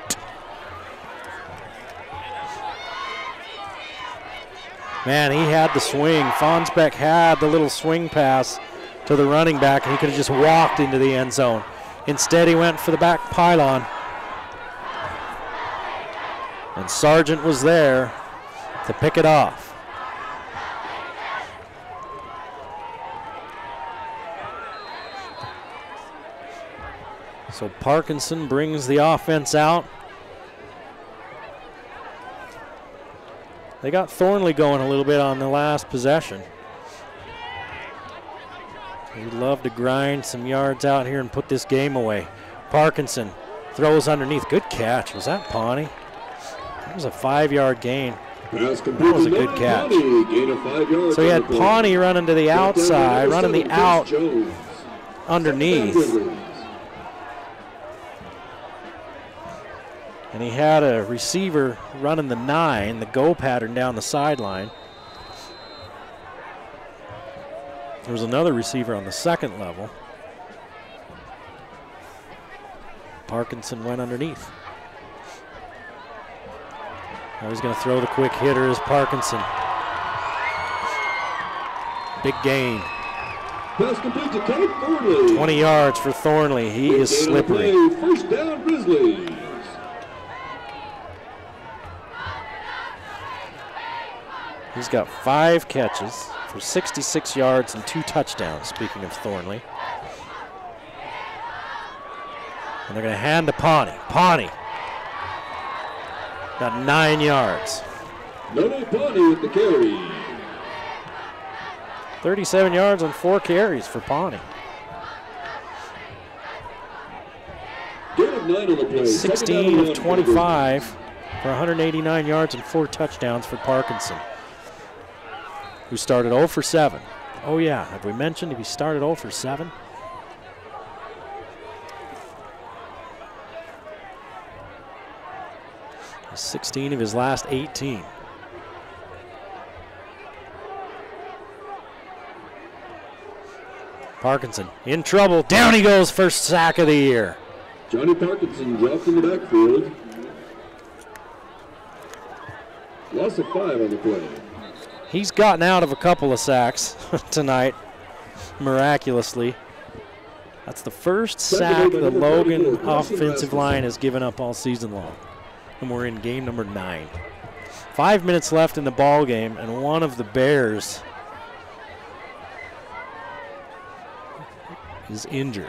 Man, he had the swing. Fonsbeck had the little swing pass to the running back, and he could have just walked into the end zone. Instead, he went for the back pylon. And Sargent was there to pick it off. So Parkinson brings the offense out. They got Thornley going a little bit on the last possession. We'd love to grind some yards out here and put this game away. Parkinson throws underneath. Good catch. Was that Pawnee? That was a 5-yard gain. That was a good catch. So he had Pawnee running to the outside, running the out underneath. And he had a receiver running the 9, the go pattern down the sideline. There was another receiver on the 2nd level. Parkinson went underneath. Now he's going to throw the quick hitter as Parkinson. Big gain. 20 yards for Thornley. He is slippery. First down, Grizzlies. He's got 5 catches for 66 yards and 2 touchdowns, speaking of Thornley. And they're going to hand to Pawnee. Pawnee got 9 yards. Nene Pawnee with the carry. 37 yards on 4 carries for Pawnee. Gain of 9 on the play. 16 of 25 for 189 yards and 4 touchdowns for Parkinson, who started 0 for 7. Oh yeah, have we mentioned if he started 0 for 7? He's 16 of his last 18. Parkinson in trouble. Down he goes, first sack of the year. Johnny Parkinson dropped in the backfield. Loss of 5 on the play. He's gotten out of a couple of sacks tonight, miraculously. That's the first sack the Logan offensive line has given up all season long. And we're in game number 9. 5 minutes left in the ball game, and one of the Bears is injured.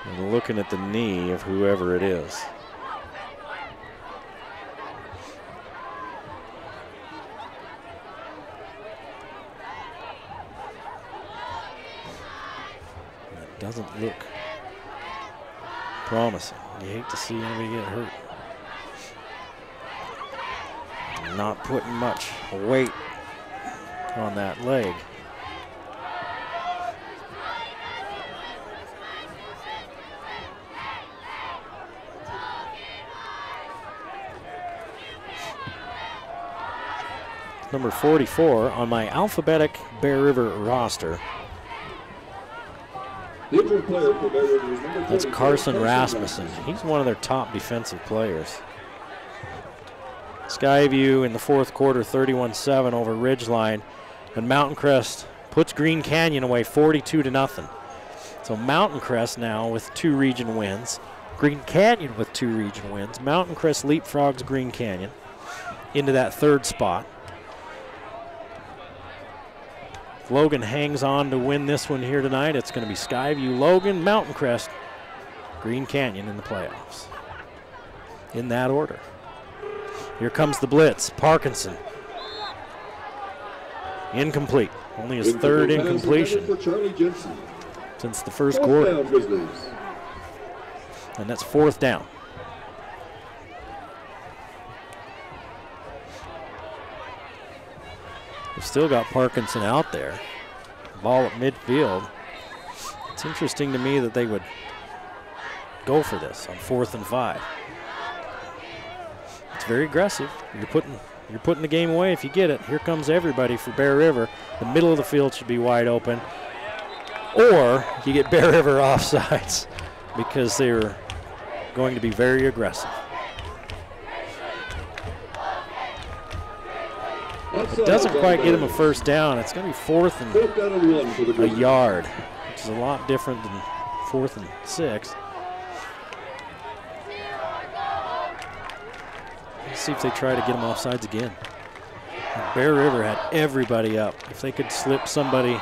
And looking at the knee of whoever it is. It doesn't look promising. You hate to see anybody get hurt. Not putting much weight on that leg. Number 44 on my alphabetic Bear River roster. That's Carson Rasmussen. He's one of their top defensive players. Skyview in the fourth quarter, 31-7 over Ridgeline, and Mountain Crest puts Green Canyon away 42-0. So Mountain Crest now with 2 region wins. Green Canyon with 2 region wins. Mountain Crest leapfrogs Green Canyon into that 3rd spot. If Logan hangs on to win this one here tonight, it's going to be Skyview, Logan, Mountain Crest, Green Canyon in the playoffs. In that order. Here comes the blitz. Parkinson. Incomplete. Only his 3rd incompletion since the first quarter. And that's 4th down. We've still got Parkinson out there. Ball at midfield. It's interesting to me that they would go for this on 4th and 5. It's very aggressive. You're putting the game away if you get it. Here comes everybody for Bear River. The middle of the field should be wide open. Or you get Bear River offsides because they're going to be very aggressive. If it doesn't quite get him a 1st down, it's going to be 4th and a yard, which is a lot different than 4th and 6. Let's see if they try to get him offsides again. And Bear River had everybody up. If they could slip somebody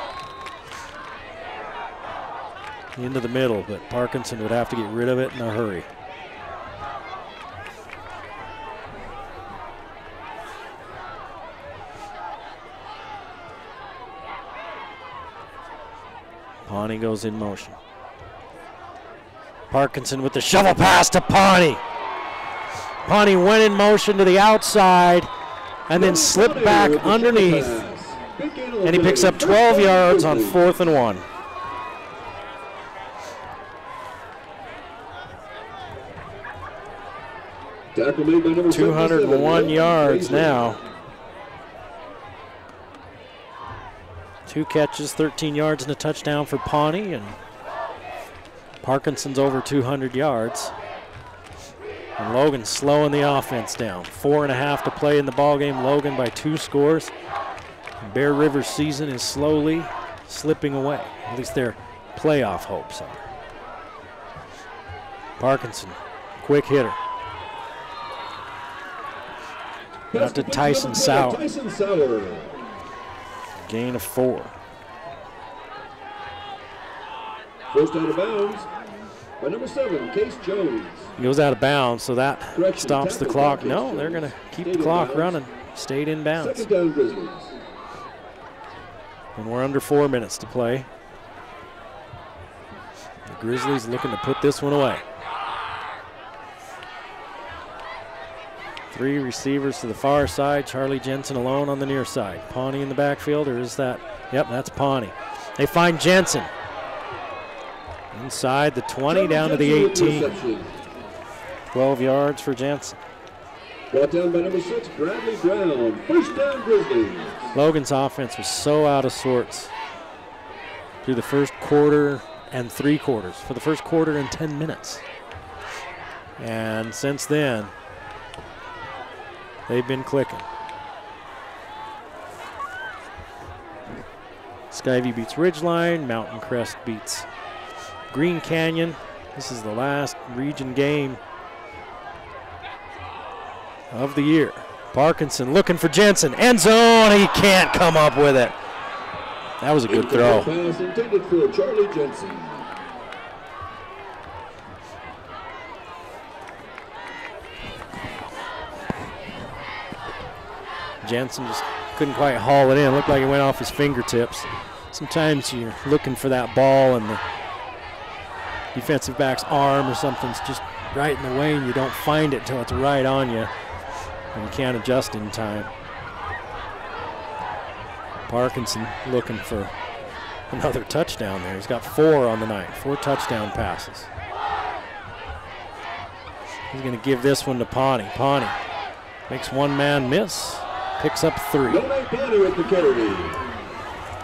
into the middle, but Parkinson would have to get rid of it in a hurry. Pawnee goes in motion. Parkinson with the shovel pass to Pawnee. Pawnee went in motion to the outside and then slipped back underneath. And he picks up 12 yards on 4th and 1. Tackle made by number 201 yards now. 2 catches, 13 yards, and a touchdown for Pawnee, and Parkinson's over 200 yards. And Logan slowing the offense down. 4.5 to play in the ballgame. Logan by 2 scores. Bear River's season is slowly slipping away. At least their playoff hopes are. Parkinson, quick hitter. Out to Tyson Sauer. Gain of 4. First out of bounds by number 7, Case Jones. He goes out of bounds, so that stops the clock. No, they're going to keep the clock running. Stayed in bounds. 2nd down Grizzlies. And we're under 4 minutes to play. The Grizzlies looking to put this one away. 3 receivers to the far side. Charlie Jensen alone on the near side. Pawnee in the backfield, or is that? Yep, that's Pawnee. They find Jensen. Inside the 20, down to the 18. 12 yards for Jensen. Brought down by number 6, Bradley Brown. First down, Grizzlies. Logan's offense was so out of sorts through the first quarter and 3 quarters. For the first quarter and 10 minutes. And since then, they've been clicking. Skyview beats Ridgeline. Mountain Crest beats Green Canyon. This is the last region game of the year. Parkinson looking for Jensen. End zone. He can't come up with it. That was a good throw. Pass intended for Charlie Jensen. Jensen just couldn't quite haul it in. Looked like it went off his fingertips. Sometimes you're looking for that ball and the defensive back's arm or something's just right in the way and you don't find it till it's right on you and you can't adjust in time. Parkinson looking for another touchdown there. He's got 4 on the night, 4 touchdown passes. He's going to give this one to Pawnee. Pawnee makes one man miss, picks up 3. Donate Pawnee with the carry.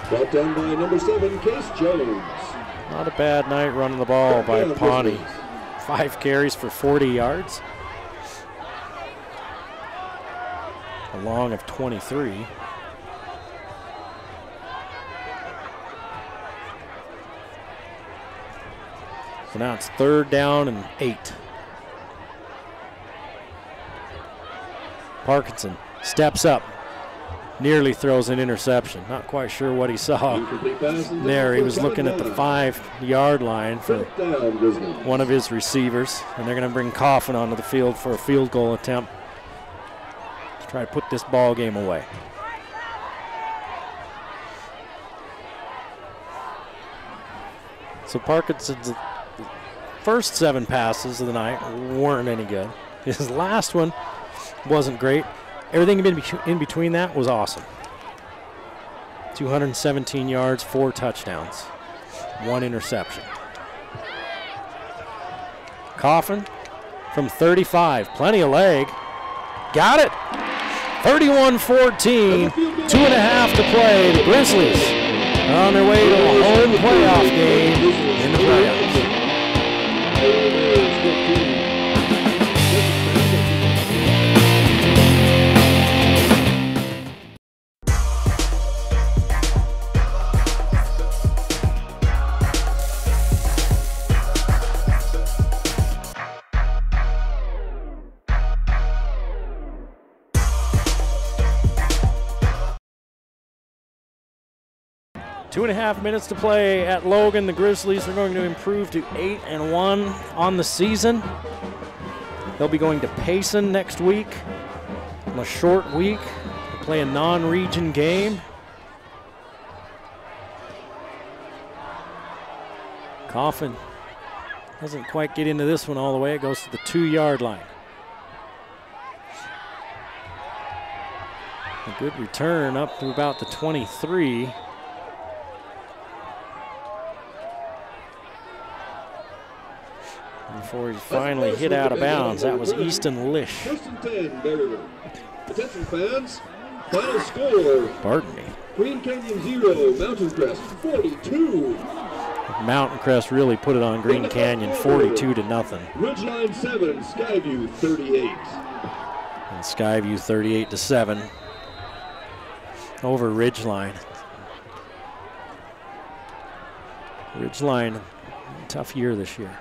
Brought down by number 7, Case Jones. Not a bad night running the ball by Pawnee. 5 carries for 40 yards. A long of 23. So now it's 3rd down and 8. Parkinson steps up, nearly throws an interception. Not quite sure what he saw there. He was looking at the 5-yard line for one of his receivers, and they're going to bring Coffin onto the field for a field goal attempt to try to put this ball game away. So Parkinson's first 7 passes of the night weren't any good. His last one wasn't great. Everything in between that was awesome. 217 yards, 4 touchdowns, 1 interception. Coffin from 35, plenty of leg. Got it. 31-14, 2.5 to play. The Grizzlies are on their way to a home playoff game in the playoffs. 2.5 minutes to play at Logan. The Grizzlies are going to improve to 8-1 on the season. They'll be going to Payson next week on a short week to play a non-region game. Coffin doesn't quite get into this one all the way. It goes to the 2-yard line. A good return up to about the 23. Before he finally hit out of bounds. That was Easton Lish. First and 10, Berryville. Attention fans, final score. Pardon me. Green Canyon 0, Mountain Crest 42. Mountain Crest really put it on Green Canyon, 42-0. Ridgeline 7, Skyview 38. And Skyview 38-7 over Ridgeline. Ridgeline, tough year this year.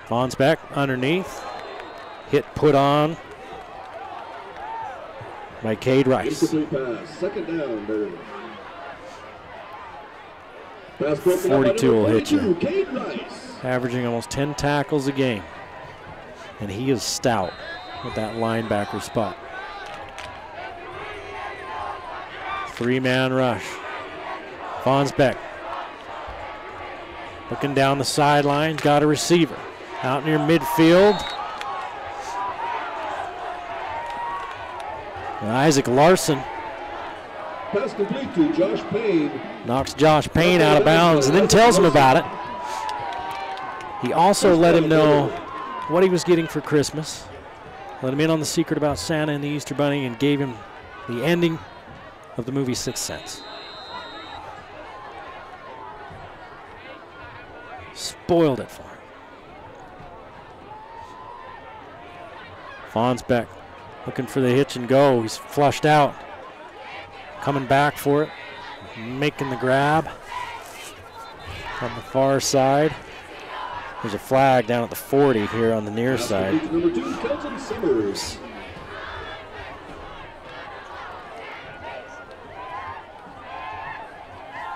Vonsbeck underneath. Hit put on by Cade Rice. Pass. Second down, Berryville. 42 will hit you. Cade Rice. Averaging almost 10 tackles a game. And he is stout with that linebacker spot. 3-man rush. Vonsbeck looking down the sideline, got a receiver. Out near midfield. And Isaac Larson Pass complete to Josh Payne. knocks Josh Payne out of bounds and then tells him about it. He also let him know what he was getting for Christmas, let him in on the secret about Santa and the Easter Bunny, and gave him the ending of the movie Sixth Sense. Spoiled it for him. Fonsbeck looking for the hitch and go. He's flushed out. Coming back for it. Making the grab on the far side. There's a flag down at the 40 here on the near side. Number 2, Kelton Summers.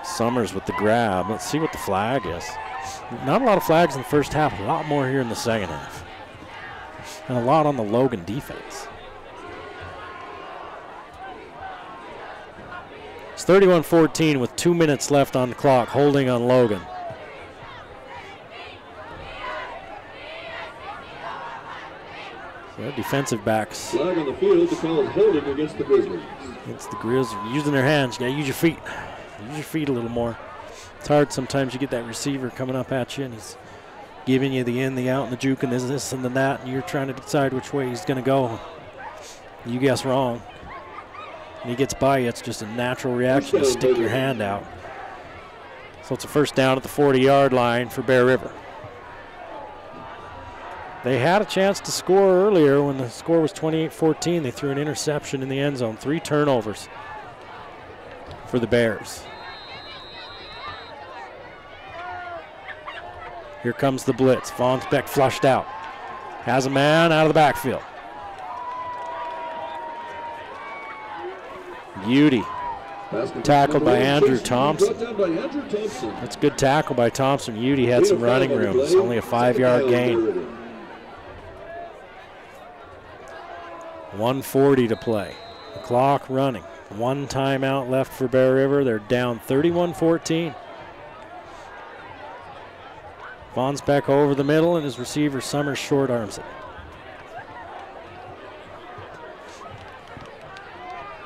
Summers with the grab. Let's see what the flag is. Not a lot of flags in the first half, a lot more here in the second half. And a lot on the Logan defense. It's 31-14 with 2 minutes left on the clock, holding on Logan. So defensive backs. Flag on the field to call holding against the Grizzlies. Against the Grizzlies, using their hands. You gotta use your feet. Use your feet a little more. It's hard sometimes. You get that receiver coming up at you, and he's giving you the in, the out, and the juke, and this and the that, and you're trying to decide which way he's going to go. You guess wrong. And he gets by you. It's just a natural reaction to stick your hand out. So it's a first down at the 40-yard line for Bear River. They had a chance to score earlier when the score was 28-14. They threw an interception in the end zone. 3 turnovers for the Bears. Here comes the blitz. Fonsbeck flushed out. Has a man out of the backfield. Beauty. Tackled by Andrew Thompson. That's good tackle by Thompson. Beauty had some running room. It's only a 5-yard gain. 1:40 to play. The clock running. 1 timeout left for Bear River. They're down 31-14. Fonsbeck over the middle, and his receiver Summers short arms it.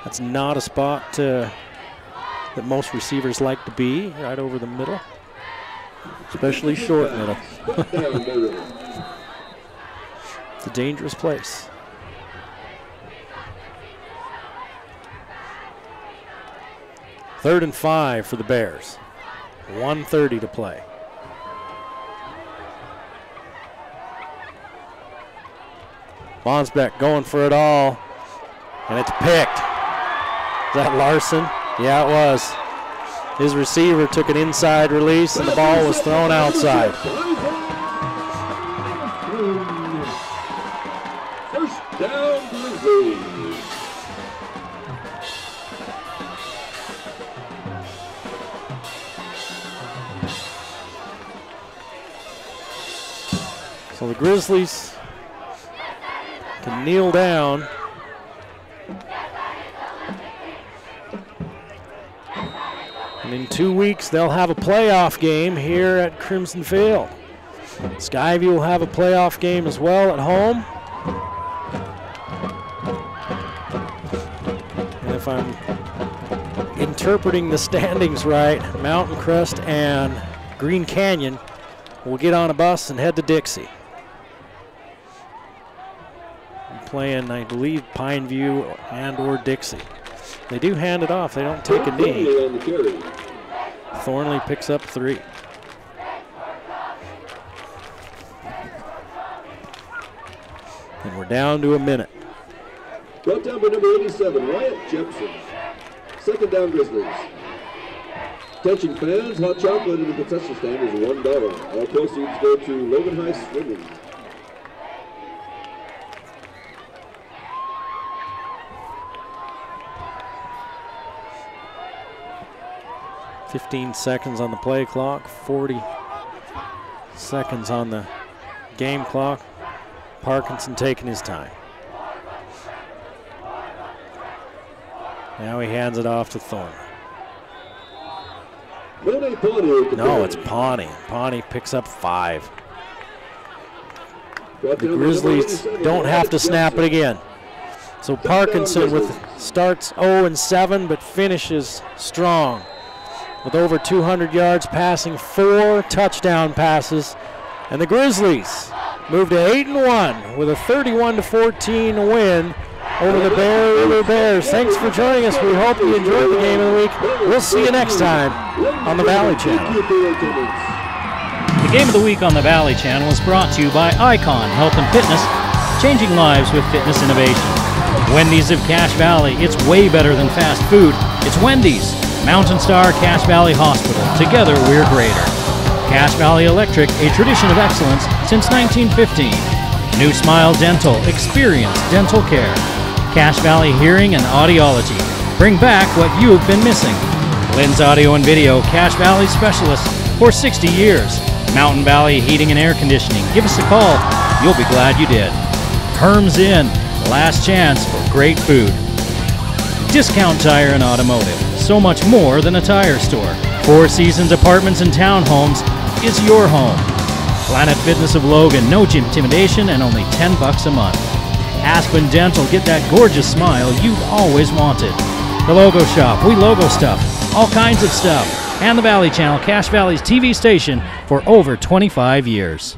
That's not a spot that most receivers like to be, right over the middle, especially short middle. It's a dangerous place. Third and 5 for the Bears. 1:30 to play. Fonsbeck going for it all, and it's picked. Is that Larson? Yeah, it was. His receiver took an inside release, and the ball was thrown outside. First down, Grizzlies. So the Grizzlies can kneel down. And in 2 weeks, they'll have a playoff game here at Crimson Field. Skyview will have a playoff game as well at home. And if I'm interpreting the standings right, Mountain Crest and Green Canyon will get on a bus and head to Dixie. Playing, I believe, Pineview and or Dixie. They do hand it off. They don't take a knee. Thornley picks up 3. And we're down to a minute. Brought down by number 87, Wyatt Jepson. Second down, Grizzlies. Attention fans, hot chocolate in the concession stand is $1. All proceeds go to Logan High Swimming. $15 seconds on the play clock, 40 seconds on the game clock. Parkinson taking his time. Now he hands it off to Thorne. No, it's Pawnee. Pawnee picks up 5. The Grizzlies don't have to snap it again. So Parkinson starts 0-7 but finishes strong with over 200 yards passing, 4 touchdown passes. And the Grizzlies moved to 8-1 with a 31-14 win over the Bear River Bears. Thanks for joining us. We hope you enjoyed the game of the week. We'll see you next time on the Valley Channel. The Game of the Week on the Valley Channel is brought to you by Icon Health and Fitness, changing lives with fitness innovation. Wendy's of Cache Valley, it's way better than fast food. It's Wendy's. Mountain Star Cache Valley Hospital, together we're greater. Cache Valley Electric, a tradition of excellence since 1915. New Smile Dental, experience dental care. Cache Valley Hearing and Audiology, bring back what you've been missing. Lynn's Audio and Video, Cache Valley specialist for 60 years. Mountain Valley Heating and Air Conditioning, give us a call, you'll be glad you did. Herm's Inn, last chance for great food. Discount Tire and Automotive, so much more than a tire store. Four Seasons Apartments and Townhomes is your home. Planet Fitness of Logan, no gym intimidation and only $10 a month. Aspen Dental, get that gorgeous smile you've always wanted. The Logo Shop, we logo stuff, all kinds of stuff. And the Valley Channel, Cache Valley's TV station for over 25 years.